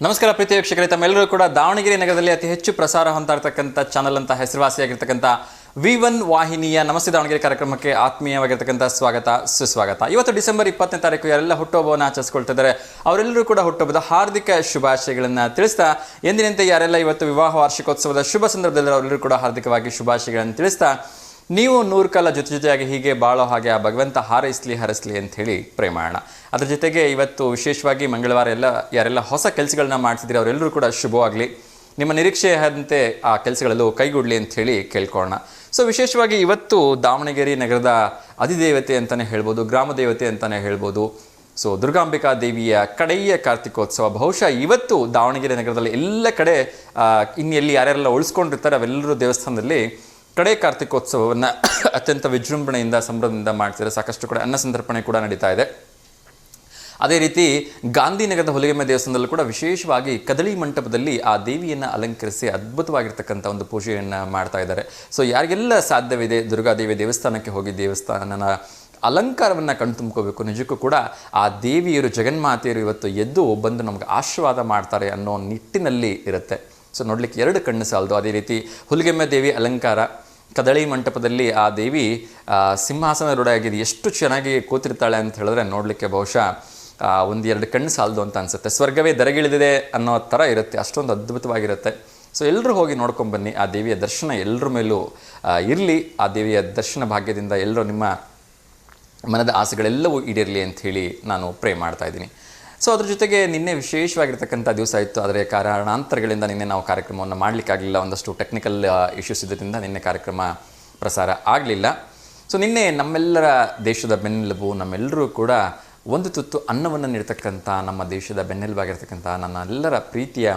ನಮಸ್ಕಾರ ಪ್ರೀತಿ ವೀಕ್ಷಕರೇ, ತಮ್ಮೆಲ್ಲರೂ ಕೂಡ ದಾವಣಗೆರೆ ನಗರದಲ್ಲಿ ಅತಿ ಹೆಚ್ಚು ಪ್ರಸಾರ ಹೊಂದ್ತಾ ಇರತಕ್ಕಂಥ ಚಾನಲ್ ಅಂತ ಹೆಸರುವಾಸಿಯಾಗಿರ್ತಕ್ಕಂಥ V1 ವಾಹಿನಿಯ ನಮಸ್ತೆ ದಾವಣಗೆರೆ ಕಾರ್ಯಕ್ರಮಕ್ಕೆ ಆತ್ಮೀಯವಾಗಿರ್ತಕ್ಕಂಥ ಸ್ವಾಗತ ಸುಸ್ವಾಗತ. ಇವತ್ತು ಡಿಸೆಂಬರ್ 20ನೇ ತಾರೀಕು ಯಾರೆಲ್ಲ ಹುಟ್ಟುಹಬ್ಬವನ್ನು ಆಚರಿಸ್ಕೊಳ್ತಿದ್ದಾರೆ ಅವರೆಲ್ಲರೂ ಕೂಡ ಹುಟ್ಟುಹಬ್ಬದ ಹಾರ್ದಿಕ ಶುಭಾಶಯಗಳನ್ನು ತಿಳಿಸ್ತಾ, ಎಂದಿನಂತೆ ಯಾರೆಲ್ಲ ಇವತ್ತು ವಿವಾಹ ವಾರ್ಷಿಕೋತ್ಸವದ ಶುಭ ಸಂದರ್ಭದಲ್ಲಿ ಅವರೆಲ್ಲರೂ ಕೂಡ ಹಾರ್ದಿಕವಾಗಿ ಶುಭಾಶಯಗಳನ್ನು ತಿಳಿಸ್ತಾ, ನೀವು 100 ಕಾಲ ಜೊತೆಯಾಗಿ ಹೀಗೆ ಬಾಳೋ ಹಾಗೆ ಆ ಭಗವಂತ ಹಾರೈಸಲಿ ಹರಸಲಿ ಅಂತ ಹೇಳಿ ಪ್ರೇ ಮಾಡೋಣ. ಅದ್ರ ಜೊತೆಗೆ ಇವತ್ತು ವಿಶೇಷವಾಗಿ ಮಂಗಳವಾರ ಯಾರೆಲ್ಲ ಹೊಸ ಕೆಲಸಗಳನ್ನ ಮಾಡ್ತಿದ್ದೀರಿ ಅವರೆಲ್ಲರೂ ಕೂಡ ಶುಭವಾಗಲಿ, ನಿಮ್ಮ ನಿರೀಕ್ಷೆಯಂತೆ ಆ ಕೆಲಸಗಳಲ್ಲೂ ಕೈಗೂಡಲಿ ಅಂತ ಹೇಳಿ ಕೇಳ್ಕೊಳ್ಳೋಣ. ಸೊ ವಿಶೇಷವಾಗಿ ಇವತ್ತು ದಾವಣಗೆರೆ ನಗರದ ಅಧಿದೇವತೆ ಅಂತಲೇ ಹೇಳ್ಬೋದು, ಗ್ರಾಮ ದೇವತೆ ಅಂತಲೇ ಹೇಳ್ಬೋದು. ಸೊ ದುರ್ಗಾಂಬಿಕಾ ದೇವಿಯ ಕಡೆಯ ಕಾರ್ತಿಕೋತ್ಸವ ಬಹುಶಃ ಇವತ್ತು ದಾವಣಗೆರೆ ನಗರದಲ್ಲಿ ಎಲ್ಲ ಕಡೆ ಇನ್ನೆಲ್ಲಿ ಯಾರ್ಯಾರೆಲ್ಲ ಉಳಿಸ್ಕೊಂಡಿರ್ತಾರೆ ಅವೆಲ್ಲರೂ ದೇವಸ್ಥಾನದಲ್ಲಿ ಕಡೆ ಕಾರ್ತಿಕೋತ್ಸವವನ್ನು ಅತ್ಯಂತ ವಿಜೃಂಭಣೆಯಿಂದ ಸಂಭ್ರಮದಿಂದ ಮಾಡ್ತಿದ್ದಾರೆ. ಸಾಕಷ್ಟು ಕಡೆ ಅನ್ನ ಸಂತರ್ಪಣೆ ಕೂಡ ನಡೀತಾ ಇದೆ. ಅದೇ ರೀತಿ ಗಾಂಧಿನಗರದ ಹುಲಿಗೆಮ್ಮ ದೇವಸ್ಥಾನದಲ್ಲೂ ಕೂಡ ವಿಶೇಷವಾಗಿ ಕದಳಿ ಮಂಟಪದಲ್ಲಿ ಆ ದೇವಿಯನ್ನು ಅಲಂಕರಿಸಿ ಅದ್ಭುತವಾಗಿರ್ತಕ್ಕಂಥ ಒಂದು ಪೂಜೆಯನ್ನು ಮಾಡ್ತಾ ಇದ್ದಾರೆ. ಸೊ ಯಾರಿಗೆಲ್ಲ ಸಾಧ್ಯವಿದೆ ದುರ್ಗಾದೇವಿ ದೇವಸ್ಥಾನಕ್ಕೆ ಹೋಗಿ ದೇವಸ್ಥಾನನ ಅಲಂಕಾರವನ್ನು ಕಣ್ತುಂಬ್ಕೋಬೇಕು. ನಿಜಕ್ಕೂ ಕೂಡ ಆ ದೇವಿಯರು ಜಗನ್ಮಾತೆಯರು ಇವತ್ತು ಎದ್ದು ಬಂದು ನಮಗೆ ಆಶೀರ್ವಾದ ಮಾಡ್ತಾರೆ ಅನ್ನೋ ನಿಟ್ಟಿನಲ್ಲಿ ಇರುತ್ತೆ. ಸೊ ನೋಡಲಿಕ್ಕೆ 2 ಕಣ್ಣು ಸಾಲದು. ಅದೇ ರೀತಿ ಹುಲಿಗೆಮ್ಮ ದೇವಿ ಅಲಂಕಾರ ಕದಳಿ ಮಂಟಪದಲ್ಲಿ ಆ ದೇವಿ ಸಿಂಹಾಸನ ರೂಢಾಗಿದೆ, ಎಷ್ಟು ಚೆನ್ನಾಗಿ ಕೂತಿರ್ತಾಳೆ ಅಂತ ಹೇಳಿದ್ರೆ ನೋಡಲಿಕ್ಕೆ ಬಹುಶಃ 1-2 ಕಣ್ಣು ಸಾಲದು ಅಂತ ಅನಿಸುತ್ತೆ. ಸ್ವರ್ಗವೇ ದರಗಿಳಿದಿದೆ ಅನ್ನೋ ಥರ ಇರುತ್ತೆ, ಅಷ್ಟೊಂದು ಅದ್ಭುತವಾಗಿರುತ್ತೆ. ಸೊ ಎಲ್ಲರೂ ಹೋಗಿ ನೋಡ್ಕೊಂಬನ್ನಿ. ಆ ದೇವಿಯ ದರ್ಶನ ಎಲ್ಲರ ಮೇಲೂ ಇರಲಿ. ಆ ದೇವಿಯ ದರ್ಶನ ಭಾಗ್ಯದಿಂದ ಎಲ್ಲರೂ ನಿಮ್ಮ ಮನದ ಆಸೆಗಳೆಲ್ಲವೂ ಈಡೇರಲಿ ಅಂಥೇಳಿ ನಾನು ಪ್ರೇ ಮಾಡ್ತಾ ಇದ್ದೀನಿ. ಸೊ ಅದ್ರ ಜೊತೆಗೆ ನಿನ್ನೆ ವಿಶೇಷವಾಗಿರ್ತಕ್ಕಂಥ ದಿವಸ ಇತ್ತು, ಆದರೆ ಕಾರಣಾಂತರಗಳಿಂದ ನಿನ್ನೆ ನಾವು ಕಾರ್ಯಕ್ರಮವನ್ನು ಮಾಡಲಿಕ್ಕಾಗಲಿಲ್ಲ. ಒಂದಷ್ಟು ಟೆಕ್ನಿಕಲ್ ಇಶ್ಯೂಸ್ ಇದ್ದರಿಂದ ನಿನ್ನೆ ಕಾರ್ಯಕ್ರಮ ಪ್ರಸಾರ ಆಗಲಿಲ್ಲ. ಸೊ ನಿನ್ನೆ ನಮ್ಮೆಲ್ಲರ ದೇಶದ ಬೆನ್ನೆಲುಬು, ನಮ್ಮೆಲ್ಲರೂ ಕೂಡ ಒಂದು ತುತ್ತು ಅನ್ನವನ್ನು ನೀಡ್ತಕ್ಕಂಥ ನಮ್ಮ ದೇಶದ ಬೆನ್ನೆಲುಬಾಗಿರ್ತಕ್ಕಂಥ ನನ್ನೆಲ್ಲರ ಪ್ರೀತಿಯ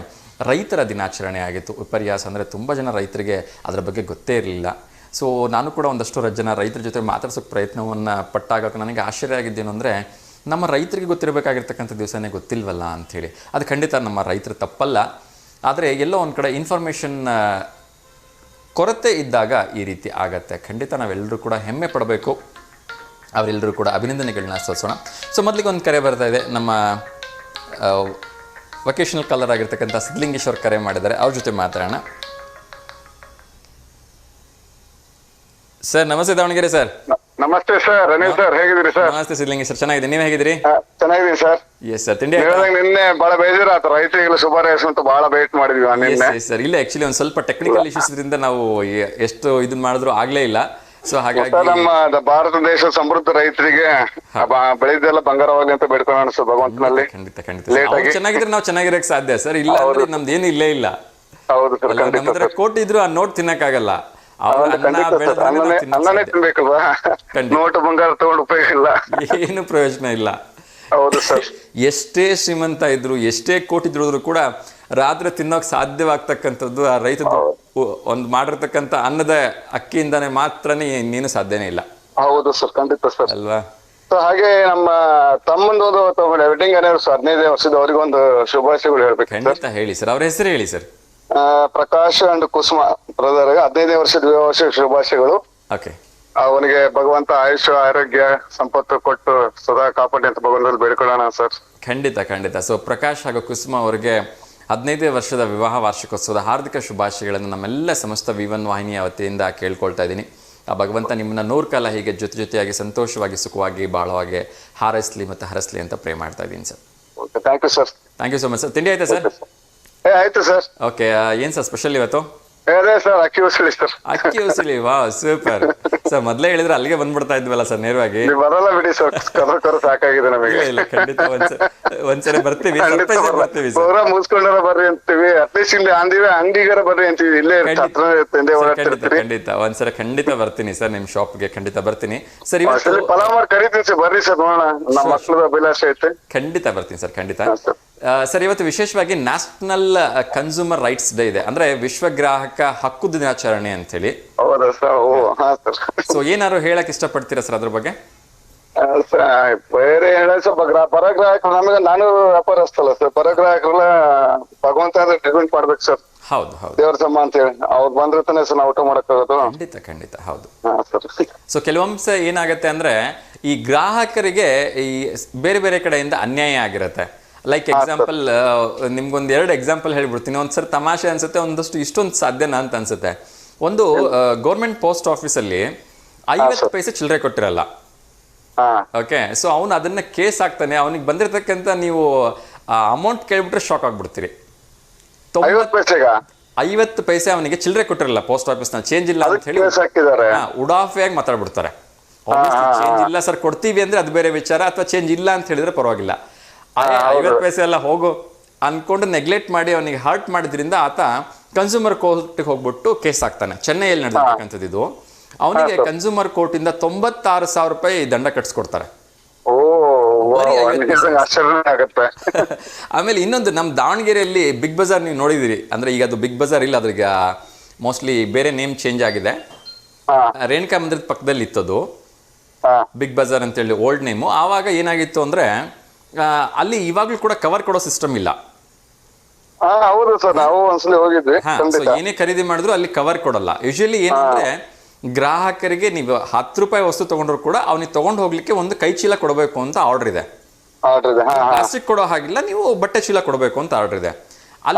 ರೈತರ ದಿನಾಚರಣೆ ಆಗಿತ್ತು. ವಿಪರ್ಯಾಸ ಅಂದರೆ ತುಂಬ ಜನ ರೈತರಿಗೆ ಅದರ ಬಗ್ಗೆ ಗೊತ್ತೇ ಇರಲಿಲ್ಲ. ಸೊ ನಾನು ಕೂಡ ಒಂದಷ್ಟು ಜನ ರೈತರ ಜೊತೆ ಮಾತಾಡ್ಸೋಕ್ಕೆ ಪ್ರಯತ್ನವನ್ನು ಪಟ್ಟಾಗ ನನಗೆ ಆಶ್ಚರ್ಯ ಆಗಿದ್ದೇನು ಅಂದರೆ, ನಮ್ಮ ರೈತರಿಗೆ ಗೊತ್ತಿರಬೇಕಾಗಿರ್ತಕ್ಕಂಥ ದಿವಸನೇ ಗೊತ್ತಿಲ್ವಲ್ಲ ಅಂಥೇಳಿ. ಅದು ಖಂಡಿತ ನಮ್ಮ ರೈತರು ತಪ್ಪಲ್ಲ, ಆದರೆ ಎಲ್ಲೋ ಒಂದು ಕಡೆ ಇನ್ಫಾರ್ಮೇಷನ್ ಕೊರತೆ ಇದ್ದಾಗ ಈ ರೀತಿ ಆಗತ್ತೆ. ಖಂಡಿತ ನಾವೆಲ್ಲರೂ ಕೂಡ ಹೆಮ್ಮೆ ಪಡಬೇಕು. ಅವರೆಲ್ಲರೂ ಕೂಡ ಅಭಿನಂದನೆಗಳನ್ನ ಸಲ್ಲಿಸೋಣ. ಸೊ ಮೊದಲಿಗೆ ಒಂದು ಕರೆ ಬರ್ತಾ ಇದೆ. ನಮ್ಮ ವೊಕೇಶನಲ್ ಕಾಲರ್ ಆಗಿರ್ತಕ್ಕಂಥ ಸಿದ್ಧಲಿಂಗೇಶ್ವರ್ ಕರೆ ಮಾಡಿದ್ದಾರೆ, ಅವ್ರ ಜೊತೆ ಮಾತಾಡೋಣ. ಸರ್ ನಮಸ್ತೆ ದಾವಣಗೆರೆ ಸರ್. ನಮಸ್ತೆ ಸರ್, ಅನಿಲ್ ಸರ್, ಹೇಗಿದ್ದೀರಿ ಸರ್? ನಮಸ್ತೆ ಸಿದ್ಧಲಿಂಗೇಶ್ವರ್, ಚೆನ್ನಾಗಿದೆ, ನೀವು ಹೇಗಿದ್ದೀರಿ? ಚೆನ್ನಾಗಿದ್ದೀನಿ ಸರ್. ಎಸ್ ಸರ್, ತಿಂಡಿ ನಿನ್ನೆ ಬಹಳ ಬೇಜಾರಾಯ್ತು, ರೈತರಿಗೆ ಶುಭಾರೈಸು ಅಂತ ಬಹಳ ವೇಟ್ ಮಾಡಿದ್ವಿ ನಿನ್ನೆ. ಸರ್ ಇಲ್ಲ, ಆಕ್ಚುಲಿ ಒಂದು ಸ್ವಲ್ಪ ಟೆಕ್ನಿಕಲ್ ಇಶ್ಯೂಸ್ ಇದರಿಂದ ನಾವು ಎಷ್ಟು ಇದನ್ನ ಮಾಡಿದ್ರು ಆಗ್ಲೇ ಇಲ್ಲ. ಸೊ ಹಾಗಾಗಿ ನಮ್ಮ ಭಾರತ ದೇಶದ ಸಮೃದ್ಧ ರೈತರಿಗೆ ಬೆಳೆದೆಲ್ಲ ಬಂಗಾರವಾಗಲಿ ಅಂತ ಬೇಡ್ಕೊಳ್ಳೋಣ ಸರ್ ಭಗವಂತನಲ್ಲಿ. ಖಂಡಿತ ಚೆನ್ನಾಗಿದ್ರೆ ನಾವು ಚೆನ್ನಾಗಿರಕ್ ಸಾಧ್ಯ ಸರ್, ಇಲ್ಲ ಅಂದ್ರೆ ನಮ್ದು ಏನು ಇಲ್ಲೇ ಇಲ್ಲ. ಹೌದು ಸರ್, ನಮ್ಮ ಹತ್ರ ಕೋಟಿ ಇದ್ರು ಆ ನೋಟ್ ತಿನ್ನಕ್ಕಾಗಲ್ಲ. ಅನ್ನನೇ ತಿನ್ಬೇಕಲ್ವಾ, ನೋಟು ಬಂಗಾರ ತಗೊಂಡು ಉಪಯೋಗ ಇಲ್ಲ, ಏನು ಪ್ರಯೋಜನ ಇಲ್ಲ. ಹೌದು ಸರ್. ಎಷ್ಟೇ ಶ್ರೀಮಂತ ಇದ್ರು, ಎಷ್ಟೇ ಕೋಟಿ ದುಡಿದ್ರು ಕೂಡ ರಾತ್ರಿ ತಿನ್ನೋಕೆ ಸಾಧ್ಯವಾಗ್ತಕ್ಕಂಥದ್ದು ಆ ರೈತದ್ದು ಒಂದು ಮಾಡಿರ್ತಕ್ಕಂಥ ಅನ್ನದ ಅಕ್ಕಿಯಿಂದಾನೆ ಮಾತ್ರನೇ ಇನ್ನೇನು ಸಾಧ್ಯನೇ ಇಲ್ಲ. ಹೌದು ಸರ್, ಖಂಡಿತ ಸರ್ ಅಲ್ವಾ? ಹಾಗೆ ನಮ್ಮ ತಮ್ಮಂದೊಂದು ವೆಡ್ಡಿಂಗ್ ಆನಿವರ್ಸರಿ 15ನೇ ವರ್ಷದ ಅವರಿಗೊಂದು ಶುಭಾಶಯಗಳು ಹೇಳ್ಬೇಕು. ಖಂಡಿತ ಹೇಳಿ ಸರ್, ಅವ್ರ ಹೆಸರು ಹೇಳಿ sir. Prakash and Kusuma brother 15ನೇ ವರ್ಷದ ವಿವಾಹ ಶುಭಾಶಯಗಳು. ಓಕೆ, ಅವನಿಗೆ ಭಗವಂತ ಆಯುಷ್ಯ ಆರೋಗ್ಯ ಸಂಪತ್ತು ಕೊಟ್ಟು ಸದಾ ಕಾಪಾಡಿ ಅಂತ ಭಗವಂತನಲ್ಲಿ ಬೇಡ್ಕೊಳ್ಳೋಣ ಸರ್. ಖಂಡಿತ. ಸೊ ಪ್ರಕಾಶ್ ಹಾಗೂ ಕುಸುಮ ಅವರಿಗೆ 15ನೇ ವರ್ಷದ ವಿವಾಹ ವಾರ್ಷಿಕೋತ್ಸವದ ಹಾರ್ದಿಕ ಶುಭಾಶಯಗಳನ್ನು ನಮ್ಮೆಲ್ಲ ಸಮಸ್ತ V1 ವಾಹಿನಿಯ ವತಿಯಿಂದ ಕೇಳ್ಕೊಳ್ತಾ ಇದ್ದೀನಿ. ಆ ಭಗವಂತ ನಿಮ್ಮನ್ನ 100 ಕಾಲ ಹೀಗೆ ಜೊತೆಯಾಗಿ ಸಂತೋಷವಾಗಿ ಸುಖವಾಗಿ ಬಾಳುವಾಗೆ ಹಾರೈಸಲಿ ಮತ್ತು ಹರಸಲಿ ಅಂತ ಪ್ರೇ ಮಾಡ್ತಾ ಇದ್ದೀನಿ sir. Thank you sir. Thank you so much sir. ತಿಂಡಿ ಆಯ್ತಾ ಸರ್? ಆಯ್ತು ಸರ್. ಓಕೆ, ಏನು ಸರ್ ಸ್ಪೆಷಲ್ ಇವತ್ತು? ಅದೇ ಸರ್, ಅಕ್ಕಿ ಉಸಳಿ ಸರ್. ಅಕ್ಕಿ ಉಸಳಿ, ವಾ ಸೂಪರ್ ಸರ್. ಮೊದಲೇ ಹೇಳಿದ್ರೆ ಅಲ್ಲಿಗೆ ಬಂದ್ಬಿಡ್ತಾ ಇದ್ವಲ್ಲ ಸರ್ ನೇರವಾಗಿ. ಬರಲ್ಲ ಬಿಡಿ ಸರ್, ಕರ ಸಾಕಾಗಿದೆ ನಮಗೆ. ಇಲ್ಲ ಖಂಡಿತ ಒಂದ್ಸರಿ ಬರ್ತೀವಿ, ಪ್ರೋಗ್ರಾಮ್ ಮುಗಿಸ್ಕೊಂಡಾರ ಬರ್ರಿ ಅಂತೀವಿ, ಅಟ್ಲೀಸ್ಟ್ ಇಲ್ಲಿ ಅಂಗಡಿಗಾರ ಬರ್ರಿ ಅಂತೀವಿ, ಇಲ್ಲೇ ಖಂಡಿತ ಒಂದ್ಸರಿ ಖಂಡಿತ ಬರ್ತೀನಿ ಸರ್, ನಿಮ್ ಶಾಪ್ಗೆ ಖಂಡಿತ ಬರ್ತೀನಿ ಸರ್. ಪಲಾವ್ ಮಾಡಿ ಕರಿತೀನಿ ಸರ್, ಬರ್ರಿ ಸರ್, ನೋಡೋಣ, ನಮ್ಮ ಮಕ್ಕಳ ಅಭಿಲಾಷೆ ಐತೆ. ಖಂಡಿತ ಬರ್ತೀನಿ ಸರ್, ಖಂಡಿತ ಸರ್. ಇವತ್ತು ವಿಶೇಷವಾಗಿ ನ್ಯಾಷನಲ್ ಕನ್ಸ್ಯೂಮರ್ ರೈಟ್ಸ್ ಡೇ ಇದೆ, ಅಂದ್ರೆ ವಿಶ್ವ ಗ್ರಾಹಕ ಹಕ್ಕು ದಿನಾಚರಣೆ ಅಂತ ಹೇಳಿ. ಹೌದಾ ಸರ್? ಸೊ ಏನಾದ್ರು ಹೇಳಕ್ ಇಷ್ಟಪಡ್ತೀರಾ ಸರ್ ಅದ್ರ ಬಗ್ಗೆ? ಬೇರೆ ಹೇಳ ಪರಗ್ರಾಹಕರು, ನಮಗೆ ನಾನು ವ್ಯಾಪಾರಸ್ಥಲ್ಲ ಸರ್, ಪರಗ್ರಾಹಕರೆಲ್ಲ ಭಗವಂತ ಟ್ರೀಟ್ಮೆಂಟ್ ಮಾಡ್ಬೇಕು ಸರ್. ಹೌದು, ದೇವ್ರ ಸಮ ಅಂತ ಹೇಳಿ ಅವ್ರು ಬಂದ್ರೆ ತಾನೇ ಸರ್ ನಾವು ಊಟ ಮಾಡಕ್ಕಾಗೋದು. ಖಂಡಿತ ಹೌದು. ಸೊ ಕೆಲವೊಂದ್ಸ ಏನಾಗತ್ತೆ ಅಂದ್ರೆ ಈ ಗ್ರಾಹಕರಿಗೆ ಈ ಬೇರೆ ಬೇರೆ ಕಡೆಯಿಂದ ಅನ್ಯಾಯ ಆಗಿರುತ್ತೆ. ಲೈಕ್ ಎಕ್ಸಾಂಪಲ್ ನಿಮ್ಗೊಂದು 2 ಎಕ್ಸಾಂಪಲ್ ಹೇಳ್ಬಿಡ್ತೀನಿ. ಒಂದ್ಸರಿ ತಮಾಷೆ ಅನ್ಸುತ್ತೆ, ಒಂದಷ್ಟು ಇಷ್ಟೊಂದು ಸಾಧ್ಯನಾ ಅಂತ ಅನ್ಸುತ್ತೆ. ಒಂದು ಗೌರ್ಮೆಂಟ್ ಪೋಸ್ಟ್ ಆಫೀಸಲ್ಲಿ 50 ಪೈಸೆ ಚಿಲ್ಲರೆ ಕೊಟ್ಟಿರಲ್ಲ. ಹಾ ಓಕೆ, ಸೊ ಅವನು ಅದನ್ನ ಕೇಸ್ ಹಾಕ್ತಾನೆ. ಅವನಿಗೆ ಬಂದಿರತಕ್ಕಂಥ ನೀವು ಅಮೌಂಟ್ ಕೇಳ್ಬಿಟ್ರೆ ಶಾಕ್ ಆಗ್ಬಿಡ್ತೀರಿ. 50 ಪೈಸೆಗ 50 ಪೈಸೆ ಅವನಿಗೆ ಚಿಲ್ಲರೆ ಕೊಟ್ಟಿರಲ್ಲ ಪೋಸ್ಟ್ ಆಫೀಸ್ ನ, ಚೇಂಜ್ ಇಲ್ಲ ಅಂತ ಹೇಳಿ ಕೇಸ್ ಹಾಕಿದ್ದಾರೆ. ಉಡಾಫಿಯಾಗಿ ಮಾತಾಡ್ಬಿಡ್ತಾರೆ. ಚೇಂಜ್ ಇಲ್ಲ ಸರ್ ಕೊಡ್ತೀವಿ ಅಂದ್ರೆ ಅದು ಬೇರೆ ವಿಚಾರ, ಅಥವಾ ಚೇಂಜ್ ಇಲ್ಲ ಅಂತ ಹೇಳಿದ್ರೆ ಪರವಾಗಿಲ್ಲ. 50 ಪೈಸೆ ಎಲ್ಲ ಹೋಗು ಅನ್ಕೊಂಡು ನೆಗ್ಲೆಕ್ಟ್ ಮಾಡಿ ಅವನಿಗೆ ಹರ್ಟ್ ಮಾಡಿದ್ರಿಂದ ಆತ ಕನ್ಸ್ಯೂಮರ್ ಕೋರ್ಟ್ಗೆ ಹೋಗ್ಬಿಟ್ಟು ಕೇಸ್ ಹಾಕ್ತಾನೆ. ಚೆನ್ನೈಯಲ್ಲಿ ನಡೆದಿರ್ತಕ್ಕಂಥದ್ದು ಇದು. ಅವನಿಗೆ ಕನ್ಸ್ಯೂಮರ್ ಕೋರ್ಟ್ ಇಂದ 96,000 ರೂಪಾಯಿ ದಂಡ ಕಟ್ಸ್ಕೊಡ್ತಾರೆ. ಆಶ್ಚರ್ಯ ಆಗತ್ತೆ. ಆಮೇಲೆ ಇನ್ನೊಂದು, ನಮ್ಮ ದಾವಣಗೆರೆಯಲ್ಲಿ ಬಿಗ್ ಬಜಾರ್ ನೀವು ನೋಡಿದಿರಿ ಅಂದ್ರೆ, ಈಗ ಅದು ಬಿಗ್ ಬಜಾರ್ ಇಲ್ಲ, ಅದ್ರಿಗೆ ಮೋಸ್ಟ್ಲಿ ಬೇರೆ ನೇಮ್ ಚೇಂಜ್ ಆಗಿದೆ. ರೇಣುಕಾ ಮಂದಿರದ ಪಕ್ಕದಲ್ಲಿ ಇತ್ತದು ಬಿಗ್ ಬಜಾರ್ ಅಂತೇಳಿ ಓಲ್ಡ್ ನೇಮು. ಆವಾಗ ಏನಾಗಿತ್ತು ಅಂದ್ರೆ ಅಲ್ಲಿ ಇವಾಗ್ಲೂ ಕೂಡ ಕವರ್ ಕೊಡೋ ಸಿಸ್ಟಮ್ ಇಲ್ಲ. ಹೌದು ಸರ್, ನಾವು ಒಂದ್ಸಲಿ ಹೋಗಿದ್ವಿ. ಏನೇ ಖರೀದಿ ಮಾಡಿದ್ರು ಅಲ್ಲಿ ಕವರ್ ಕೊಡಲ್ಲ. ಯೂಶಲಿ ಏನಂದ್ರೆ ಗ್ರಾಹಕರಿಗೆ ನೀವು 10 ರೂಪಾಯಿ ವಸ್ತು ತಗೊಂಡ್ರು ಕೂಡ ಅವನಿಗೆ ತಗೊಂಡು ಹೋಗ್ಲಿಕ್ಕೆ ಒಂದು ಕೈ ಚೀಲ ಕೊಡಬೇಕು ಅಂತ ಆರ್ಡರ್ ಇದೆ. ಪ್ಲಾಸ್ಟಿಕ್ ಕೊಡೋ ಹಾಗಿಲ್ಲ, ನೀವು ಬಟ್ಟೆ ಚೀಲ ಕೊಡಬೇಕು ಅಂತ ಆರ್ಡರ್ ಇದೆ.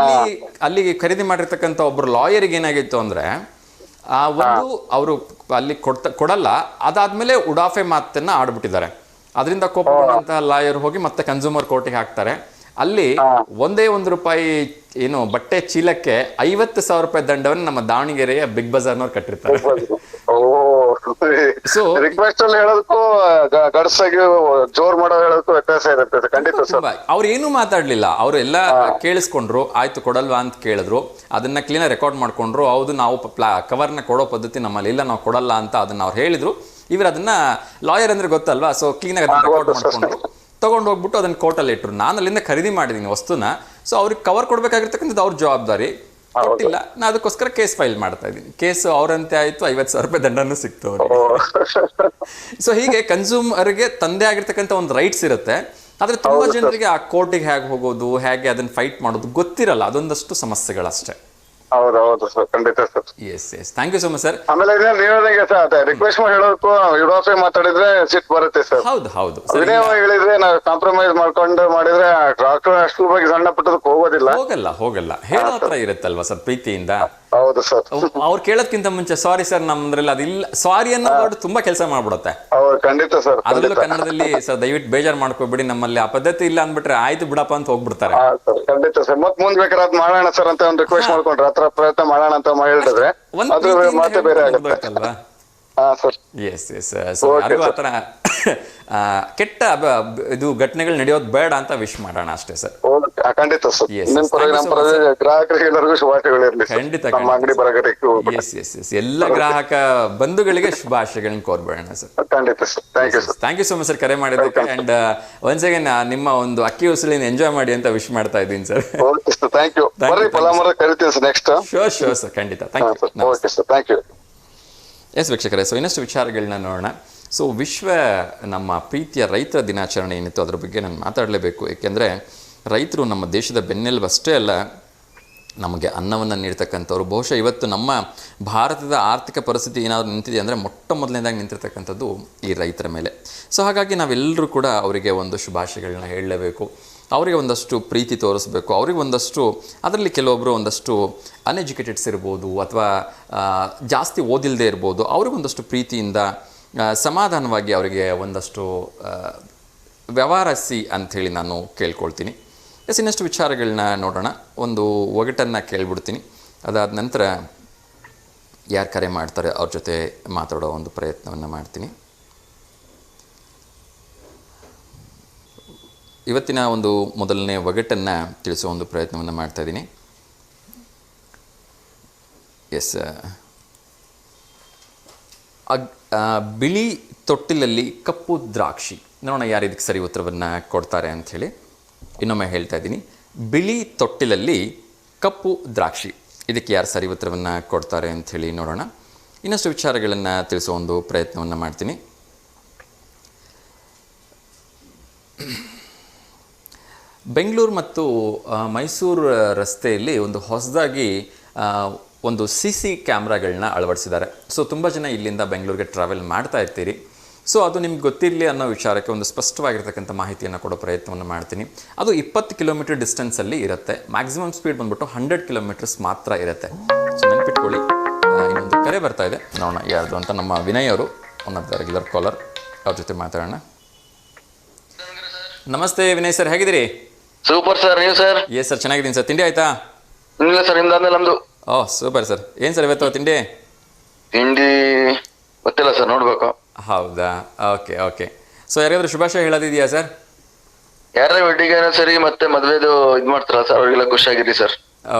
ಅಲ್ಲಿ ಖರೀದಿ ಮಾಡಿರ್ತಕ್ಕಂಥ ಒಬ್ರು ಲಾಯರಿಗೆ ಏನಾಗಿತ್ತು ಅಂದ್ರೆ ಅವರು ಅಲ್ಲಿ ಕೊಡಲ್ಲ, ಅದಾದ್ಮೇಲೆ ಉಡಾಫೆ ಮಾತನ್ನ ಆಡ್ಬಿಟ್ಟಿದ್ದಾರೆ. ಅದರಿಂದ ಕೋಪಗೊಂಡಂತಹ ಲಾಯರ್ ಹೋಗಿ ಮತ್ತೆ ಕನ್ಸ್ಯೂಮರ್ ಕೋರ್ಟಿಗೆ ಹಾಕ್ತಾರೆ. ಅಲ್ಲಿ $1 ರೂಪಾಯಿ ಏನು ಬಟ್ಟೆ ಚೀಲಕ್ಕೆ 50,000 ರೂಪಾಯಿ ದಂಡವನ್ನು ನಮ್ಮ ದಾವಣಗೆರೆಯ ಬಿಗ್ ಬಜಾರ್ನವ್ರು ಕಟ್ಟಿರ್ತಾರೆ. ಸೊ ರಿಕ್ವೆಸ್ಟ್ ಅಲ್ಲಿ ಹೇಳೋದಕ್ಕೂ ಗಡ್ಸಾಗಿ ಜೋರ್ ಮಾಡೋ ಹೇಳೋದಕ್ಕೂ ವ್ಯತ್ಯಾಸ ಇರುತ್ತೆ. ಖಂಡಿತ ಸರ್. ಅವ್ರು ಏನು ಮಾತಾಡ್ಲಿಲ್ಲ, ಅವ್ರು ಎಲ್ಲ ಕೇಳಿಸ್ಕೊಂಡ್ರು, ಆಯ್ತು ಕೊಡಲ್ವಾ ಅಂತ ಕೇಳಿದ್ರು, ಅದನ್ನ ಕ್ಲೀನ್ ರೆಕಾರ್ಡ್ ಮಾಡ್ಕೊಂಡ್ರು. ಹೌದು, ನಾವು ಕವರ್ನ ಕೊಡೋ ಪದ್ಧತಿ ನಮ್ಮಲ್ಲಿ ಇಲ್ಲ, ನಾವು ಕೊಡಲ್ಲ ಅಂತ ಅದನ್ನ ಅವ್ರು ಹೇಳಿದ್ರು. ಇವ್ರು ಅದನ್ನ ಲಾಯರ್ ಅಂದ್ರೆ ಗೊತ್ತಲ್ವಾ, ಸೊ ಕ್ಲೀನ್ ಆಗಿ ರೆಕಾರ್ಡ್ ಮಾಡ್ಕೊಂಡ್ರು, ತಗೊಂಡು ಹೋಗ್ಬಿಟ್ಟು ಅದನ್ನ ಕೋರ್ಟಲ್ಲಿ ಇಟ್ರು. ನಾನು ಅಲ್ಲಿಂದ ಖರೀದಿ ಮಾಡಿದೀನಿ ವಸ್ತುನ, ಸೊ ಅವ್ರಿಗೆ ಕವರ್ ಕೊಡ್ಬೇಕಾಗಿರ್ತಕ್ಕಂಥದ್ದು ಅವ್ರ ಜವಾಬ್ದಾರಿ. ಕೊಟ್ಟಿಲ್ಲ, ನಾ ಅದಕ್ಕೋಸ್ಕರ ಕೇಸ್ ಫೈಲ್ ಮಾಡ್ತಾ ಇದ್ದೀನಿ. ಕೇಸ್ ಅವರಂತೆ ಆಯ್ತು, 50,000 ರೂಪಾಯಿ ದಂಡನೂ ಸಿಕ್ತು ಅವ್ರಿಗೆ. ಸೊ ಹೀಗೆ ಕನ್ಸ್ಯೂಮರ್ಗೆ ತಂದೆ ಆಗಿರ್ತಕ್ಕಂಥ ಒಂದು ರೈಟ್ಸ್ ಇರುತ್ತೆ. ಆದ್ರೆ ತುಂಬಾ ಜನರಿಗೆ ಆ ಕೋರ್ಟಿಗೆ ಹೇಗೆ ಹೋಗೋದು, ಹೇಗೆ ಅದನ್ನ ಫೈಟ್ ಮಾಡೋದು ಗೊತ್ತಿರಲ್ಲ. ಅದೊಂದಷ್ಟು ಸಮಸ್ಯೆಗಳಷ್ಟೇ. ಹೌದೌದು ಸರ್, ಖಂಡಿತ sir. Yes thank you so much sir. ಆಮೇಲೆ ನೀವೇ ಸರ್ ರಿಕ್ವೆಸ್ಟ್ ಮಾಡಿ ಹೇಳೋದಕ್ಕೂ ಯುಡಾಫೆ ಮಾತಾಡಿದ್ರೆ ಸಿಟ್ ಬರುತ್ತೆ ಸರ್. ಹೌದು ವಿನಯ ಹೇಳಿದ್ರೆ ನಾವು ಕಾಂಪ್ರಮೈಸ್ ಮಾಡ್ಕೊಂಡು ಮಾಡಿದ್ರೆ ಡಾಕ್ಟರ್ ಅಷ್ಟು ಬಗ್ಗೆ ಸಣ್ಣ ಪುಟ್ಟದಕ್ಕೆ ಹೋಗಲ್ಲ ಹೇಳೋ ಹತ್ರ ಇರುತ್ತಲ್ವಾ ಸರ್, ಪ್ರೀತಿಯಿಂದ. ಹೌದು ಸರ್. ಅವ್ರು ಕೇಳೋದ್ಕಿಂತ ಮುಂಚೆ ಸಾರಿ ಸರ್ ನಮ್ದ್ರಲ್ಲಿ ಅದಿಲ್ಲ, ಸಾರಿ ಅನ್ನೋ ವರ್ಡ್ ತುಂಬಾ ಕೆಲಸ ಮಾಡ್ಬಿಡುತ್ತೆ. ಖಂಡಿತ ಸರ್. ಅದರಲ್ಲೂ ಕನ್ನಡದಲ್ಲಿ ಸರ್ ದಯವಿಟ್ಟು ಬೇಜಾರ್ ಮಾಡ್ಕೋಬೇಡಿ, ನಮ್ಮಲ್ಲಿ ಆ ಪದ್ಧತಿ ಇಲ್ಲ ಅಂದ್ಬಿಟ್ರೆ ಆಯ್ತು ಬಿಡಪ್ಪ ಅಂತ ಹೋಗ್ಬಿಡ್ತಾರೆ. ಖಂಡಿತ ಸರ್. ಮತ್ ಮುಂದ್ ಬೇಕಾದ್ರೆ ಅದ್ ಮಾಡೋಣ ಸರ್ ಅಂತ ಒಂದು ರಿಕ್ವೆಸ್ಟ್ ಮಾಡ್ಕೊಂಡ್ರೆ ಹತ್ರ ಪ್ರಯತ್ನ ಮಾಡೋಣ ಅಂತ ಹೇಳಿದ್ರೆ ಅದು ಮತ್ತೆ ಬೇರೆ ಆಗುತ್ತಲ್ವಾ. ಎಸ್ ಯಾರಿಗೂ ಆತರ ಕೆಟ್ಟ ಇದು ಘಟನೆಗಳು ನಡೆಯೋದು ಬೇಡ ಅಂತ ವಿಶ್ ಮಾಡೋಣ ಅಷ್ಟೇ ಸರ್. ಖಂಡಿತ ಸರ್. ಗ್ರಾಹಕರಿಗೆ ಎಲ್ಲರಿಗೂ ಶುಭಾಶಯಗಳಿರಲಿ. ಖಂಡಿತ ಅಂಗಡಿ ಬರಗರಿಗೂ ಎಸ್ ಎಲ್ಲ ಗ್ರಾಹಕ ಬಂಧುಗಳಿಗೆ ಶುಭಾಶಯಗಳನ್ನ ಕೋರ್ಬೇಡ ಸರ್. ಖಂಡಿತ sir. Thank you so much sir ಕರೆ ಮಾಡಿದ್ದಕ್ಕೆ. ಅಂಡ್ ಒನ್ಸ್ ಅಗೇನ್ ನಿಮ್ಮ ಒಂದು ಅಕ್ಕಿ ಉಸುಳಿನ ಎಂಜಾಯ್ ಮಾಡಿ ಅಂತ ವಿಶ್ ಮಾಡ್ತಾ ಇದ್ದೀನಿ ಸರ್. Thank you. ಕರಿತೀನಿ ಸರ್ ನೆಕ್ಸ್ಟ್. ಶೋರ್ ಸರ್, ಖಂಡಿತ. Thank you. ಎಸ್ ವೀಕ್ಷಕರೇ, ಸೊ ಇನ್ನಷ್ಟು ವಿಚಾರಗಳನ್ನ ನೋಡೋಣ. ಸೊ ವಿಶ್ವ ನಮ್ಮ ಪ್ರೀತಿಯ ರೈತರ ದಿನಾಚರಣೆ ಏನಿತ್ತು ಅದ್ರ ಬಗ್ಗೆ ನಾನು ಮಾತಾಡಲೇಬೇಕು. ಏಕೆಂದರೆ ರೈತರು ನಮ್ಮ ದೇಶದ ಬೆನ್ನೆಲುಬು ಅಷ್ಟೇ ಅಲ್ಲ, ನಮಗೆ ಅನ್ನವನ್ನು ನೀಡ್ತಕ್ಕಂಥವ್ರು. ಬಹುಶಃ ಇವತ್ತು ನಮ್ಮ ಭಾರತದ ಆರ್ಥಿಕ ಪರಿಸ್ಥಿತಿ ಏನಾದರೂ ನಿಂತಿದೆ ಅಂದರೆ ಮೊದಲನೇದಾಗಿ ನಿಂತಿರ್ತಕ್ಕಂಥದ್ದು ಈ ರೈತರ ಮೇಲೆ. ಸೊ ಹಾಗಾಗಿ ನಾವೆಲ್ಲರೂ ಕೂಡ ಅವರಿಗೆ ಒಂದು ಶುಭಾಶಯಗಳನ್ನ ಹೇಳಲೇಬೇಕು. ಅವರಿಗೆ ಒಂದಷ್ಟು ಪ್ರೀತಿ ತೋರಿಸ್ಬೇಕು. ಅವ್ರಿಗೆ ಒಂದಷ್ಟು, ಅದರಲ್ಲಿ ಕೆಲವೊಬ್ಬರು ಒಂದಷ್ಟು ಅನ್ಎಜುಕೇಟೆಡ್ಸ್ ಇರ್ಬೋದು, ಅಥವಾ ಜಾಸ್ತಿ ಓದಿಲ್ಲದೆ ಇರ್ಬೋದು. ಅವ್ರಿಗೊಂದಷ್ಟು ಪ್ರೀತಿಯಿಂದ ಸಮಾಧಾನವಾಗಿ ಅವರಿಗೆ ಒಂದಷ್ಟು ವ್ಯವಹರಿಸಿ ಅಂಥೇಳಿ ನಾನು ಕೇಳ್ಕೊಳ್ತೀನಿ. ಇನ್ನಷ್ಟು ವಿಚಾರಗಳನ್ನ ನೋಡೋಣ. ಒಂದು ಒಗಟನ್ನು ಕೇಳ್ಬಿಡ್ತೀನಿ, ಅದಾದ ನಂತರ ಯಾರು ಕರೆ ಮಾಡ್ತಾರೆ ಅವ್ರ ಜೊತೆ ಮಾತಾಡೋ ಒಂದು ಪ್ರಯತ್ನವನ್ನು ಮಾಡ್ತೀನಿ. ಇವತ್ತಿನ ಒಂದು ಮೊದಲನೇ ಒಗಟನ್ನು ತಿಳಿಸೋ ಒಂದು ಪ್ರಯತ್ನವನ್ನು ಮಾಡ್ತಾ ಇದ್ದೀನಿ. ಎಸ್, ಬಿಳಿ ತೊಟ್ಟಿಲಲ್ಲಿ ಕಪ್ಪು ದ್ರಾಕ್ಷಿ. ನೋಡೋಣ ಯಾರು ಇದಕ್ಕೆ ಸರಿ ಉತ್ತರವನ್ನು ಕೊಡ್ತಾರೆ ಅಂಥೇಳಿ. ಇನ್ನೊಮ್ಮೆ ಹೇಳ್ತಾ ಇದ್ದೀನಿ, ಬಿಳಿ ತೊಟ್ಟಿಲಲ್ಲಿ ಕಪ್ಪು ದ್ರಾಕ್ಷಿ. ಇದಕ್ಕೆ ಯಾರು ಸರಿ ಉತ್ತರವನ್ನು ಕೊಡ್ತಾರೆ ಅಂಥೇಳಿ ನೋಡೋಣ. ಇನ್ನಷ್ಟು ವಿಚಾರಗಳನ್ನು ತಿಳಿಸೋ ಒಂದು ಪ್ರಯತ್ನವನ್ನು ಮಾಡ್ತೀನಿ. ಬೆಂಗಳೂರು ಮತ್ತು ಮೈಸೂರು ರಸ್ತೆಯಲ್ಲಿ ಒಂದು ಹೊಸದಾಗಿ ಒಂದು CC ಕ್ಯಾಮ್ರಾಗಳನ್ನ ಅಳವಡಿಸಿದ್ದಾರೆ. ಸೊ ತುಂಬ ಜನ ಇಲ್ಲಿಂದ ಬೆಂಗಳೂರಿಗೆ ಟ್ರಾವೆಲ್ ಮಾಡ್ತಾ ಇರ್ತೀರಿ. ಸೊ ಅದು ನಿಮ್ಗೆ ಗೊತ್ತಿರಲಿ ಅನ್ನೋ ವಿಚಾರಕ್ಕೆ ಒಂದು ಸ್ಪಷ್ಟವಾಗಿರ್ತಕ್ಕಂಥ ಮಾಹಿತಿಯನ್ನು ಕೊಡೋ ಪ್ರಯತ್ನವನ್ನು ಮಾಡ್ತೀನಿ. ಅದು 20 ಕಿಲೋಮೀಟರ್ ಡಿಸ್ಟೆನ್ಸಲ್ಲಿ ಇರುತ್ತೆ. ಮ್ಯಾಕ್ಸಿಮಮ್ ಸ್ಪೀಡ್ ಬಂದ್ಬಿಟ್ಟು 100 ಕಿಲೋಮೀಟರ್ಸ್ ಮಾತ್ರ ಇರುತ್ತೆ. ಸೊ ನೆನ್ಪಿಟ್ಕೊಳ್ಳಿ. ಇನ್ನೊಂದು ಕರೆ ಬರ್ತಾ ಇದೆ, ನೋಡೋಣ ಯಾರ್ದು ಅಂತ. ನಮ್ಮ ವಿನಯ್ ಅವರು one of the regular caller, ಅವ್ರ ಜೊತೆ ಮಾತಾಡೋಣ. ನಮಸ್ತೆ ವಿನಯ್ ಸರ್, ಹೇಗಿದ್ದೀರಿ? ಸೂಪರ್ ಸರ್, ನೀವು ಸರ್? ಎಸ್ ಸರ್, ಚೆನ್ನಾಗಿದ್ದೀನಿ ಸರ್. ತಿಂಡಿ ಆಯ್ತಾ? ಇಲ್ಲ ಸರ್, ನಿಮ್ದಾದ್ಮೇಲೆ ನಮ್ದು. Oh super sir. ಏನು ಸರ್ ಇವತ್ತು ತಿಂಡಿ? ತಿಂಡಿ ಗೊತ್ತಿಲ್ಲ ಸರ್, ನೋಡ್ಬೇಕು. ಹೌದಾ, ಓಕೆ ಓಕೆ. ಸೊ ಯಾರಿಗಾದ್ರೂ ಶುಭಾಶಯ ಹೇಳೋದಿದೆಯಾ ಸರ್? ಯಾರ ವೆಡ್ಡಿಂಗ್ ಸರಿ ಮತ್ತೆ ಮದ್ವೆದು ಇದ್ ಮಾಡ್ತಾರಲ್ಲ ಸರ್, ಅವ್ರಿಗೆಲ್ಲ ಖುಷಿಯಾಗಿರಿ ಸರ್.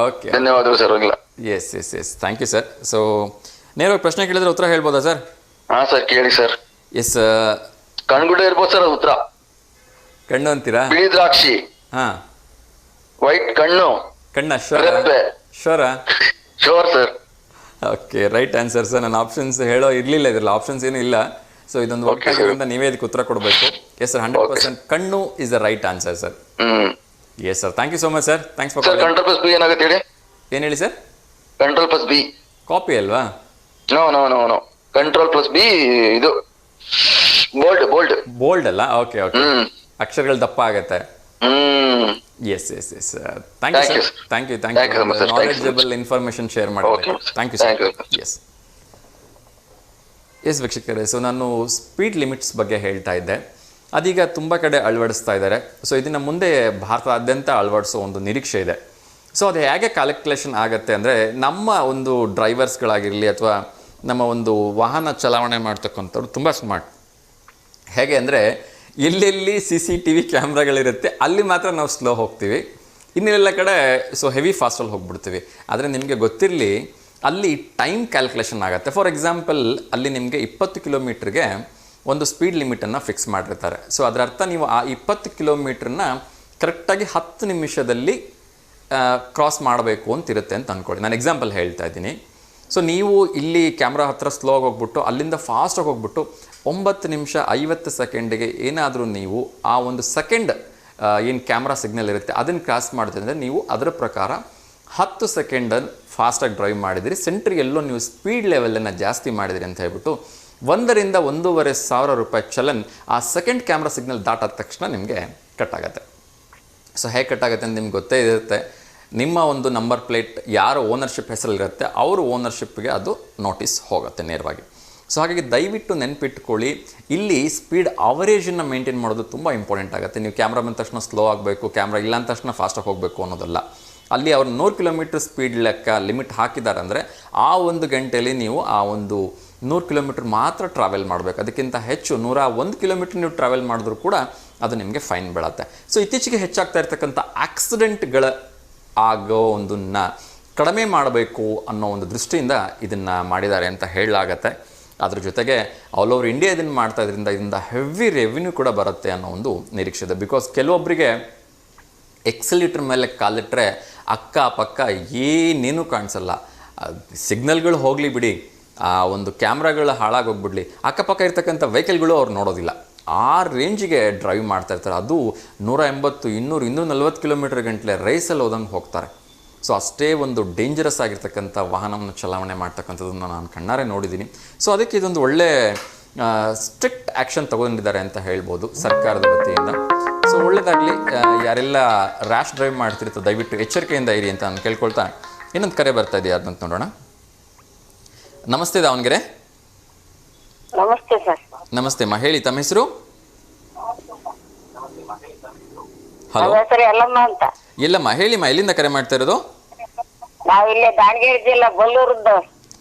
ಓಕೆ, ಧನ್ಯವಾದಗಳು ಸರ್ ಅವ್ರಿಗೆಲ್ಲ. Yes yes yes, thank you sir. So ನೇರವಾಗಿ ಪ್ರಶ್ನೆ ಕೇಳಿದ್ರೆ ಉತ್ತರ ಹೇಳ್ಬೋದಾ ಸರ್? ಹಾ ಸರ್, ಕೇಳಿ ಸರ್. ಎಸ್. ಕಣ್ಗುಡ್ಡೆ ಇರ್ಬೋದು ಸರ್, ಅದು ಉತ್ತರ. ಕಣ್ಣು ಅಂತೀರಾ? ಬಿಳಿ ದ್ರಾಕ್ಷಿ, ಹಾಂ, ವೈಟ್ ಕಣ್ಣು, ಕಣ್ಣ. ಶೋರ ಶೋರಾ? Shore sir. Okay, right answer sir. ನನ್ನ ಆಪ್ಷನ್ಸ್ ಹೇಳೋ ಇರಲಿಲ್ಲ, ಇದ್ರಲ್ಲಿ ಆಪ್ಷನ್ಸ್ ಏನೂ ಇಲ್ಲ. ಸೊ ಇದೊಂದು ಒಟ್ಟಾಗಿರೋದ್ರಿಂದ ನೀವೇ ಇದಕ್ಕೆ ಉತ್ತರ ಕೊಡಬೇಕು. ಎಸ್ ಸರ್, 100% ಕಣ್ಣು is the right answer sir. Yes sir, thank you so much sir. Thanks for calling. Control plus B ಏನಾಗುತ್ತೆ ಹೇಳಿ? ಏನು ಹೇಳಿ ಸರ್? ಕಂಟ್ರೋಲ್ ಪ್ಲಸ್ ಬಿ ಕಾಪಿ ಅಲ್ವಾ? No no no no, control plus B ಇದು bold. Bold bold ಅಲ್ಲ? Okay okay, ಅಕ್ಷರಗಳು ದಪ್ಪ ಆಗುತ್ತೆ. Yes yes yes, thank you sir. Thank you knowledgeable information share ಮಾಡೋದಕ್ಕೆ. Thank you sir. Yes yes ವೀಕ್ಷಕರೇ, so ನಾನು speed limits ಬಗ್ಗೆ ಹೇಳ್ತಾ ಇದ್ದೆ. ಅದೀಗ ತುಂಬ ಕಡೆ ಅಳವಡಿಸ್ತಾ ಇದ್ದಾರೆ. ಸೊ ಇದನ್ನು ಮುಂದೆ ಭಾರತದಾದ್ಯಂತ ಅಳವಡಿಸೋ ಒಂದು ನಿರೀಕ್ಷೆ ಇದೆ. ಸೊ ಅದು ಹೇಗೆ ಕ್ಯಾಲ್ಕುಲೇಷನ್ ಆಗುತ್ತೆ ಅಂದರೆ, ನಮ್ಮ ಒಂದು ಡ್ರೈವರ್ಸ್ಗಳಾಗಿರಲಿ ಅಥವಾ ನಮ್ಮ ಒಂದು ವಾಹನ ಚಲಾವಣೆ ಮಾಡ್ತಕ್ಕಂಥವ್ರು ತುಂಬ ಸ್ಮಾರ್ಟ್. ಹೇಗೆ ಅಂದರೆ, ಎಲ್ಲೆಲ್ಲಿ CCTV ಕ್ಯಾಮ್ರಾಗಳಿರುತ್ತೆ ಅಲ್ಲಿ ಮಾತ್ರ ನಾವು ಸ್ಲೋ ಹೋಗ್ತೀವಿ, ಇನ್ನೆಲ್ಲ ಕಡೆ ಸೊ ಹೆವಿ ಫಾಸ್ಟಲ್ಲಿ ಹೋಗ್ಬಿಡ್ತೀವಿ. ಆದರೆ ನಿಮಗೆ ಗೊತ್ತಿರಲಿ, ಅಲ್ಲಿ ಟೈಮ್ ಕ್ಯಾಲ್ಕುಲೇಷನ್ ಆಗುತ್ತೆ. ಫಾರ್ ಎಕ್ಸಾಂಪಲ್, ಅಲ್ಲಿ ನಿಮಗೆ 20 ಕಿಲೋಮೀಟ್ರಿಗೆ ಒಂದು ಸ್ಪೀಡ್ ಲಿಮಿಟನ್ನು ಫಿಕ್ಸ್ ಮಾಡಿರ್ತಾರೆ. ಸೊ ಅದರ ಅರ್ಥ ನೀವು ಆ 20 ಕಿಲೋಮೀಟ್ರನ್ನ ಕರೆಕ್ಟಾಗಿ 10 ನಿಮಿಷದಲ್ಲಿ ಕ್ರಾಸ್ ಮಾಡಬೇಕು ಅಂತಿರುತ್ತೆ ಅಂತ ಅಂದ್ಕೊಳ್ಳಿ. ನಾನು ಎಕ್ಸಾಂಪಲ್ ಹೇಳ್ತಾ ಇದ್ದೀನಿ. ಸೊ ನೀವು ಇಲ್ಲಿ ಕ್ಯಾಮ್ರಾ ಹತ್ರ ಸ್ಲೋ ಆಗಿ ಹೋಗ್ಬಿಟ್ಟು ಅಲ್ಲಿಂದ ಫಾಸ್ಟಾಗಿ ಹೋಗ್ಬಿಟ್ಟು 9 ನಿಮಿಷ 50 ಸೆಕೆಂಡಿಗೆ ಏನಾದರೂ ನೀವು ಆ ಒಂದು ಸೆಕೆಂಡ್ ಏನು ಕ್ಯಾಮ್ರಾ ಸಿಗ್ನಲ್ ಇರುತ್ತೆ ಅದನ್ನು ಕ್ರಾಸ್ ಮಾಡ್ತಿದ್ರೆ ನೀವು ಅದರ ಪ್ರಕಾರ 10 ಸೆಕೆಂಡನ್ನು ಫಾಸ್ಟಾಗಿ ಡ್ರೈವ್ ಮಾಡಿದಿರಿ, ಸೆಂಟ್ರಿ ಎಲ್ಲೋ ನೀವು ಸ್ಪೀಡ್ ಲೆವೆಲನ್ನು ಜಾಸ್ತಿ ಮಾಡಿದಿರಿ ಅಂತ ಹೇಳ್ಬಿಟ್ಟು 1,000 ರಿಂದ 1,500 ರೂಪಾಯಿ ಚಲನ್ ಆ ಸೆಕೆಂಡ್ ಕ್ಯಾಮ್ರಾ ಸಿಗ್ನಲ್ ದಾಟಾದ ತಕ್ಷಣ ನಿಮಗೆ ಕಟ್ಟಾಗುತ್ತೆ. ಸೊ ಹೇಗೆ ಕಟ್ಟಾಗುತ್ತೆ ಅಂತ ನಿಮ್ಗೆ ಗೊತ್ತೇ ಇರುತ್ತೆ. ನಿಮ್ಮ ಒಂದು ನಂಬರ್ ಪ್ಲೇಟ್ ಯಾರು ಓನರ್ಶಿಪ್ ಹೆಸರಲ್ಲಿರುತ್ತೆ ಅವ್ರ ಓನರ್ಶಿಪ್ಗೆ ಅದು ನೋಟಿಸ್ ಹೋಗುತ್ತೆ ನೇರವಾಗಿ. ಸೊ ಹಾಗಾಗಿ ದಯವಿಟ್ಟು ನೆನ್ಪಿಟ್ಕೊಳ್ಳಿ, ಇಲ್ಲಿ ಸ್ಪೀಡ್ ಅವರೇಜನ್ನು ಮೇಂಟೈನ್ ಮಾಡೋದು ತುಂಬ ಇಂಪಾರ್ಟೆಂಟ್ ಆಗುತ್ತೆ. ನೀವು ಕ್ಯಾಮ್ರಾ ಬಂದ ತಕ್ಷಣ ಸ್ಲೋ ಆಗಬೇಕು, ಕ್ಯಾಮ್ರಾ ಇಲ್ಲ ಅಂದ ತಕ್ಷಣ ಫಾಸ್ಟಾಗಿ ಹೋಗಬೇಕು ಅನ್ನೋದಲ್ಲ. ಅಲ್ಲಿ ಅವ್ರು 100 ಕಿಲೋಮೀಟರ್ ಸ್ಪೀಡ್ ಲೆಕ್ಕ ಲಿಮಿಟ್ ಹಾಕಿದ್ದಾರೆ ಅಂದರೆ ಆ ಒಂದು ಗಂಟೆಯಲ್ಲಿ ನೀವು ಆ ಒಂದು 100 ಕಿಲೋಮೀಟ್ರ್ ಮಾತ್ರ ಟ್ರಾವೆಲ್ ಮಾಡಬೇಕು. ಅದಕ್ಕಿಂತ ಹೆಚ್ಚು 101 ಕಿಲೋಮೀಟ್ರ್ ನೀವು ಟ್ರಾವೆಲ್ ಮಾಡಿದ್ರೂ ಕೂಡ ಅದು ನಿಮಗೆ ಫೈನ್ ಬೀಳುತ್ತೆ. ಸೊ ಇತ್ತೀಚೆಗೆ ಹೆಚ್ಚಾಗ್ತಾ ಇರ್ತಕ್ಕಂಥ ಆಕ್ಸಿಡೆಂಟ್ಗಳ ಆಗೋ ಒಂದನ್ನು ಕಡಿಮೆ ಮಾಡಬೇಕು ಅನ್ನೋ ಒಂದು ದೃಷ್ಟಿಯಿಂದ ಇದನ್ನು ಮಾಡಿದ್ದಾರೆ ಅಂತ ಹೇಳಲಾಗತ್ತೆ. ಅದ್ರ ಜೊತೆಗೆ ಆಲ್ ಓವರ್ ಇಂಡಿಯಾ ಇದನ್ನು ಮಾಡ್ತಾ ಇದರಿಂದ ಇದರಿಂದ ಹೆವಿ ರೆವಿನ್ಯೂ ಕೂಡ ಬರುತ್ತೆ ಅನ್ನೋ ಒಂದು ನಿರೀಕ್ಷೆ ಇದೆ. ಬಿಕಾಸ್ ಕೆಲವೊಬ್ಬರಿಗೆ ಎಕ್ಸಲೀಟ್ರ್ ಮೇಲೆ ಕಾಲಿಟ್ಟರೆ ಅಕ್ಕಪಕ್ಕ ಏನೇನೂ ಕಾಣಿಸಲ್ಲ. ಸಿಗ್ನಲ್ಗಳು ಹೋಗಲಿ ಬಿಡಿ, ಆ ಒಂದು ಕ್ಯಾಮ್ರಾಗಳು ಹಾಳಾಗೋಗ್ಬಿಡ್ಲಿ, ಅಕ್ಕಪಕ್ಕ ಇರ್ತಕ್ಕಂಥ ವೆಹಿಕಲ್ಗಳು ಅವ್ರು ನೋಡೋದಿಲ್ಲ. ಆ ರೇಂಜಿಗೆ ಡ್ರೈವ್ ಮಾಡ್ತಾ ಇರ್ತಾರೆ. ಅದು 180, 200, 240 ಕಿಲೋಮೀಟರ್ ಗಂಟಲೆ ರೇಸಲ್ಲಿ ಹೋದಂಗೆ ಹೋಗ್ತಾರೆ. ಸೊ ಅಷ್ಟೇ ಒಂದು ಡೇಂಜರಸ್ ಆಗಿರ್ತಕ್ಕಂಥ ವಾಹನವನ್ನು ಚಲಾವಣೆ ಮಾಡ್ತಕ್ಕಂಥದ್ದನ್ನು ನಾನು ಕಣ್ಣಾರೆ ನೋಡಿದ್ದೀನಿ. ಸೊ ಅದಕ್ಕೆ ಇದೊಂದು ಒಳ್ಳೆ ಸ್ಟ್ರಿಕ್ಟ್ ಆ್ಯಕ್ಷನ್ ತಗೊಂಡಿದ್ದಾರೆ ಅಂತ ಹೇಳ್ಬೋದು ಸರ್ಕಾರದ ವತಿಯಿಂದ. ಸೊ ಒಳ್ಳೆಯದಾಗಲಿ. ಯಾರೆಲ್ಲ ರ್ಯಾಶ್ ಡ್ರೈವ್ ಮಾಡ್ತಿರ್ತಾರೆ ದಯವಿಟ್ಟು ಎಚ್ಚರಿಕೆಯಿಂದ ಇರಿ ಅಂತ ನಾನು ಕೇಳ್ಕೊಳ್ತಾ ಇನ್ನೊಂದು ಕರೆ ಬರ್ತಾ ಇದೆಯಾ ಅದಂತ ನೋಡೋಣ. ನಮಸ್ತೆ ದಾವಣಗೆರೆ. ನಮಸ್ತೆ ಸರ್. ನಮಸ್ತೆ ಅಮ್ಮ, ಹೇಳಿ ತಮ್ಮ ಹೆಸರು? ಹಲೋ, ಹೆಸರು ಯಲ್ಲಮ್ಮ ಅಂತ. ಎಲ್ಲಮ್ಮ, ಹೇಳಿಮ್ಮ, ಎಲ್ಲಿಂದ ಕರೆ ಮಾಡ್ತಾ ಇರೋದು? ನಾವಿಲ್ಲೇ ದಾವಣಗೆರೆ ಜಿಲ್ಲಾ ಬಲ್ಲೂರದ್ದು.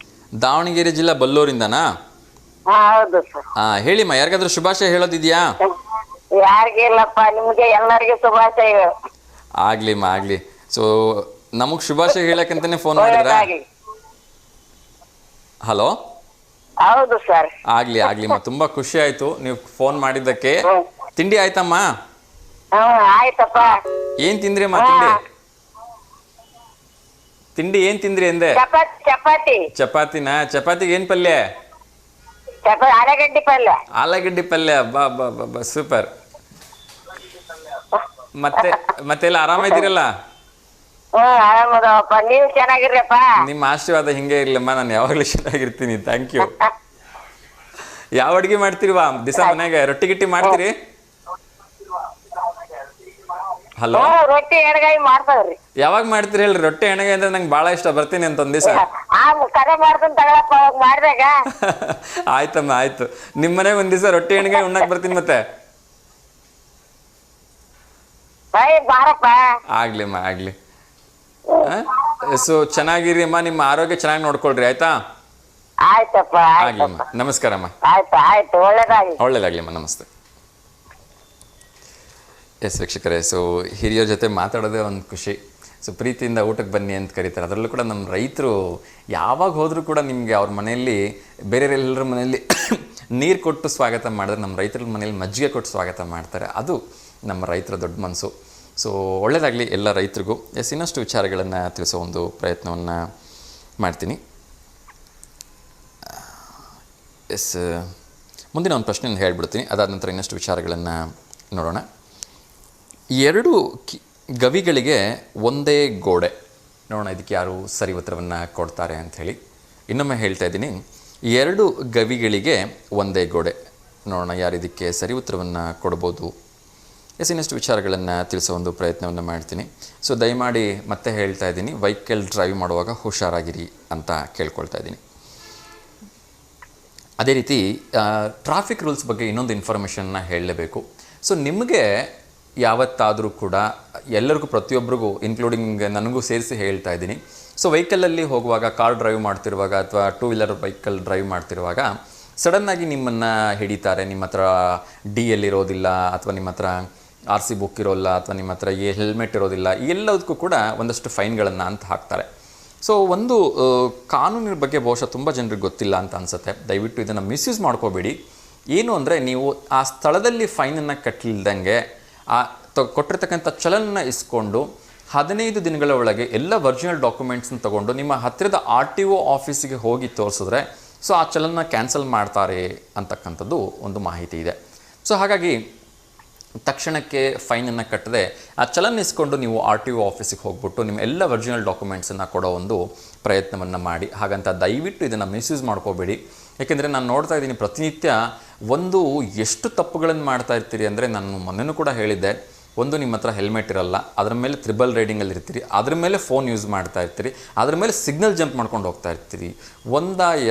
ದಾವಣಗೆರೆ ಜಿಲ್ಲಾ ಬಲ್ಲೂರಿಂದನಾ? ಹೌದು ಸರ್. ಹೇಳಿಮ್ಮ, ಯಾರಿಗಾದ್ರೂ ಶುಭಾಶಯ ಹೇಳೋದಿದೆಯಾ? ಯಾರಿಗಿಲ್ಲಪ್ಪ, ನಿಮ್ಗೆ ಎಲ್ಲರಿಗೂ ಶುಭಾಶಯಗಳು. ಆಗ್ಲಿಮ್ಮ, ಆಗ್ಲಿ. ಸೊ ನಮಗ್ ಶುಭಾಶಯ ಹೇಳಕ್ಕಂತಾನೆ ಫೋನ್ ಮಾಡಿದ್ರ? ಹಲೋ, ಹೌದು ಸರ್. ಆಗ್ಲಿ ಆಗ್ಲಿಮ್ಮ, ತುಂಬಾ ಖುಷಿ ಆಯ್ತು ನೀವು ಫೋನ್ ಮಾಡಿದ್ದಕ್ಕೆ. ತಿಂಡಿ ಆಯ್ತಮ್ಮ? ಆಯ್ತಪ್ಪ. ಏನ್ ತಿಂದ್ರಿ ಅಮ್ಮ? ತಿಂಡಿ ಏನ್ ತಿಂದ್ರಿ ಅಂದೆ? ಚಪಾತಿ. ಚಪಾತಿನಾ? ಚಪಾತಿಗೆ ಏನ್ ಪಲ್ಯ? ಆಲೂಗಡ್ಡಿ ಪಲ್ಯ. ಆಲೂಗಡ್ಡಿ ಪಲ್ಯ, ಬಾ ಬಾ ಬಾ, ಸೂಪರ್. ಮತ್ತೆಲ್ಲ ಆರಾಮಿದ್ದೀರಲ್ಲ? ಆರಾಮದಪ್ಪ, ನೀವು ಚೆನ್ನಾಗಿರ್ರಪ್ಪ. ನಿಮ್ಮ ಆಶೀರ್ವಾದ ಹಿಂಗೆ ಇರ್ಲಮ್ಮ, ನಾನು ಯಾವಾಗಲೂ ಚೆನ್ನಾಗಿರ್ತೀನಿ. Thank you. ಯಾವ ಅಡ್ಗೆ ಮಾಡ್ತೀರಿವಾ ದಿವಸ ಮನ್ಯಾಗ ರೊಟ್ಟಿ ಗಿಟ್ಟಿ ಮಾಡ್ತೀರಿ? ಹಲೋ, ರೊಟ್ಟಿ ಎಡಗಾಯಿ ಮಾಡ್ತಾವ್ರಿ. ಯಾವಾಗ ಮಾಡ್ತೀರಿ ಹೇಳ್ರಿ? ರೊಟ್ಟಿ ಎಣ್ಣೆಗಾಯಿ ಅಂದ್ರೆ ನಂಗೆ ಭಾಳ ಇಷ್ಟ, ಬರ್ತೀನಿ ಅಂತ ಒಂದ್ ದಿವಸ. ಕರೆ ಮಾಡ್ತೀನಿ ತಗೊಳಪ್ಪ, ಮಾಡಿದಾಗ. ಆಯ್ತಮ್ಮ, ಆಯ್ತು. ನಿಮ್ಮ ಮನೆಗೆ ಒಂದ್ ದಿವಸ ರೊಟ್ಟಿ ಎಣ್ಣೆಗಾಯಿ ಉಣ್ಣಾಕ್ ಬರ್ತೀನಿ ಮತ್ತೆ. ಬಾರಪ್ಪ. ಆಗ್ಲಿಮ್ಮ, ಆಗ್ಲಿ. ಸೊ ಚೆನ್ನಾಗಿರಿ ಅಮ್ಮ, ನಿಮ್ಮ ಆರೋಗ್ಯ ಚೆನ್ನಾಗಿ ನೋಡ್ಕೊಳ್ರಿ, ಆಯ್ತಾ? ಆಯ್ತಪ್ಪ. ಆಗ್ಲಿಮ್ಮ, ನಮಸ್ಕಾರಮ್ಮ. ಆಯ್ತು, ಒಳ್ಳೇದಾಗಿ. ಒಳ್ಳೇದಾಗ್ಲಿಮ್ಮ, ನಮಸ್ತೆ. ಎಸ್ ವೀಕ್ಷಕರೇ, ಸೊ ಹಿರಿಯರ ಜೊತೆ ಮಾತಾಡೋದೇ ಒಂದು ಖುಷಿ. ಸೊ ಪ್ರೀತಿಯಿಂದ ಊಟಕ್ಕೆ ಬನ್ನಿ ಅಂತ ಕರೀತಾರೆ. ಅದರಲ್ಲೂ ಕೂಡ ನಮ್ಮ ರೈತರು ಯಾವಾಗ ಹೋದರೂ ಕೂಡ ನಿಮಗೆ ಅವ್ರ ಮನೆಯಲ್ಲಿ ಬೇರೆಯವರೆಲ್ಲರ ಮನೆಯಲ್ಲಿ ನೀರು ಕೊಟ್ಟು ಸ್ವಾಗತ ಮಾಡಿದ್ರೆ, ನಮ್ಮ ರೈತರ ಮನೆಯಲ್ಲಿ ಮಜ್ಜಿಗೆ ಕೊಟ್ಟು ಸ್ವಾಗತ ಮಾಡ್ತಾರೆ. ಅದು ನಮ್ಮ ರೈತರ ದೊಡ್ಡ ಮನಸ್ಸು. ಸೊ ಒಳ್ಳೆಯದಾಗಲಿ ಎಲ್ಲ ರೈತರಿಗೂ. ಎಸ್, ಇನ್ನಷ್ಟು ವಿಚಾರಗಳನ್ನು ತಿಳಿಸೋ ಒಂದು ಪ್ರಯತ್ನವನ್ನು ಮಾಡ್ತೀನಿ. ಎಸ್, ಮುಂದಿನ ಒಂದು ಪ್ರಶ್ನೆಯನ್ನು ಹೇಳ್ಬಿಡ್ತೀನಿ, ಅದಾದ ನಂತರ ಇನ್ನಷ್ಟು ವಿಚಾರಗಳನ್ನು ನೋಡೋಣ. ಎರಡು ಗವಿಗಳಿಗೆ ಒಂದೇ ಗೋಡೆ. ನೋಡೋಣ ಇದಕ್ಕೆ ಯಾರು ಸರಿ ಉತ್ತರವನ್ನು ಕೊಡ್ತಾರೆ ಅಂಥೇಳಿ. ಇನ್ನೊಮ್ಮೆ ಹೇಳ್ತಾ ಇದ್ದೀನಿ, ಎರಡು ಗವಿಗಳಿಗೆ ಒಂದೇ ಗೋಡೆ. ನೋಡೋಣ ಯಾರು ಇದಕ್ಕೆ ಸರಿ ಉತ್ತರವನ್ನು ಕೊಡ್ಬೋದು. ಎಸ್, ಇನ್ನಷ್ಟು ವಿಚಾರಗಳನ್ನು ತಿಳಿಸೋ ಒಂದು ಪ್ರಯತ್ನವನ್ನು ಮಾಡ್ತೀನಿ. ಸೊ ದಯಮಾಡಿ ಮತ್ತೆ ಹೇಳ್ತಾ ಇದ್ದೀನಿ, ವೆಹಿಕಲ್ ಡ್ರೈವ್ ಮಾಡುವಾಗ ಹುಷಾರಾಗಿರಿ ಅಂತ ಕೇಳ್ಕೊಳ್ತಾ ಇದ್ದೀನಿ. ಅದೇ ರೀತಿ ಟ್ರಾಫಿಕ್ ರೂಲ್ಸ್ ಬಗ್ಗೆ ಇನ್ನೊಂದು ಇನ್ಫಾರ್ಮೇಷನ್ನ ಹೇಳಲೇಬೇಕು. ಸೊ ನಿಮಗೆ ಯಾವತ್ತಾದರೂ ಕೂಡ, ಎಲ್ಲರಿಗೂ ಪ್ರತಿಯೊಬ್ಬರಿಗೂ ಇನ್ಕ್ಲೂಡಿಂಗ್ ನನಗೂ ಸೇರಿಸಿ ಹೇಳ್ತಾ ಇದ್ದೀನಿ, ಸೊ ವೆಹಿಕಲಲ್ಲಿ ಹೋಗುವಾಗ, ಕಾರ್ ಡ್ರೈವ್ ಮಾಡ್ತಿರುವಾಗ ಅಥವಾ ಟೂ ವೀಲರ್ ವೆಹಿಕಲ್ ಡ್ರೈವ್ ಮಾಡ್ತಿರುವಾಗ ಸಡನ್ನಾಗಿ ನಿಮ್ಮನ್ನು ಹಿಡಿತಾರೆ. ನಿಮ್ಮ ಹತ್ರ DL ಇರೋದಿಲ್ಲ, ಅಥವಾ ನಿಮ್ಮ ಹತ್ರ RC ಬುಕ್ ಇರೋಲ್ಲ, ಅಥವಾ ನಿಮ್ಮ ಹತ್ರ ಹೆಲ್ಮೆಟ್ ಇರೋದಿಲ್ಲ, ಎಲ್ಲದಕ್ಕೂ ಕೂಡ ಒಂದಷ್ಟು ಫೈನ್ಗಳನ್ನು ಅಂತ ಹಾಕ್ತಾರೆ. ಸೊ ಒಂದು ಕಾನೂನಿನ ಬಗ್ಗೆ ಬಹುಶಃ ತುಂಬ ಜನರಿಗೆ ಗೊತ್ತಿಲ್ಲ ಅಂತ ಅನಿಸುತ್ತೆ. ದಯವಿಟ್ಟು ಇದನ್ನು ಮಿಸ್ಯೂಸ್ ಮಾಡ್ಕೋಬೇಡಿ. ಏನು ಅಂದರೆ, ನೀವು ಆ ಸ್ಥಳದಲ್ಲಿ ಫೈನನ್ನು ಕಟ್ಟಲಿಲ್ದಂಗೆ ಕೊಟ್ಟಿರ್ತಕ್ಕಂಥ ಚಲನನ್ನು ಇಸ್ಕೊಂಡು 15 ದಿನಗಳ ಒಳಗೆ ಎಲ್ಲ ಒರಿಜಿನಲ್ ಡಾಕ್ಯುಮೆಂಟ್ಸ್ನ ತೊಗೊಂಡು ನಿಮ್ಮ ಹತ್ತಿರದ RTO ಆಫೀಸಿಗೆ ಹೋಗಿ ತೋರಿಸಿದ್ರೆ, ಸೊ ಆ ಚಲನ ಕ್ಯಾನ್ಸಲ್ ಮಾಡ್ತಾರೆ ಅಂತಕ್ಕಂಥದ್ದು ಒಂದು ಮಾಹಿತಿ ಇದೆ. ಸೊ ಹಾಗಾಗಿ ತಕ್ಷಣಕ್ಕೆ ಫೈನನ್ನು ಕಟ್ಟದೆ ಆ ಚಲನ ಇಸ್ಕೊಂಡು ನೀವು RTO ಆಫೀಸಿಗೆ ಹೋಗ್ಬಿಟ್ಟು ನಿಮ್ಮ ಎಲ್ಲ ಒರಿಜಿನಲ್ ಡಾಕ್ಯುಮೆಂಟ್ಸನ್ನು ಕೊಡೋ ಒಂದು ಪ್ರಯತ್ನವನ್ನು ಮಾಡಿ. ಹಾಗಂತ ದಯವಿಟ್ಟು ಇದನ್ನು ಮಿಸ್ಯೂಸ್ ಮಾಡ್ಕೋಬೇಡಿ. ಏಕೆಂದರೆ ನಾನು ನೋಡ್ತಾ ಇದ್ದೀನಿ ಪ್ರತಿನಿತ್ಯ ಒಂದು ಎಷ್ಟು ತಪ್ಪುಗಳನ್ನು ಮಾಡ್ತಾ ಇರ್ತೀರಿ ಅಂದರೆ, ನಾನು ಮೊನ್ನೆನೂ ಕೂಡ ಹೇಳಿದ್ದೆ, ಒಂದು ನಿಮ್ಮ ಹತ್ರ ಹೆಲ್ಮೆಟ್ ಇರಲ್ಲ, ಅದರ ಮೇಲೆ ತ್ರಿಬಲ್ ರೈಡಿಂಗಲ್ಲಿ ಇರ್ತೀರಿ, ಅದ್ರ ಮೇಲೆ ಫೋನ್ ಯೂಸ್ ಮಾಡ್ತಾ ಇರ್ತೀರಿ, ಅದ್ರ ಮೇಲೆ ಸಿಗ್ನಲ್ ಜಂಪ್ ಮಾಡ್ಕೊಂಡು ಹೋಗ್ತಾ ಇರ್ತೀರಿ.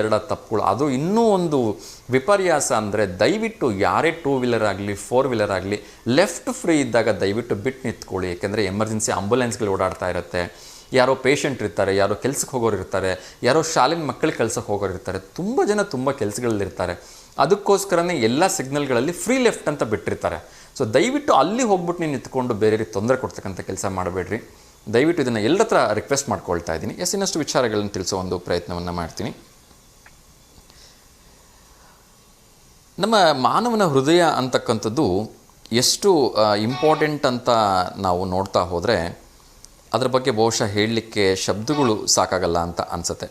ಎರಡ ತಪ್ಪುಗಳು. ಅದು ಇನ್ನೂ ಒಂದು ವಿಪರ್ಯಾಸ ಅಂದರೆ, ದಯವಿಟ್ಟು ಯಾರೇ ಟೂ ವೀಲರ್ ಆಗಲಿ 4 ವೀಲರ್ ಆಗಲಿ ಲೆಫ್ಟ್ ಫ್ರೀ ಇದ್ದಾಗ ದಯವಿಟ್ಟು ಬಿಟ್ಟು ನಿಂತ್ಕೊಳ್ಳಿ. ಏಕೆಂದರೆ ಎಮರ್ಜೆನ್ಸಿ ಆಂಬುಲೆನ್ಸ್ಗಳು ಓಡಾಡ್ತಾ ಇರುತ್ತೆ, ಯಾರೋ ಪೇಷಂಟ್ ಇರ್ತಾರೆ, ಯಾರೋ ಕೆಲ್ಸಕ್ಕೆ ಹೋಗೋರು ಇರ್ತಾರೆ, ಯಾರೋ ಶಾಲೆಗೆ ಮಕ್ಕಳಿಗೆ ಕೆಲ್ಸಕ್ಕೆ ಹೋಗೋರು ಇರ್ತಾರೆ, ತುಂಬ ಜನ ತುಂಬ ಕೆಲಸಗಳಲ್ಲಿರ್ತಾರೆ. ಅದಕ್ಕೋಸ್ಕರನೇ ಎಲ್ಲ ಸಿಗ್ನಲ್ಗಳಲ್ಲಿ ಫ್ರೀ ಲೆಫ್ಟ್ ಅಂತ ಬಿಟ್ಟಿರ್ತಾರೆ. ಸೊ ದಯವಿಟ್ಟು ಅಲ್ಲಿ ಹೋಗ್ಬಿಟ್ಟು ನೀವು ನಿಂತ್ಕೊಂಡು ಬೇರೆಯವ್ರಿಗೆ ತೊಂದರೆ ಕೊಡ್ತಕ್ಕಂಥ ಕೆಲಸ ಮಾಡಬೇಡ್ರಿ. ದಯವಿಟ್ಟು ಇದನ್ನು ಎಲ್ಲರ ಹತ್ರ ರಿಕ್ವೆಸ್ಟ್ ಮಾಡ್ಕೊಳ್ತಾ ಇದ್ದೀನಿ. ಎಸ್, ಇನ್ನಷ್ಟು ವಿಚಾರಗಳನ್ನು ತಿಳಿಸೋ ಒಂದು ಪ್ರಯತ್ನವನ್ನು ಮಾಡ್ತೀನಿ. ನಮ್ಮ ಮಾನವನ ಹೃದಯ ಅಂತಕ್ಕಂಥದ್ದು ಎಷ್ಟು ಇಂಪಾರ್ಟೆಂಟ್ ಅಂತ ನಾವು ನೋಡ್ತಾ ಹೋದರೆ, ಅದರ ಬಗ್ಗೆ ಬಹುಶಃ ಹೇಳಲಿಕ್ಕೆ ಶಬ್ದಗಳು ಸಾಕಾಗಲ್ಲ ಅಂತ ಅನಿಸುತ್ತೆ.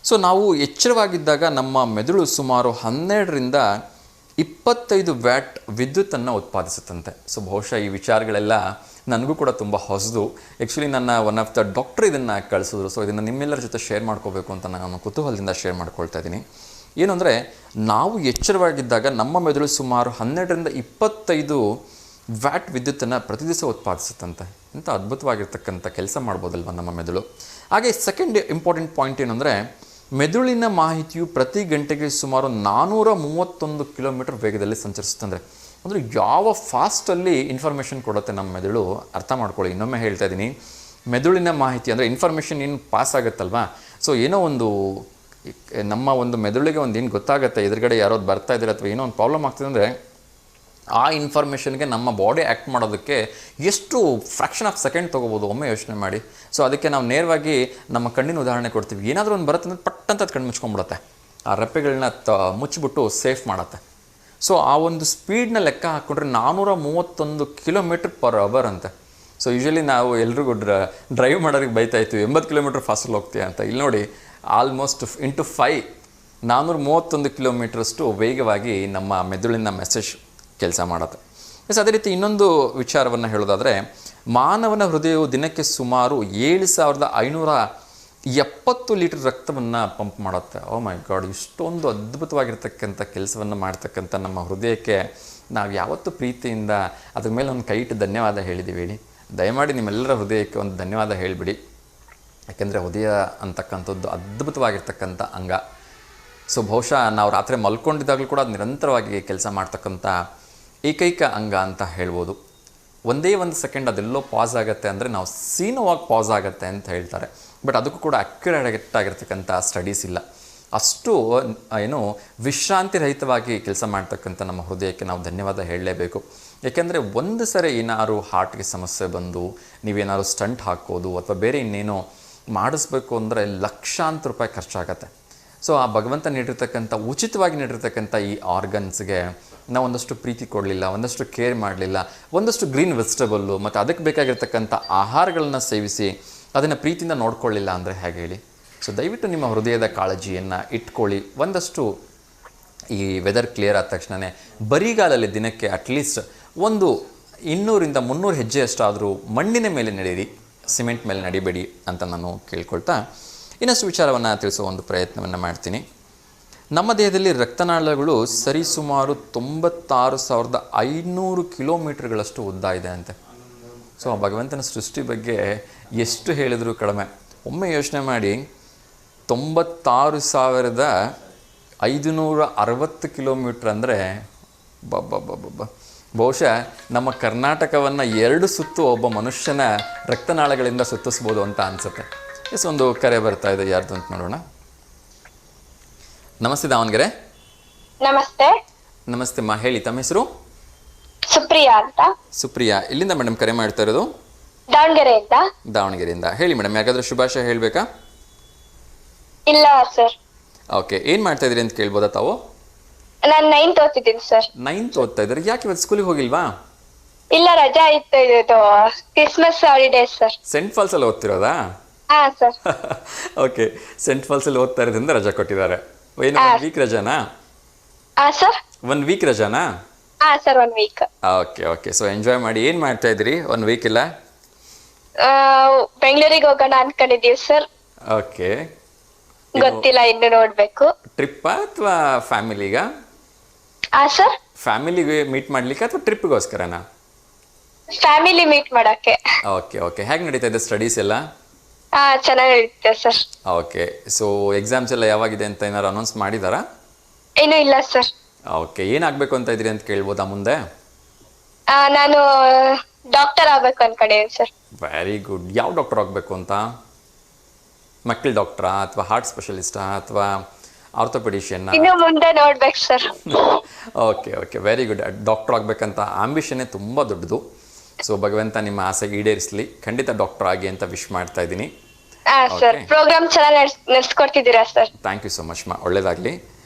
ಸೊ ನಾವು ಎಚ್ಚರವಾಗಿದ್ದಾಗ ನಮ್ಮ ಮೆದುಳು ಸುಮಾರು 12ರಿಂದ 25 ವ್ಯಾಟ್ ವಿದ್ಯುತ್ತನ್ನು ಉತ್ಪಾದಿಸುತ್ತಂತೆ. ಸೊ ಬಹುಶಃ ಈ ವಿಚಾರಗಳೆಲ್ಲ ನನಗೂ ಕೂಡ ತುಂಬ ಹೊಸದು. ಆ್ಯಕ್ಚುಲಿ ನನ್ನ ಒನ್ ಆಫ್ ದ ಡಾಕ್ಟರ್ ಇದನ್ನು ಕಳಿಸಿದ್ರು. ಸೊ ಇದನ್ನು ನಿಮ್ಮೆಲ್ಲರ ಜೊತೆ ಶೇರ್ ಮಾಡ್ಕೋಬೇಕು ಅಂತ ನಾನು ಕುತೂಹಲದಿಂದ ಶೇರ್ ಮಾಡ್ಕೊಳ್ತಾ ಇದ್ದೀನಿ. ಏನು ಅಂದರೆ, ನಾವು ಎಚ್ಚರವಾಗಿದ್ದಾಗ ನಮ್ಮ ಮೆದುಳು ಸುಮಾರು 12ರಿಂದ 25 ವ್ಯಾಟ್ ವಿದ್ಯುತ್ತನ್ನು ಪ್ರತಿ ದಿವಸ ಉತ್ಪಾದಿಸುತ್ತಂತೆ. ಇಂಥ ಅದ್ಭುತವಾಗಿರ್ತಕ್ಕಂಥ ಕೆಲಸ ಮಾಡ್ಬೋದಲ್ವ ನಮ್ಮ ಮೆದುಳು. ಹಾಗೆ ಸೆಕೆಂಡ್ ಇಂಪಾರ್ಟೆಂಟ್ ಪಾಯಿಂಟ್ ಏನಂದರೆ, ಮೆದುಳಿನ ಮಾಹಿತಿಯು ಪ್ರತಿ ಗಂಟೆಗೆ ಸುಮಾರು 431 ಕಿಲೋಮೀಟರ್ ವೇಗದಲ್ಲಿ ಸಂಚರಿಸುತ್ತಂದರೆ, ಅಂದರೆ ಯಾವ ಫಾಸ್ಟಲ್ಲಿ ಇನ್ಫಾರ್ಮೇಷನ್ ಕೊಡುತ್ತೆ ನಮ್ಮ ಮೆದುಳು, ಅರ್ಥ ಮಾಡ್ಕೊಳ್ಳಿ. ಇನ್ನೊಮ್ಮೆ ಹೇಳ್ತಾ ಇದ್ದೀನಿ, ಮೆದುಳಿನ ಮಾಹಿತಿ ಅಂದರೆ ಇನ್ಫಾರ್ಮೇಷನ್ ಏನು ಪಾಸ್ ಆಗುತ್ತಲ್ವಾ. ಸೊ ಏನೋ ಒಂದು ನಮ್ಮ ಒಂದು ಮೆದುಳಿಗೆ ಒಂದು ಏನು ಗೊತ್ತಾಗುತ್ತೆ, ಎದುರುಗಡೆ ಯಾರೋದು ಬರ್ತಾ ಇದ್ದಾರೆ ಅಥವಾ ಏನೋ ಒಂದು ಪ್ರಾಬ್ಲಮ್ ಆಗ್ತದೆ ಅಂದರೆ, ಆ ಇನ್ಫಾರ್ಮೇಷನ್ಗೆ ನಮ್ಮ ಬಾಡಿ ಆ್ಯಕ್ಟ್ ಮಾಡೋದಕ್ಕೆ ಎಷ್ಟು ಫ್ರ್ಯಾಕ್ಷನ್ ಆಫ್ ಸೆಕೆಂಡ್ ತೊಗೋಬೋದು, ಒಮ್ಮೆ ಯೋಚನೆ ಮಾಡಿ. ಸೊ ಅದಕ್ಕೆ ನಾವು ನೇರವಾಗಿ ನಮ್ಮ ಕಣ್ಣಿನ ಉದಾಹರಣೆ ಕೊಡ್ತೀವಿ. ಏನಾದರೂ ಒಂದು ಬರುತ್ತೆ ಅಂದರೆ ಪಟ್ಟಂತ ಅದು ಕಣ್ಣು ಮುಚ್ಕೊಂಡ್ಬಿಡುತ್ತೆ, ಆ ರೆಪ್ಪೆಗಳನ್ನ ಮುಚ್ಚಿಬಿಟ್ಟು ಸೇಫ್ ಮಾಡುತ್ತೆ. ಸೊ ಆ ಒಂದು ಸ್ಪೀಡ್ನ ಲೆಕ್ಕ ಹಾಕ್ಕೊಂಡ್ರೆ 431 ಕಿಲೋಮೀಟರ್ ಪರ್ ಅವರ್ ಅಂತೆ. ಸೊ ಯೂಶ್ವಲಿ ನಾವು ಎಲ್ರಿಗೂ ಡ್ರೈವ್ ಮಾಡೋರಿಗೆ ಬೈತಾ ಇರ್ತೀವಿ, 80 ಕಿಲೋಮೀಟ್ರ್ ಫಾಸ್ಟಲ್ಲಿ ಹೋಗ್ತೀಯ ಅಂತ. ಇಲ್ಲಿ ನೋಡಿ, ಆಲ್ಮೋಸ್ಟ್ ಇಂಟು 5 431 ಕಿಲೋಮೀಟ್ರಷ್ಟು ವೇಗವಾಗಿ ನಮ್ಮ ಮೆದುಳಿನ ಮೆಸೇಜ್ ಕೆಲಸ ಮಾಡುತ್ತೆ. ಅದೇ ರೀತಿ ಇನ್ನೊಂದು ವಿಚಾರವನ್ನು ಹೇಳೋದಾದರೆ, ಮಾನವನ ಹೃದಯವು ದಿನಕ್ಕೆ ಸುಮಾರು 7500 70 ಲೀಟರ್ ರಕ್ತವನ್ನು ಪಂಪ್ ಮಾಡುತ್ತೆ. ಓ ಮೈ ಗಾಡ್, ಇಷ್ಟೊಂದು ಅದ್ಭುತವಾಗಿರ್ತಕ್ಕಂಥ ಕೆಲಸವನ್ನು ಮಾಡ್ತಕ್ಕಂಥ ನಮ್ಮ ಹೃದಯಕ್ಕೆ ನಾವು ಯಾವತ್ತೂ ಪ್ರೀತಿಯಿಂದ ಅದ್ರ ಮೇಲೆ ಒಂದು ಕೈ ಇಟ್ಟು ಧನ್ಯವಾದ ಹೇಳಿದ್ದೀವಿ ಹೇಳಿ. ದಯಮಾಡಿ ನಿಮ್ಮೆಲ್ಲರ ಹೃದಯಕ್ಕೆ ಒಂದು ಧನ್ಯವಾದ ಹೇಳಿಬಿಡಿ. ಯಾಕೆಂದರೆ ಹೃದಯ ಅಂತಕ್ಕಂಥದ್ದು ಅದ್ಭುತವಾಗಿರ್ತಕ್ಕಂಥ ಅಂಗ. ಸೊ ಬಹುಶಃ ನಾವು ರಾತ್ರಿ ಮಲ್ಕೊಂಡಿದ್ದಾಗಲೂ ಕೂಡ ಅದು ನಿರಂತರವಾಗಿ ಕೆಲಸ ಮಾಡ್ತಕ್ಕಂಥ ಏಕೈಕ ಅಂಗ ಅಂತ ಹೇಳ್ಬೋದು. ಒಂದೇ ಒಂದು ಸೆಕೆಂಡ್ ಅದೆಲ್ಲೋ ಪಾಸ್ ಆಗುತ್ತೆ ಅಂದರೆ ನಾವು ಸೀನೋವಾಗಿ ಪಾಸ್ ಆಗುತ್ತೆ ಅಂತ ಹೇಳ್ತಾರೆ. ಬಟ್ ಅದಕ್ಕೂ ಕೂಡ ಅಕ್ಯುರೇಟ್ ಆಗಿರ್ತಕ್ಕಂಥ ಸ್ಟಡೀಸ್ ಇಲ್ಲ. ಅಷ್ಟು ವಿಶ್ರಾಂತಿ ರಹಿತವಾಗಿ ಕೆಲಸ ಮಾಡ್ತಕ್ಕಂಥ ನಮ್ಮ ಹೃದಯಕ್ಕೆ ನಾವು ಧನ್ಯವಾದ ಹೇಳಲೇಬೇಕು. ಏಕೆಂದರೆ ಒಂದು ಸರಿ ಏನಾದ್ರು ಹಾರ್ಟ್ಗೆ ಸಮಸ್ಯೆ ಬಂದು ನೀವೇನಾದ್ರು ಸ್ಟಂಟ್ ಹಾಕೋದು ಅಥವಾ ಬೇರೆ ಇನ್ನೇನೋ ಮಾಡಿಸ್ಬೇಕು ಅಂದರೆ ಲಕ್ಷಾಂತರ ರೂಪಾಯಿ ಖರ್ಚಾಗತ್ತೆ. ಸೊ ಆ ಭಗವಂತ ನೀಡಿರ್ತಕ್ಕಂಥ ಉಚಿತವಾಗಿ ನೀಡಿರ್ತಕ್ಕಂಥ ಈ ಆರ್ಗನ್ಸ್ಗೆ ನಾವು ಒಂದಷ್ಟು ಪ್ರೀತಿ ಕೊಡಲಿಲ್ಲ, ಒಂದಷ್ಟು ಕೇರ್ ಮಾಡಲಿಲ್ಲ, ಒಂದಷ್ಟು ಗ್ರೀನ್ ವೆಜಿಟಬಲ್ಲು ಮತ್ತು ಅದಕ್ಕೆ ಬೇಕಾಗಿರ್ತಕ್ಕಂಥ ಆಹಾರಗಳನ್ನ ಸೇವಿಸಿ ಅದನ್ನು ಪ್ರೀತಿಯಿಂದ ನೋಡ್ಕೊಳ್ಳಿಲ್ಲ ಅಂದರೆ ಹೇಗೆ ಹೇಳಿ. ಸೊ ದಯವಿಟ್ಟು ನಿಮ್ಮ ಹೃದಯದ ಕಾಳಜಿಯನ್ನು ಇಟ್ಕೊಳ್ಳಿ. ಒಂದಷ್ಟು ಈ ವೆದರ್ ಕ್ಲಿಯರ್ ಆದ ತಕ್ಷಣವೇ ಬರಿಗಾಲಲ್ಲಿ ದಿನಕ್ಕೆ ಅಟ್ಲೀಸ್ಟ್ ಒಂದು 200-300 ಹೆಜ್ಜೆಯಷ್ಟಾದರೂ ಮಣ್ಣಿನ ಮೇಲೆ ನಡೆಯಿರಿ, ಸಿಮೆಂಟ್ ಮೇಲೆ ನಡಿಬೇಡಿ ಅಂತ ನಾನು ಕೇಳ್ಕೊಳ್ತಾ ಇನ್ನಷ್ಟು ವಿಚಾರವನ್ನು ತಿಳಿಸೋ ಒಂದು ಪ್ರಯತ್ನವನ್ನು ಮಾಡ್ತೀನಿ. ನಮ್ಮ ದೇಹದಲ್ಲಿ ರಕ್ತನಾಳಗಳು ಸರಿಸುಮಾರು 96,500 ಕಿಲೋಮೀಟರ್ಗಳಷ್ಟು ಉದ್ದ ಇದೆ ಅಂತೆ. ಸೊ ಆ ಭಗವಂತನ ಸೃಷ್ಟಿ ಬಗ್ಗೆ ಎಷ್ಟು ಹೇಳಿದರೂ ಕಡಿಮೆ. ಒಮ್ಮೆ ಯೋಚನೆ ಮಾಡಿ, 96,560 ಕಿಲೋಮೀಟ್ರ್ ಅಂದರೆ ಬಹುಶಃ ನಮ್ಮ ಕರ್ನಾಟಕವನ್ನು 2 ಸುತ್ತು ಒಬ್ಬ ಮನುಷ್ಯನ ರಕ್ತನಾಳಗಳಿಂದ ಸುತ್ತಿಸ್ಬೋದು ಅಂತ ಅನಿಸುತ್ತೆ. ಒಂದು ಕರೆ ಬರ್ತಾ ಇದೆ, ಯಾರ್ದು ಅಂತ ನೋಡೋಣ. ನಮಸ್ತೆ ದಾವಣಗೆರೆ. ನಮಸ್ತೆ. ನಮಸ್ತೆ ಮಾ, ಹೇಳಿ ತಮ್ಮ ಹೆಸರು? ಸುಪ್ರಿಯಾ ಅಂತ. ಸುಪ್ರಿಯಾ, ಎಲ್ಲಿಂದ ಮೇಡಮ್ ಕರೆ ಮಾಡ್ತಾ ಇರೋದು? ದಾವಣಗೆರೆಯಿಂದ. ದಾವಣಗೆರೆಯಿಂದ. ಹೇಳಿ ಮೇಡಮ್, ಯಾಕಾದ್ರೂ ಶುಭಾಶಯ ಹೇಳಬೇಕಾ? ಇಲ್ಲ ಸರ್. ಓಕೆ, ಏನು ಮಾಡ್ತಾ ಇದ್ರಿ ಅಂತ ಕೇಳ್ಬೋದಾ ತಾವು? ನಾನು 9th ಓದ್ತಿದ್ದೀನಿ ಸರ್. 9th ಓದ್ತಾ ಇದ್ದಾರೆ. ಯಾಕೆ ಇವತ್ತು ಸ್ಕೂಲಿಗೆ ಹೋಗಿಲ್ವಾ? ಇಲ್ಲ, ರಜಾ ಇತ್ತು, ಇದು Christmas holidays sir. Saint Paul's ಅಲ್ಲಿ ಓದ್ತಿರೋದಾ? ಹಾ ಸರ್. ಓಕೆ, ಸೆಂಟ್ ಫಾಲ್ಸ್ ಅಲ್ಲಿ ಓದ್ತಾ ಇರೋದ್ರಿಂದ ರಜಾ ಕೊಟ್ಟಿದ್ದಾರೆ. ಏನು 1 ವೀಕ್ ರಜಾನಾ? ಹಾ ಸರ್. 1 ವೀಕ್ ರಜಾನಾ? ಹಾ sir, 1 week. Okay okay, so enjoy ಮಾಡಿ. ಏನು ಮಾಡ್ತಾ ಇದ್ರಿ 1 ವೀಕ್ ಇಲ್ಲ? ಬೆಂಗಳೂರಿಗೆ ಹೋಗೋಣ ಅನ್ಕೊಂಡಿದೀವಿ ಸರ್. ಓಕೆ, ಗೊತ್ತಿಲ್ಲ, ಇನ್ನು ನೋಡ್ಬೇಕು. ಟ್ರಿಪ್ಪಾ ಅಥವಾ ಫ್ಯಾಮಿಲಿಗಾ? ಹಾ ಸರ್. ಫ್ಯಾಮಿಲಿಗೆ ಮೀಟ್ ಮಾಡ್ಲಿಕ್ಕೆ ಅಥವಾ ಟ್ರಿಪ್ಗೋಸ್ಕರನಾ? ಫ್ಯಾಮಿಲಿ ಮೀಟ್ ಮಾಡಕ್ಕೆ. ಓಕೆ ಓಕೆ, ಹೇಗೆ ನಡೀತಾ ಇದೆ ಸ್ಟಡೀಸ್ ಎಲ್ಲ? ಹಾ, ಚೆನ್ನಾಗಿ ನಡೀತೆ ಸರ್. ಓಕೆ, ಸೊ ಎಕ್ಸಾಮ್ಸ್ ಎಲ್ಲ ಯಾವಾಗಿದೆ ಅಂತ ಏನಾರು ಅನೌನ್ಸ್ ಮಾಡಿದಾರಾ? ಇನ್ನು ಇಲ್ಲ ಸರ್. ಓಕೆ, ಏನಾಗಬೇಕು ಅಂತ ಇದ್ರಿ ಅಂತ ಕೇಳ್ಬೋದಾ ಮುಂದೆ? ನಾನು ಡಾಕ್ಟರ್ ಆಗ್ಬೇಕು ಅನ್ಕೊಂಡಿದ್ದೀನಿ ಸರ್. Very good. ಯಾವ ಡಾಕ್ಟರ್ ಆಗಬೇಕು ಅಂತ? ಮಕ್ಕಳ ಡಾಕ್ಟ್ರಾ ಅಥವಾ ಹಾರ್ಟ್ ಸ್ಪೆಷಲಿಸ್ಟಾ ಅಥವಾ ಆರ್ಥೋಪೆಡಿಷಿಯನ್ನ? ಇನ್ನು ಮುಂದೆ ನೋಡ್ಬೇಕು sir. Okay okay, very good. Doctor ಆಗಬೇಕಂತ ಆಂಬಿಷನ್ನೇ ತುಂಬ ದೊಡ್ಡದು. ಸೊ ಭಗವಂತ ನಿಮ್ಮ ಆಸೆ ಈಡೇರಿಸಲಿ. ಖಂಡಿತ ಡಾಕ್ಟರ್ ಆಗಿ ಅಂತ ವಿಶ್ ಮಾಡ್ತಾ ಇದ್ದೀನಿ. ಸರ್, ಪ್ರೋಗ್ರಾಮ್ ಚೆನ್ನಾಗಿ ನಡೆಸ್ಕೊಡ್ತಿದ್ದೀರಾ sir. Thank you so much ಮಾ, ಒಳ್ಳೇದಾಗಲಿ.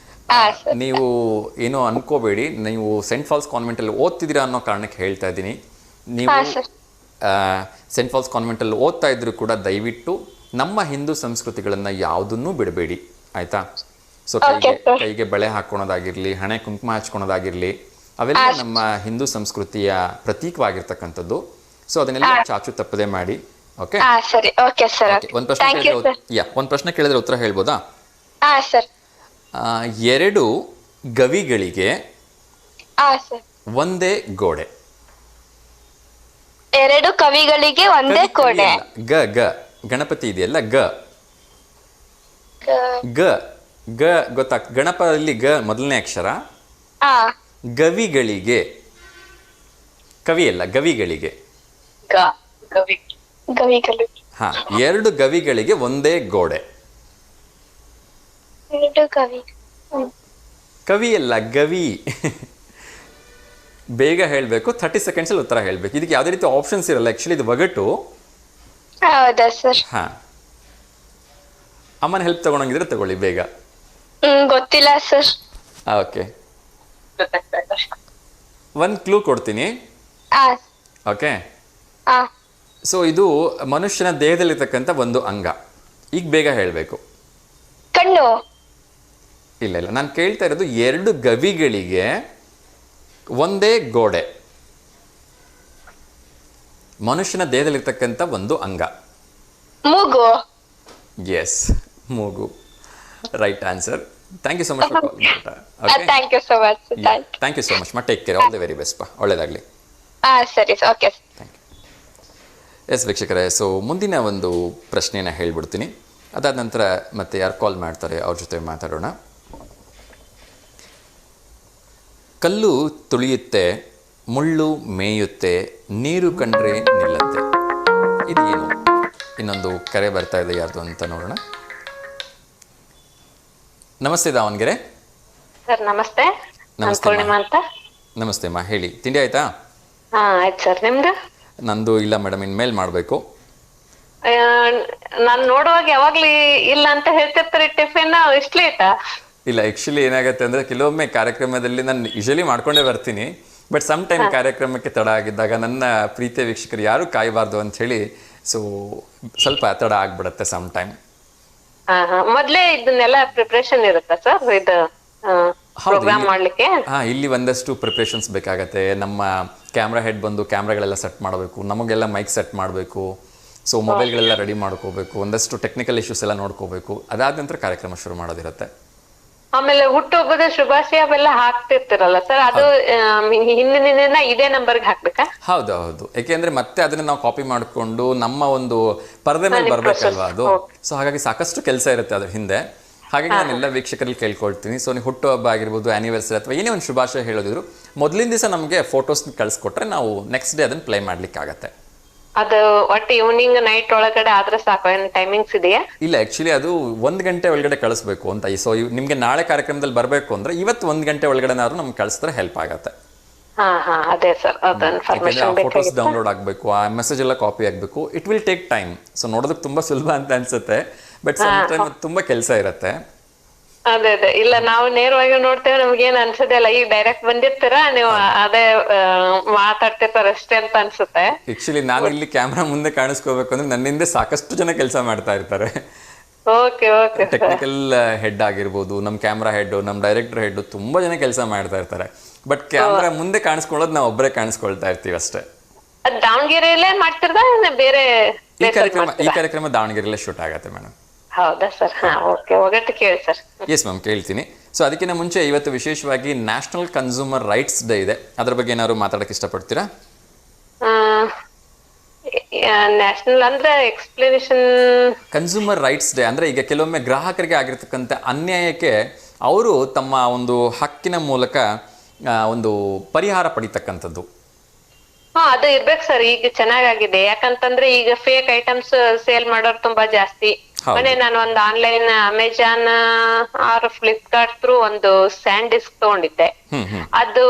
ಹಾ ಸರ್. ನೀವು ಏನೋ ಅನ್ಕೋಬೇಡಿ, ನೀವು ಸೆಂಟ್ ಫಾಲ್ಸ್ ಕಾನ್ವೆಂಟಲ್ಲಿ ಓದ್ತಿದ್ದೀರಾ ಅನ್ನೋ ಕಾರಣಕ್ಕೆ ಹೇಳ್ತಾ ಇದ್ದೀನಿ. ನೀವು ಹಾ ಸರ್. ಸೆಂಟ್ ಫಾಲ್ಸ್ ಕಾನ್ವೆಂಟಲ್ಲಿ ಓದ್ತಾ ಇದ್ರು ಕೂಡ ದಯವಿಟ್ಟು ನಮ್ಮ ಹಿಂದೂ ಸಂಸ್ಕೃತಿಗಳನ್ನು ಯಾವುದನ್ನೂ ಬಿಡಬೇಡಿ, ಆಯಿತಾ? ಸೊ ಕೈಗೆ ಬಳೆ ಹಾಕ್ಕೊಳೋದಾಗಿರಲಿ, ಹಣೆ ಕುಂಕುಮ ಹಚ್ಕೊಳೋದಾಗಿರಲಿ, ಅವೆಲ್ಲ ನಮ್ಮ ಹಿಂದೂ ಸಂಸ್ಕೃತಿಯ ಪ್ರತೀಕವಾಗಿರ್ತಕ್ಕಂಥದ್ದು. ಸೊ ಅದನ್ನೆಲ್ಲ ಚಾಚು ತಪ್ಪದೆ ಮಾಡಿ. ಓಕೆ, ಸರಿ. Okay sir. ಒಂದು ಪ್ರಶ್ನೆ ಕೇಳಿದ್ರೆ ಉತ್ತರ ಹೇಳ್ಬೋದಾ? ಹಾ ಸರ್. 2 ಗವಿಗಳಿಗೆ ಒಂದೇ ಗೋಡೆ. 2 ಕವಿಗಳಿಗೆ ಒಂದೇ ಗೋಡೆ. ಗ ಗ ಗಣಪತಿ ಇದೆಯಲ್ಲ, ಗ ಗ ಗ ಗೊತ್ತಾಗ್ತದೆ. ಗಣಪದಲ್ಲಿ ಗ ಮೊದಲನೇ ಅಕ್ಷರ. ಗವಿಗಳಿಗೆ, ಕವಿ ಅಲ್ಲ, ಗವಿಗಳಿಗೆ. ಹಾ, 2 ಗವಿಗಳಿಗೆ ಒಂದೇ ಗೋಡೆ. 2 ಕವಿ. ಕವಿ ಅಲ್ಲ, ಗವಿ. ಬೇಗ ಹೇಳಬೇಕು, 30 seconds ಅಲ್ಲಿ ಉತ್ತರ ಹೇಳಬೇಕು. ಇದಕ್ಕೆ ಯಾವುದೇ ರೀತಿ ಆಪ್ಷನ್ಸ್ ಇರಲ್ಲ. ಆಕ್ಚುಲಿ ಇದು ಒಗಟು. ಹೌದಾ ಸರ್? ಹಾ, ಅಮ್ಮನ ಹೆಲ್ಪ್ ತಗೊಳಂಗಿದ್ರೆ ತಗೊಳ್ಳಿ ಬೇಗ. ಗೊತ್ತಿಲ್ಲ ಸರ್. ಓಕೆ, 1 ಕ್ಲೂ ಕೊಡ್ತೀನಿ. ಓಕೆ, ಸೊ ಇದು ಮನುಷ್ಯನ ದೇಹದಲ್ಲಿರ್ತಕ್ಕಂಥ ಒಂದು ಅಂಗ. ಈಗ ಬೇಗ ಹೇಳಬೇಕು. ಕಣ್ಣು? ಇಲ್ಲ ಇಲ್ಲ, ನಾನು ಕೇಳ್ತಾ ಇರೋದು 2 ಗವಿಗಳಿಗೆ ಒಂದೇ ಗೋಡೆ. ಮನುಷ್ಯನ ದೇಹದಲ್ಲಿರ್ತಕ್ಕಂಥ ಒಂದು ಅಂಗ. ಮೂಗು? ಎಸ್, ಮೂಗು right answer. Thank you so much for calling. Thank you so much. Thank you so much. Take care, all the very best ಪಾ, ಒಳ್ಳೇದಾಗಲಿ. ಸರಿ, ಓಕೆ. ಎಸ್ ವೀಕ್ಷಕರೇ, ಸೊ ಮುಂದಿನ ಒಂದು ಪ್ರಶ್ನೆಯನ್ನು ಹೇಳ್ಬಿಡ್ತೀನಿ. ಅದಾದ ನಂತರ ಮತ್ತೆ ಯಾರು ಕಾಲ್ ಮಾಡ್ತಾರೆ ಅವ್ರ ಜೊತೆ ಮಾತಾಡೋಣ. ಕಲ್ಲು ತುಳಿಯುತ್ತೆ, ಮುಳ್ಳು ಮೇಯುತ್ತೆ, ನೀರು ಕಂಡ್ರೆ ನಿಲ್ಲತ್ತೆ. ಇದು ಏನು? ಇನ್ನೊಂದು ಕರೆ ಬರ್ತಾ ಇದೆ, ಯಾರ್ದು ಅಂತ ನೋಡೋಣ. ನಮಸ್ತೆ ದಾವಣಗೆರೆ. ಸರ್ ನಮಸ್ತೆ. ನಮಸ್ತೆ ಪೂರ್ಣಿಮಾ ಅಂತ. ನಮಸ್ತೆ ಅಮ್ಮ, ಹೇಳಿ. ತಿಂಡಿ ಆಯ್ತಾ? ಆಯ್ತು ಸರ್, ನಿಮ್ದು? ನಂದು ಇಲ್ಲ ಮೇಡಮ್, ಇನ್ಮೇಲೆ ಮಾಡಬೇಕು. ನಾನು ನೋಡುವಾಗ ಯಾವಾಗ್ಲೂ ಇಲ್ಲ ಅಂತ ಹೇಳ್ತಿರ್ತಾರೆ. ಟಿಫಿನ್ ಇಷ್ಟು ಲೇಟಾ? ಇಲ್ಲ, ಆ್ಯಕ್ಚುಲಿ ಏನಾಗುತ್ತೆ ಅಂದರೆ ಕೆಲವೊಮ್ಮೆ ಕಾರ್ಯಕ್ರಮದಲ್ಲಿ ನಾನು ಯೂಶಲಿ ಮಾಡ್ಕೊಂಡೇ ಬರ್ತೀನಿ. ಬಟ್ ಸಮ್ ಟೈಮ್ ಕಾರ್ಯಕ್ರಮಕ್ಕೆ ತಡ ಆಗಿದ್ದಾಗ ನನ್ನ ಪ್ರೀತಿಯ ವೀಕ್ಷಕರು ಯಾರು ಕಾಯಬಾರ್ದು ಅಂಥೇಳಿ ಸೊ ಸ್ವಲ್ಪ ತಡ ಆಗ್ಬಿಡುತ್ತೆ ಸಮ್ ಟೈಮ್. ಮೊದ್ಲೇ ಇದನ್ನೆಲ್ಲ ಪ್ರಿಪರೇಷನ್ ಇರುತ್ತಾ ಸರ್ ಇದು ಪ್ರೋಗ್ರಾಮ್ ಮಾಡ್ಲಿಕ್ಕೆ? ಇಲ್ಲಿ ಒಂದಷ್ಟು ಪ್ರಿಪ್ರೇಷನ್ಸ್ ಬೇಕಾಗತ್ತೆ. ನಮ್ಮ ಕ್ಯಾಮ್ರಾ ಹೆಡ್ ಬಂದು ಕ್ಯಾಮ್ರಾಗಳೆಲ್ಲ ಸೆಟ್ ಮಾಡಬೇಕು, ನಮಗೆಲ್ಲ ಮೈಕ್ ಸೆಟ್ ಮಾಡಬೇಕು, ಸೊ ಮೊಬೈಲ್ಗಳೆಲ್ಲ ರೆಡಿ ಮಾಡ್ಕೋಬೇಕು, ಒಂದಷ್ಟು ಟೆಕ್ನಿಕಲ್ ಇಶ್ಯೂಸ್ ಎಲ್ಲ ನೋಡ್ಕೋಬೇಕು. ಅದಾದ ನಂತರ ಕಾರ್ಯಕ್ರಮ ಶುರು ಮಾಡೋದಿರುತ್ತೆ. ಆಮೇಲೆ ಹುಟ್ಟುಹಬ್ಬದ ಶುಭಾಶಯ ಅವೆಲ್ಲ ಹಾಕ್ತಿರ್ತಿರಲ್ಲ ಸರ್, ಅದು ಹಿಂದಿನ ದಿನ ಇದೇ ನಂಬರ್ಗೆ ಹಾಕ್ಬೇಕಾ? ಹೌದು ಹೌದು, ಯಾಕೆಂದ್ರೆ ಮತ್ತೆ ಅದನ್ನ ನಾವು ಕಾಪಿ ಮಾಡಿಕೊಂಡು ನಮ್ಮ ಒಂದು ಪರದೆ ಮೇಲೆ ಬರ್ಬೇಕಲ್ವಾ ಅದು. ಸೊ ಹಾಗಾಗಿ ಸಾಕಷ್ಟು ಕೆಲಸ ಇರುತ್ತೆ ಅದ್ರ ಹಿಂದೆ. ಹಾಗಾಗಿ ನಾನು ಎಲ್ಲ ವೀಕ್ಷಕರಲ್ಲಿ ಕೇಳ್ಕೊಳ್ತೀನಿ, ಸೊ ನೀವು ಹುಟ್ಟುಹಬ್ಬ ಆಗಿರ್ಬೋದು, ಆ್ಯನಿವರ್ಸರಿ ಅಥವಾ ಏನೇ ಒಂದು ಶುಭಾಶಯ ಹೇಳೋದಿದ್ರು ಮೊದಲಿನ ದಿವಸ ನಮಗೆ ಫೋಟೋಸ್ ಕಳಿಸ್ಕೊಟ್ರೆ ನಾವು ನೆಕ್ಸ್ಟ್ ಡೇ ಅದನ್ನ ಪ್ಲೇ ಮಾಡ್ಲಿಕ್ಕೆ ಆಗತ್ತೆ. ಅದು ಒಟ್ಟು ಈವ್ನಿಂಗ್ ನೈಟ್ ಒಳಗಡೆ ಆದ್ರೆ ಸಾಕು, ಏನು ಟೈಮಿಂಗ್ಸ್ ಇದೆಯಾ? ಇಲ್ಲ, ಆಕ್ಚುಲಿ ಅದು 1 ಗಂಟೆ ಒಳಗಡೆ ಕಳಿಸ್ಬೇಕು ಅಂತ. ಸೊ ನಿಮ್ಗೆ ನಾಳೆ ಕಾರ್ಯಕ್ರಮದಲ್ಲಿ ಬರಬೇಕು ಅಂದ್ರೆ ಇವತ್ತು 1 ಗಂಟೆ ಒಳಗಡೆನಾದ್ರು ನಮ್ಗೆ ಕಳಿಸಿದ್ರೆ ಹೆಲ್ಪ್ ಆಗತ್ತೆ. ಅದೇ ಸರ್, ಫೋಟೋಸ್ ಡೌನ್ಲೋಡ್ ಆಗಬೇಕು, ಆ ಮೆಸೇಜ್ ಎಲ್ಲ ಕಾಪಿ ಆಗಬೇಕು. It will take time. So ನೋಡೋದಕ್ಕೆ ತುಂಬಾ ಸುಲಭ ಅಂತ ಅನ್ಸುತ್ತೆ, ಬಟ್ ಸಮ್ ಟೈಮ್ ತುಂಬಾ ಕೆಲಸ ಇರುತ್ತೆ. ಅದೇ ಇಲ್ಲ, ನಾವು ನೇರವಾಗಿ ನೋಡ್ತೇವೆ, ನಮ್ಗೇನ್ ಅನ್ಸದೆ ಇಲ್ಲ. ಈಗ ಡೈರೆಕ್ಟ್ ಬಂದಿರ್ತೀರಾ ನೀವು, ಅದೇ ಮಾತಾಡ್ತಿರ್ತಾರ ಅಷ್ಟೇ ಅಂತ ಅನ್ಸುತ್ತೆ. ಆಕ್ಚುಲಿ ನಾನು ಇಲ್ಲಿ ಕ್ಯಾಮ್ರಾ ಮುಂದೆ ಕಾಣಿಸ್ಕೋಬೇಕು ಅಂದ್ರೆ ನನ್ನಿಂದ ಸಾಕಷ್ಟು ಜನ ಕೆಲಸ ಮಾಡ್ತಾ ಇರ್ತಾರೆ. ಟೆಕ್ನಿಕಲ್ ಹೆಡ್ ಆಗಿರ್ಬೋದು, ನಮ್ ಕ್ಯಾಮ್ರಾ ಹೆಡ್, ನಮ್ ಡೈರೆಕ್ಟರ್ ಹೆಡ್, ತುಂಬಾ ಜನ ಕೆಲಸ ಮಾಡ್ತಾ ಇರ್ತಾರೆ. ಬಟ್ ಕ್ಯಾಮ್ರಾ ಮುಂದೆ ಕಾಣಿಸ್ಕೊಳ್ಳೋದು ನಾವು ಒಬ್ಬರೇ ಕಾಣಿಸ್ಕೊಳ್ತಾ ಇರ್ತೀವಿ ಅಷ್ಟೇ. ದಾವಣಗೆರೆಯಲ್ಲೇ ಮಾಡ್ತಿರ್ದ ಬೇರೆ? ಈ ಕಾರ್ಯಕ್ರಮ ದಾವಣಗೆರೆಯಲ್ಲೇ ಶೂಟ್ ಆಗತ್ತೆ ಮೇಡಮ್. ಹೌದಾ ಸರ್? ಒಗಟ್ಟು ಕೇಳಿ ಸರ್. ಎಸ್ ಮ್ಯಾಮ್, ಕೇಳ್ತೀನಿ. ಸೊ ಅದಕ್ಕಿಂತ ಮುಂಚೆ ಇವತ್ತು ವಿಶೇಷವಾಗಿ ನ್ಯಾಷನಲ್ ಕನ್ಸ್ಯೂಮರ್ ರೈಟ್ಸ್ ಡೇ ಇದೆ. ಅದ್ರ ಬಗ್ಗೆ ಏನಾದ್ರು ಮಾತಾಡಕ್ಕೆ ಇಷ್ಟಪಡ್ತೀರಾ? ನ್ಯಾಷನಲ್ ಅಂದ್ರೆ ಎಕ್ಸ್ಪ್ಲನೇಷನ್. ಕನ್ಸ್ಯೂಮರ್ ರೈಟ್ಸ್ ಡೇ ಅಂದ್ರೆ ಈಗ ಕೆಲವೊಮ್ಮೆ ಗ್ರಾಹಕರಿಗೆ ಆಗಿರ್ತಕ್ಕಂಥ ಅನ್ಯಾಯಕ್ಕೆ ಅವರು ತಮ್ಮ ಒಂದು ಹಕ್ಕಿನ ಮೂಲಕ ಒಂದು ಪರಿಹಾರ ಪಡಿತಕ್ಕಂಥದ್ದು. ಅದು ಇರ್ಬೇಕು ಸರ್. ಈಗ ಚೆನ್ನಾಗಿದೆ, ಯಾಕಂತಂದ್ರೆ ಈಗ ಫೇಕ್ ಐಟಮ್ಸ್ ಸೇಲ್ ಮಾಡೋರು ತುಂಬಾ ಜಾಸ್ತಿ. ಮೊನ್ನೆ ನಾನು ಒಂದು online Amazon or Flipkart through ಒಂದು ಸ್ಯಾಂಡ್ ಡಿಸ್ಕ್ ತಗೊಂಡಿದ್ದೆ. ಅದು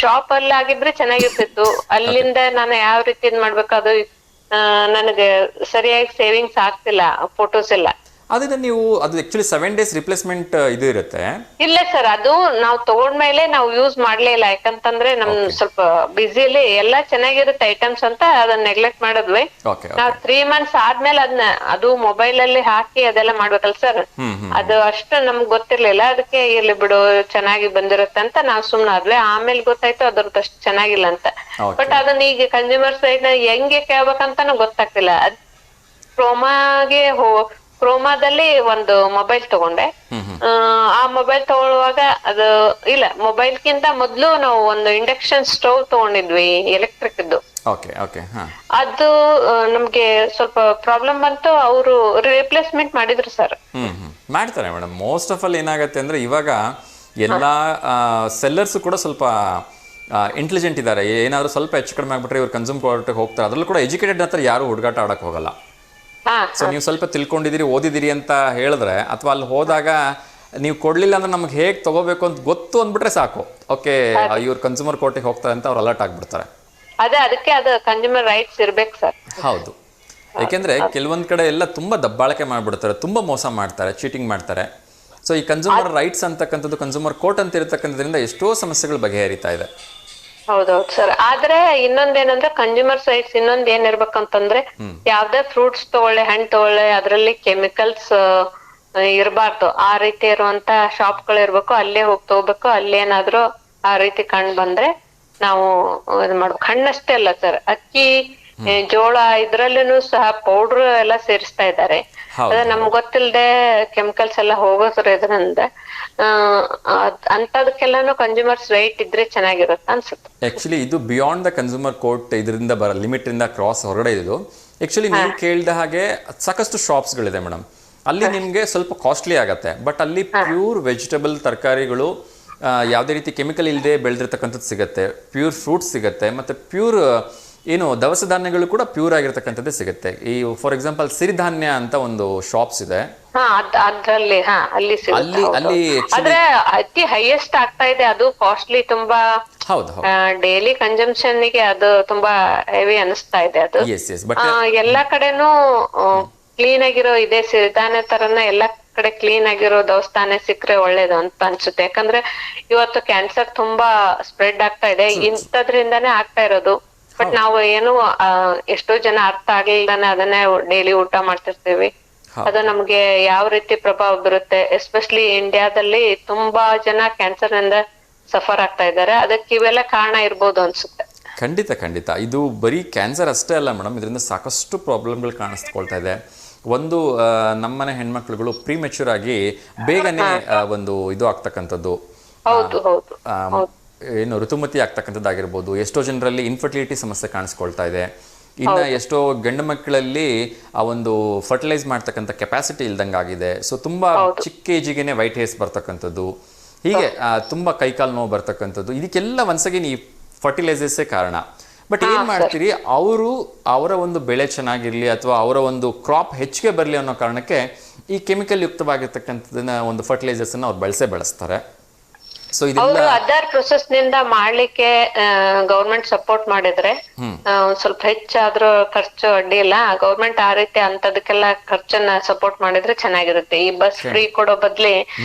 ಶಾಪ್ ಅಲ್ಲಿ ಆಗಿದ್ರೆ ಚೆನ್ನಾಗಿರ್ತಿತ್ತು. ಅಲ್ಲಿಂದ ನಾನು ಯಾವ ರೀತಿ ಇದ್ ಮಾಡ್ಬೇಕು, ಅದು ನನಗೆ ಸರಿಯಾಗಿ ಸೇವಿಂಗ್ಸ್ ಆಗ್ತಿಲ್ಲ, ಫೋಟೋಸ್ ಎಲ್ಲ. ಅದನ್ನ ನೀವು ಅದು ಆಕ್ಚುಲಿ 7 days ರಿಪ್ಲೇಸ್ಮೆಂಟ್ ಇದು ಇರುತ್ತೆ. ಇಲ್ಲ ಸರ್, ಅದು ನಾವು ತಗೊಂಡ್ಮೇಲೆ ನಾವು ಯೂಸ್ ಮಾಡ್ಲೇ ಇಲ್ಲ. ಯಾಕಂತಂದ್ರೆ ನಮ್ ಸ್ವಲ್ಪ ಬಿಸಿಲಿ ಎಲ್ಲಾ ಚೆನ್ನಾಗಿರುತ್ತೆ ಐಟಮ್ಸ್ ಅಂತ ಅದನ್ನ ನೆಗ್ಲೆಕ್ಟ್ ಮಾಡಿದ್ವಿ. ನಾವು 3 months ಆದ್ಮೇಲೆ ಅದನ್ನ ಅದು ಮೊಬೈಲ್ ಅಲ್ಲಿ ಹಾಕಿ ಅದೆಲ್ಲ ಮಾಡ್ಬೇಕಲ್ಲ ಸರ್, ಅದು ಅಷ್ಟು ನಮ್ಗೆ ಗೊತ್ತಿರ್ಲಿಲ್ಲ. ಅದಕ್ಕೆ ಇರ್ಲಿ ಬಿಡು, ಚೆನ್ನಾಗಿ ಬಂದಿರುತ್ತೆ ಅಂತ ನಾವು ಸುಮ್ನಾದ್ವಿ. ಆಮೇಲೆ ಗೊತ್ತಾಯ್ತು ಅದ್ರದ್ದು ಅಷ್ಟು ಚೆನ್ನಾಗಿಲ್ಲ ಅಂತ. ಬಟ್ ಅದನ್ನ ಈಗ ಕನ್ಸ್ಯೂಮರ್ ಸೈಡ್ ಹೆಂಗೆ ಕೇಳ್ಬೇಕಂತಾನು ಗೊತ್ತಾಗ್ತಿಲ್ಲ. ಕ್ರೋಮಾದಲ್ಲಿ ಒಂದು ಮೊಬೈಲ್ ತಗೊಂಡೆ. ಆ ಮೊಬೈಲ್ ತಗೊಳ್ಳುವಾಗ ಅದು ಇಲ್ಲ, ಮೊಬೈಲ್ಗಿಂತ ಮೊದ್ಲು ನಾವು ಒಂದು ಇಂಡಕ್ಷನ್ ಸ್ಟವ್ ತಗೊಂಡಿದ್ವಿ, ಎಲೆಕ್ಟ್ರಿಕ್ ಇದ್ದು. ಅದು ನಮ್ಗೆ ಸ್ವಲ್ಪ ಪ್ರಾಬ್ಲಮ್ ಬಂತು. ಅವರು ರಿಪ್ಲೇಸ್ಮೆಂಟ್ ಮಾಡಿದ್ರು ಸರ್. ಮಾಡ್ತಾರೆ ಮೇಡಮ್. ಮೋಸ್ಟ್ ಆಫ್ ಆಲ್ ಏನಾಗುತ್ತೆ ಅಂದ್ರೆ ಇವಾಗ ಎಲ್ಲಾ ಸೆಲ್ಲರ್ಸ್ ಕೂಡ ಸ್ವಲ್ಪ ಇಂಟೆಲಿಜೆಂಟ್ ಇದ್ದಾರೆ. ಏನಾದ್ರು ಸ್ವಲ್ಪ ಹೆಚ್ಚು ಕಡಿಮೆ ಆಗ್ಬಿಟ್ರೆ ಇವ್ರು ಕನ್ಸ್ಯೂಮ್ ಕೋರ್ಟ್ಗೆ ಹೋಗ್ತಾರೆ. ಅದ್ರಲ್ಲೂ ಕೂಡ ಎಜುಕೇಟೆಡ್ ಹತ್ರ ಯಾರು ಹುಡುಗಾಟ ಆಡಕ್ ಹೋಗಲ್ಲ. ಸೊ ನೀವು ಸ್ವಲ್ಪ ತಿಳ್ಕೊಂಡಿದ್ದೀರಿ, ಓದಿದಿರಿ ಅಂತ ಹೇಳಿದ್ರೆ, ಅಥವಾ ಅಲ್ಲಿ ಹೋದಾಗ ನೀವು ಕೊಡ್ಲಿಲ್ಲ ಅಂದ್ರೆ ನಮ್ಗೆ ಹೇಗೆ ತಗೋಬೇಕು ಅಂತ ಗೊತ್ತು ಅಂದ್ಬಿಟ್ರೆ ಸಾಕು, ಓಕೆ ಇವ್ರು ಕನ್ಸ್ಯೂಮರ್ ಕೋರ್ಟಿಗೆ ಹೋಗ್ತಾರೆ ಅಂತ ಅವ್ರು ಅಲರ್ಟ್ ಆಗ್ಬಿಡ್ತಾರೆ. ಅದಕ್ಕೆ ಅದು ಕನ್ಸ್ಯೂಮರ್ ರೈಟ್ಸ್ ಇರ್ಬೇಕು ಸರ್. ಹೌದು, ಯಾಕೆಂದ್ರೆ ಕೆಲವೊಂದ್ ಕಡೆ ಎಲ್ಲ ತುಂಬಾ ದಬ್ಬಾಳಿಕೆ ಮಾಡ್ಬಿಡ್ತಾರೆ, ತುಂಬಾ ಮೋಸ ಮಾಡ್ತಾರೆ, ಚೀಟಿಂಗ್ ಮಾಡ್ತಾರೆ. ಸೊ ಈ ಕನ್ಸ್ಯೂಮರ್ ರೈಟ್ಸ್ ಅಂತಕ್ಕಂಥದ್ದು, ಕನ್ಸ್ಯೂಮರ್ ಕೋರ್ಟ್ ಅಂತ ಇರತಕ್ಕಂಥದ್ರಿಂದ ಎಷ್ಟೋ ಸಮಸ್ಯೆಗಳು ಬಗೆಹರಿತಾ ಇದೆ. ಹೌದೌದು ಸರ್. ಆದ್ರೆ ಇನ್ನೊಂದೇನಂದ್ರೆ ಕನ್ಸ್ಯೂಮರ್ ಸೈಟ್ಸ್ ಇನ್ನೊಂದ್ ಏನ್ ಇರ್ಬೇಕಂತಂದ್ರೆ, ಯಾವ್ದೇ ಫ್ರೂಟ್ಸ್ ತಗೊಳ್ಳಿ, ಹಣ್ಣು ತಗೊಳ್ಳಿ, ಅದ್ರಲ್ಲಿ ಕೆಮಿಕಲ್ಸ್ ಇರಬಾರ್ದು. ಆ ರೀತಿ ಇರುವಂತ ಶಾಪ್ಗಳು ಇರ್ಬೇಕು, ಅಲ್ಲೇ ಹೋಗಿ ತಗೋಬೇಕು. ಅಲ್ಲೇನಾದ್ರೂ ಆ ರೀತಿ ಕಂಡು ಬಂದ್ರೆ ನಾವು ಇದು ಮಾಡ್ಬೇಕು. ಹಣ್ಣಷ್ಟೇ ಅಲ್ಲ ಸರ್, ಅಕ್ಕಿ ಜೋಳ ಇದ್ರಲ್ಲೂ ಸಹ ಪೌಡರ್ ಎಲ್ಲ ಸೇರಿಸ್ತಾ ಇದ್ದಾರೆ. ಅದ ನಮ್ಗ್ ಗೊತ್ತಿಲ್ಲದೆ ಕೆಮಿಕಲ್ಸ್ ಎಲ್ಲ ಹೋಗೋದ್ರಿಂದ ಅಂತದಕ್ಕೆಲ್ಲಾನು ಕನ್ಸ್ಯೂಮರ್ಸ್ ರೈಟ್ ಇದ್ರೆ ಚೆನ್ನಾಗಿರುತ್ತೆ ಅನ್ಸುತ್ತೆ. ಆಕ್ಚುಲಿ ಇದು ಬಿಯಾಂಡ್ ದ ಕನ್ಸ್ಯೂಮರ್ ಕೋರ್ಟ್ ಇದರಿಂದ ಲಿಮಿಟ್ ಇಂದ ಕ್ರಾಸ್ ಹೊರಗಡೆ ಇದು. ಆಕ್ಚುಲಿ ನೀವು ಕೇಳಿದ ಹಾಗೆ ಸಾಕಷ್ಟು ಶಾಪ್ಸ್ ಗಳಿದೆ ಮೇಡಮ್. ಅಲ್ಲಿ ನಿಮ್ಗೆ ಸ್ವಲ್ಪ ಕಾಸ್ಟ್ಲಿ ಆಗತ್ತೆ, ಬಟ್ ಅಲ್ಲಿ ಪ್ಯೂರ್ ವೆಜಿಟಬಲ್ ತರಕಾರಿಗಳು ಯಾವುದೇ ರೀತಿ ಕೆಮಿಕಲ್ ಇಲ್ಲದೆ ಬೆಳೆದಿರ್ತಕ್ಕಂಥದ್ದು ಸಿಗುತ್ತೆ, ಪ್ಯೂರ್ ಫ್ರೂಟ್ಸ್ ಸಿಗುತ್ತೆ, ಮತ್ತೆ ಪ್ಯೂರ್ ಏನು ದವಸ ಧಾನ್ಯಗಳು ಕೂಡ ಪ್ಯೂರ್ ಆಗಿರ್ತಕ್ಕಂಥದ್ದೇ ಸಿಗುತ್ತೆ. ಈ ಫಾರ್ ಎಕ್ಸಾಂಪಲ್ ಸಿರಿಧಾನ್ಯ ಅಂತ ಒಂದು ಶಾಪ್ಸ್ ಇದೆ, ಅದ್ರಲ್ಲಿ ಅಲ್ಲಿ ಆದ್ರೆ ಅತಿ ಹೈಯೆಸ್ಟ್ ಆಗ್ತಾ ಇದೆ, ಅದು ಕಾಸ್ಟ್ಲಿ ತುಂಬಾ. ಹೌದು, ಡೈಲಿ ಕನ್ಸಂಪ್ಷನ್ ಗೆ ಅದು ತುಂಬಾ ಹೆವಿ ಅನಿಸ್ತಾ ಇದೆ. ಅದು ಎಲ್ಲಾ ಕಡೆನೂ ಕ್ಲೀನ್ ಆಗಿರೋ ಇದೆ ಸಿರಿಧಾನ್ಯ ತರನ ಎಲ್ಲಾ ಕಡೆ ಕ್ಲೀನ್ ಆಗಿರೋ ದವಸ ಸಿಕ್ಕರೆ ಒಳ್ಳೇದು ಅಂತ ಅನ್ಸುತ್ತೆ. ಯಾಕಂದ್ರೆ ಇವತ್ತು ಕ್ಯಾನ್ಸರ್ ತುಂಬಾ ಸ್ಪ್ರೆಡ್ ಆಗ್ತಾ ಇದೆ, ಇಂಥದ್ರಿಂದಾನೇ ಆಗ್ತಾ ಇರೋದು. ಬಟ್ ನಾವು ಏನು ಎಷ್ಟೋ ಜನ ಅರ್ಥ ಆಗ್ಲಿಲ್ದಾನೆ ಅದನ್ನೇ ಡೈಲಿ ಊಟ ಮಾಡ್ತಿರ್ತೀವಿ. ಅದು ನಮ್ಗೆ ಯಾವ ರೀತಿ ಪ್ರಭಾವ ಬೀರುತ್ತೆ, ಎಸ್ಪೆಷಲಿ ಇಂಡಿಯಾದಲ್ಲಿ ತುಂಬಾ ಜನ ಕ್ಯಾನ್ಸರ್ ನಿಂದ ಸಫರ್ ಆಗ್ತಾ ಇದ್ದಾರೆ. ಅದಕ್ಕೆ ಇವೆಲ್ಲ ಕಾರಣ ಇರ್ಬೋದು ಅನ್ಸುತ್ತೆ. ಖಂಡಿತ ಇದು ಬರೀ ಕ್ಯಾನ್ಸರ್ ಅಷ್ಟೇ ಅಲ್ಲ ಮೇಡಮ್, ಇದರಿಂದ ಸಾಕಷ್ಟು ಪ್ರಾಬ್ಲಮ್ಗಳು ಕಾಣಿಸ್ಕೊಳ್ತಾ ಇದೆ. ಒಂದು ನಮ್ಮನೆ ಹೆಣ್ಮಕ್ಳುಗಳು ಪ್ರೀಮೆಚ್ಯೂರ್ ಆಗಿ ಬೇಗನೆ ಒಂದು ಇದು ಆಗ್ತಕ್ಕಂಥದ್ದು, ಏನು ಋತುಮತಿ ಆಗ್ತಕ್ಕಂಥದ್ದಾಗಿರ್ಬೋದು. ಎಷ್ಟೋ ಜನರಲ್ಲಿ ಇನ್ಫರ್ಟಿಲಿಟಿ ಸಮಸ್ಯೆ ಕಾಣಿಸ್ಕೊಳ್ತಾ ಇದೆ. ಇನ್ನು ಎಷ್ಟೋ ಗಂಡು ಮಕ್ಕಳಲ್ಲಿ ಆ ಒಂದು ಫರ್ಟಿಲೈಸ್ ಮಾಡ್ತಕ್ಕಂಥ ಕೆಪಾಸಿಟಿ ಇಲ್ದಂಗೆ ಆಗಿದೆ. ಸೊ ತುಂಬ ಚಿಕ್ಕ ಏಜಿಗೆನೆ ವೈಟ್ ಹೇರ್ಸ್ ಬರ್ತಕ್ಕಂಥದ್ದು, ಹೀಗೆ ತುಂಬ ಕೈಕಾಲು ನೋವು ಬರ್ತಕ್ಕಂಥದ್ದು. ಇದಕ್ಕೆಲ್ಲ ಒಂದ್ಸಗಿನ ಈ ಫರ್ಟಿಲೈಸರ್ಸೇ ಕಾರಣ. ಬಟ್ ಏನ್ ಮಾಡ್ತೀರಿ, ಅವರ ಒಂದು ಬೆಳೆ ಚೆನ್ನಾಗಿರ್ಲಿ ಅಥವಾ ಅವರ ಒಂದು ಕ್ರಾಪ್ ಹೆಚ್ಚಿಗೆ ಬರಲಿ ಅನ್ನೋ ಕಾರಣಕ್ಕೆ ಈ ಕೆಮಿಕಲ್ ಯುಕ್ತವಾಗಿರ್ತಕ್ಕಂಥದನ್ನ ಒಂದು ಫರ್ಟಿಲೈಸರ್ಸ್ ಅನ್ನ ಅವ್ರು ಬಳಸ್ತಾರೆ. ಸೊ ಇದೆಲ್ಲ ಅದರ್ ಪ್ರೊಸೆಸ್ ನಿಂದ ಮಾಡ್ಲಿಕ್ಕೆ ಗೌರ್ಮೆಂಟ್ ಸಪೋರ್ಟ್ ಮಾಡಿದ್ರೆ ಒಂದ್ ಸ್ವಲ್ಪ ಹೆಚ್ಚಾದ್ರೂ ಖರ್ಚು ಅಡ್ಡಿ ಇಲ್ಲ. ಗೌರ್ಮೆಂಟ್ ಆ ರೀತಿ ಅಂತದಕ್ಕೆಲ್ಲ ಖರ್ಚನ್ನ ಸಪೋರ್ಟ್ ಮಾಡಿದ್ರೆ ಚೆನ್ನಾಗಿರುತ್ತೆ. ಈ ಬಸ್ ಫ್ರೀ ಕೊಡೋ ಬದ್ಲಿ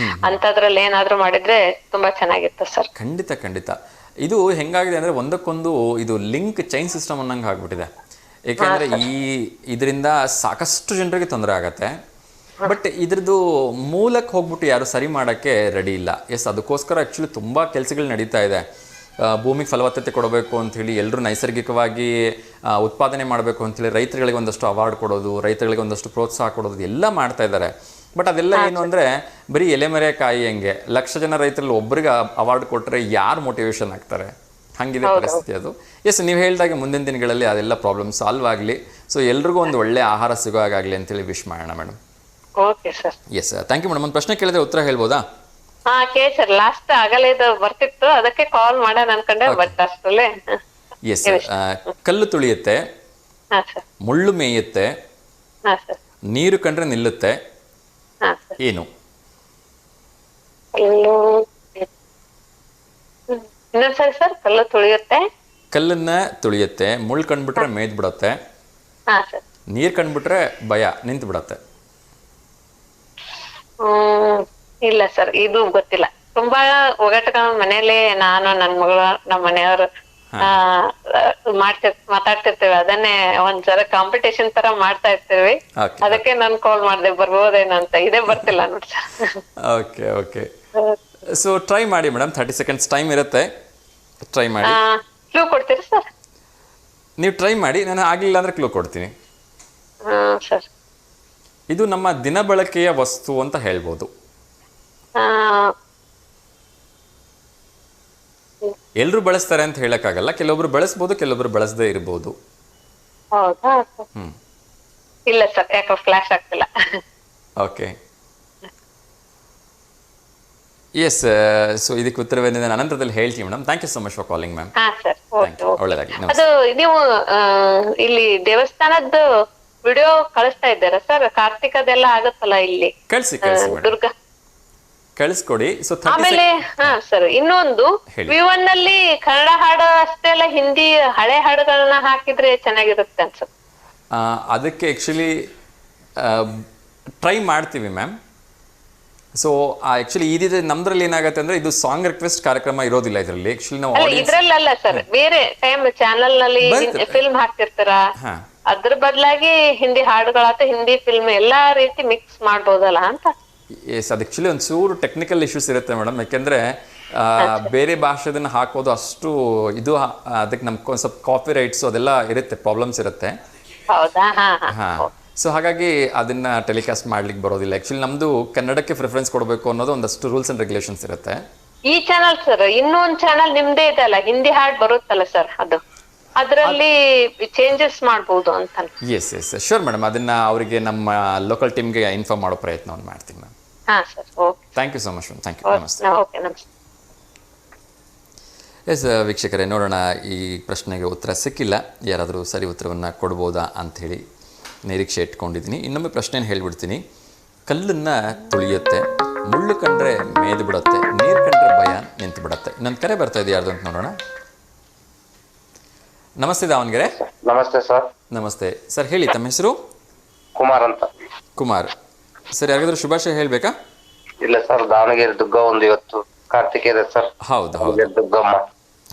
ಅಂತದ್ರಲ್ಲಿ ಏನಾದ್ರೂ ಮಾಡಿದ್ರೆ ತುಂಬಾ ಚೆನ್ನಾಗಿರುತ್ತೆ ಸರ್. ಖಂಡಿತ ಇದು ಹೆಂಗಾಗಿದೆ ಅಂದ್ರೆ ಒಂದಕ್ಕೊಂದು ಇದು ಲಿಂಕ್ ಚೈನ್ ಸಿಸ್ಟಮ್ ಅನ್ನಂಗೆ ಆಗ್ಬಿಟ್ಟಿದೆ. ಏಕೆಂದ್ರೆ ಇದರಿಂದ ಸಾಕಷ್ಟು ಜನರಿಗೆ ತೊಂದರೆ ಆಗತ್ತೆ. ಬಟ್ ಇದ್ರದ್ದು ಮೂಲಕ್ಕೆ ಹೋಗ್ಬಿಟ್ಟು ಯಾರು ಸರಿ ಮಾಡೋಕ್ಕೆ ರೆಡಿ ಇಲ್ಲ. ಅದಕ್ಕೋಸ್ಕರ ಆ್ಯಕ್ಚುಲಿ ತುಂಬ ಕೆಲಸಗಳು ನಡೀತಾ ಇದೆ. ಭೂಮಿಗೆ ಫಲವತ್ತತೆ ಕೊಡಬೇಕು ಅಂಥೇಳಿ ಎಲ್ಲರೂ ನೈಸರ್ಗಿಕವಾಗಿ ಉತ್ಪಾದನೆ ಮಾಡಬೇಕು ಅಂಥೇಳಿ ರೈತರುಗಳಿಗೆ ಒಂದಷ್ಟು ಅವಾರ್ಡ್ ಕೊಡೋದು, ರೈತರುಗಳಿಗೆ ಒಂದಷ್ಟು ಪ್ರೋತ್ಸಾಹ ಕೊಡೋದು ಎಲ್ಲ ಮಾಡ್ತಾ ಇದ್ದಾರೆ. ಬಟ್ ಅದೆಲ್ಲ ಏನು ಅಂದರೆ ಬರೀ ಎಲೆಮರೆ ಕಾಯಿ ಹೆಂಗೆ 1,00,000 ಜನ ರೈತರಲ್ಲಿ ಒಬ್ಬರಿಗೆ ಅವಾರ್ಡ್ ಕೊಟ್ಟರೆ ಯಾರು ಮೋಟಿವೇಶನ್ ಆಗ್ತಾರೆ? ಹಂಗಿದೆ ಪರಿಸ್ಥಿತಿ ಅದು. ನೀವು ಹೇಳಿದಾಗೆ ಮುಂದಿನ ದಿನಗಳಲ್ಲಿ ಅದೆಲ್ಲ ಪ್ರಾಬ್ಲಮ್ ಸಾಲ್ವ್ ಆಗಲಿ. ಸೊ ಎಲ್ರಿಗೂ ಒಂದು ಒಳ್ಳೆ ಆಹಾರ ಸಿಗೋ ಹಾಗಾಗಲಿ ಅಂತೇಳಿ ವಿಶ್ ಮಾಡೋಣ madam. Okay sir. Yes sir, thank you madam. ಒಂದು ಪ್ರಶ್ನೆ ಕೇಳಿದ್ರೆ ಉತ್ತರ ಹೇಳ್ಬೋದಾ? ಕೇಳಿ ಸರ್. ಲಾಸ್ಟ್ ಆಗಲೇ ಇದು ಬರ್ತಿತ್ತು, ಅದಕ್ಕೆ ಕಾಲ್ ಮಾಡೋಣ ಅನ್ಕೊಂಡೆ. ಬಟ್ ಅಷ್ಟರಲ್ಲೇ ಎಸ್ ಸರ್. ಕಲ್ಲು ತುಳಿಯುತ್ತೆ, ಮುಳ್ಳು ಮೇಯುತ್ತೆ, ನೀರು ಕಂಡ್ರೆ ನಿಲ್ಲುತ್ತೆ, ಏನು? ಇನ್ನೊಂದ್ಸರಿ ಸರ್. ಕಲ್ಲು ತುಳಿಯುತ್ತೆ, ಕಲ್ಲನ್ನ ತುಳಿಯುತ್ತೆ, ಮುಳ್ಳು ಕಂಡ್ಬಿಟ್ರೆ ಮೇಯ್ದು ಬಿಡತ್ತೆ, ನೀರ್ ಕಂಡ್ಬಿಟ್ರೆ ಭಯ ನಿಂತು ಬಿಡತ್ತೆ. ಇಲ್ಲ ಸರ್, ಇದು ಗೊತ್ತಿಲ್ಲ. ತುಂಬಾ ಒಗಟುಗಳ ಮನೇಲಿ ನಾನು ನನ್ ಮಗಳು ನಮ್ಮ ಮನೆಯವರು ಮಾತಾಡ್ತಿರ್ತೇವೆ. ಅದನ್ನೇ ಒಂದ್ಸಲ ಕಾಂಪಿಟೇಷನ್ ತರ ಮಾಡ್ತಾ ಇರ್ತೀವಿ. ಅದಕ್ಕೆ ನಾನು ಕಾಲ್ ಮಾಡಿದೆ ಬರ್ಬೋದೇನೋ ಅಂತ. ಇದೇ ಬರ್ತಿಲ್ಲ ನೋಡಿ ಸರ್. ಓಕೆ. ಸೊ ಟ್ರೈ ಮಾಡಿ ಮೇಡಮ್, 30 seconds ಟೈಮ್ ಇರುತ್ತೆ, ಟ್ರೈ ಮಾಡಿ. ಕ್ಲೂ ಕೊಡ್ತೀರಾ ಸರ್? ನೀವು ಟ್ರೈ ಮಾಡಿ, ನಾನು ಆಗ್ಲಿಲ್ಲ ಅಂದ್ರೆ ಕ್ಲೂ ಕೊಡ್ತೀನಿ. ಸರ್, ಇದು ನಮ್ಮ ದಿನ ಬಳಕೆಯ ವಸ್ತು ಅಂತ ಹೇಳ್ಬೋದು. ಎಲ್ರು ಬಳಸ್ತಾರೆ ಅಂತ ಹೇಳಕ್ಕಾಗಲ್ಲ, ಕೆಲವೊಬ್ರು ಬಳಸ್ಬೋದು, ಕೆಲವೊಬ್ರು ಬಳಸದೇ ಇರಬಹುದು. ಹೌದಾ? ಇಲ್ಲ ಸರ್, ಯಾಕೋ ಫ್ಲಾಶ್ ಆಗ್ತಿಲ್ಲ. Okay, S. ಸೊ ಇದಕ್ಕೆ ಉತ್ತರವೇನಿದೆ ಅನಂತರದಲ್ಲಿ ಹೇಳ್ತೀವಿ madam. Thank you so much for calling ma'am. ಒಳ್ಳೆದಾಗಿ. ಅದು ನೀವು ಇಲ್ಲಿ ದೇವಸ್ಥಾನದ್ದು ವಿಡಿಯೋ ಕಳಿಸ್ತಾ ಇದ್ದಾರಾ ಸರ್? ಕಾರ್ತಿಕದೆಲ್ಲ ಆಗುತ್ತಲ್ಲ ಇಲ್ಲಿ, ಕಳಿಸಿ ದುರ್ಗ ಕಳಿಸ್ಕೊಡಿ. ಸೊ ಆಮೇಲೆ ಸರ್ ಇನ್ನೊಂದು V1 ನಲ್ಲಿ ಕನ್ನಡ ಹಾಡು ಅಷ್ಟೇ ಅಲ್ಲ, ಹಿಂದಿ ಹಳೆ ಹಾಡುಗಳನ್ನ ಹಾಕಿದ್ರೆ ಚೆನ್ನಾಗಿರುತ್ತೆ ಅನ್ಸುತ್ತೆ. ಅದಕ್ಕೆ ಆಕ್ಚುಲಿ ಟ್ರೈ ಮಾಡ್ತೀವಿ ಮ್ಯಾಮ್. ಸೊ ಆಕ್ಚುಲಿ ಇದಿದೆ ನಮ್ದ್ರಲ್ಲಿ ಏನಾಗುತ್ತೆ ಅಂದ್ರೆ ಇದು ಸಾಂಗ್ ರಿಕ್ವೆಸ್ಟ್ ಕಾರ್ಯಕ್ರಮ ಇರೋದಿಲ್ಲ ಇದರಲ್ಲಿ. ಆಕ್ಚುಲಿ ನಾವು ಇದ್ರಲ್ಲ ಸರ್, ಬೇರೆ ಟೈಮ್ ಚಾನಲ್ ನಲ್ಲಿ ಫಿಲ್ಮ್ ಹಾಕ್ತಿರ್ತಾರ, ಅದ್ರ ಬದಲಾಗಿ ಹಿಂದಿ ಹಾಡುಗಳಾತ ಹಿಂದಿ ಫಿಲ್ಮ್ ಎಲ್ಲಾ ರೀತಿ ಮಿಕ್ಸ್ ಮಾಡ್ಬೋದಲ್ಲ ಅಂತ. ಎಸ್, ಅದು ಆಕ್ಚುಲಿ ಒಂದು ಚೂರು ಟೆಕ್ನಿಕಲ್ ಇಶ್ಯೂಸ್ ಇರುತ್ತೆ ಮೇಡಮ್. ಯಾಕೆಂದ್ರೆ ಬೇರೆ ಭಾಷೆದನ್ನ ಹಾಕೋದು ಅಷ್ಟು ಇದು ಅದಕ್ಕೆ ನಮ್ಗೆ ಒಂದು ಸ್ವಲ್ಪ ಕಾಪಿ ರೈಟ್ಸು ಅದೆಲ್ಲ ಇರುತ್ತೆ, ಪ್ರಾಬ್ಲಮ್ಸ್ ಇರುತ್ತೆ. ಹೌದಾ? ಹಾಂ, ಸೊ ಹಾಗಾಗಿ ಅದನ್ನ ಟೆಲಿಕಾಸ್ಟ್ ಮಾಡ್ಲಿಕ್ಕೆ ಬರೋದಿಲ್ಲ. ಆ್ಯಕ್ಚುಲಿ ನಮ್ಮದು ಕನ್ನಡಕ್ಕೆ ಪ್ರಿಫರೆನ್ಸ್ ಕೊಡಬೇಕು ಅನ್ನೋದು ಒಂದಷ್ಟು ರೂಲ್ಸ್ ಆ್ಯಂಡ್ ರೆಗ್ಯುಲೇಷನ್ಸ್ ಇರುತ್ತೆ. ಈ ಚಾನಲ್ ಸರ್, ಇನ್ನೊಂದು ಚಾನಲ್ ನಿಮ್ದೇ ಇದೆಲ್ಲ, ಹಿಂದಿ ಹಾಡ್ ಬರುತ್ತಲ್ಲ ಸರ್, ಅದರಲ್ಲಿ ಚೇಂಜಸ್ ಮಾಡ್ಬೋದು ಅಂತ. ಎಸ್ ಎಸ್ ಶೋರ್ ಮೇಡಮ್, ಅದನ್ನ ಅವರಿಗೆ ನಮ್ಮ ಲೋಕಲ್ ಟೀಮ್ಗೆ ಇನ್ಫಾರ್ಮ್ ಮಾಡೋ ಪ್ರಯತ್ನವನ್ನು ಮಾಡ್ತೀನಿ ಮ್ಯಾಮ್. ಹಾಂ sir, okay. Thank you so much ma'am. Thank you. ನಮಸ್ತೆ. ಓಕೆ, ನಮಸ್ತೆ. ಎಸ್ ವೀಕ್ಷಕರೇ, ನೋಡೋಣ, ಈ ಪ್ರಶ್ನೆಗೆ ಉತ್ತರ ಸಿಕ್ಕಿಲ್ಲ. ಯಾರಾದರೂ ಸರಿ ಉತ್ತರವನ್ನು ಕೊಡ್ಬೋದಾ ಅಂಥೇಳಿ ನಿರೀಕ್ಷೆ ಇಟ್ಕೊಂಡಿದ್ದೀನಿ. ಇನ್ನೊಮ್ಮೆ ಪ್ರಶ್ನೆಯನ್ನು ಹೇಳಿಬಿಡ್ತೀನಿ. ಕಲ್ಲನ್ನು ತುಳಿಯುತ್ತೆ, ಮುಳ್ಳು ಕಂಡ್ರೆ ಮೇದು ಬಿಡುತ್ತೆ, ನೀರು ಕಂಡ್ರೆ ಭಯ ನಿಂತು ಬಿಡುತ್ತೆ. ಇನ್ನೊಂದು ಕರೆ ಬರ್ತಾ ಇದೆ, ಯಾರ್ದು ಅಂತ ನೋಡೋಣ. ನಮಸ್ತೆ ದಾವಣಗೆರೆ. ನಮಸ್ತೆ ಸರ್. ನಮಸ್ತೆ ಸರ್, ಹೇಳಿ ತಮ್ಮ ಹೆಸರು? ಕುಮಾರ್ ಅಂತ. ಕುಮಾರ್ ಸರ್, ಯಾರಿಗಾದ್ರೂ ಶುಭಾಶಯ ಹೇಳಬೇಕಾ? ಇಲ್ಲ ಸರ್, ದಾವಣಗೆರೆ ದುಗ್ಗ ಒಂದು ಇವತ್ತು ಕಾರ್ತಿಕೆ ಇದೆ ಸರ್. ಹೌದು ಹೌದು ದುಗ್ಗಮ್ಮ.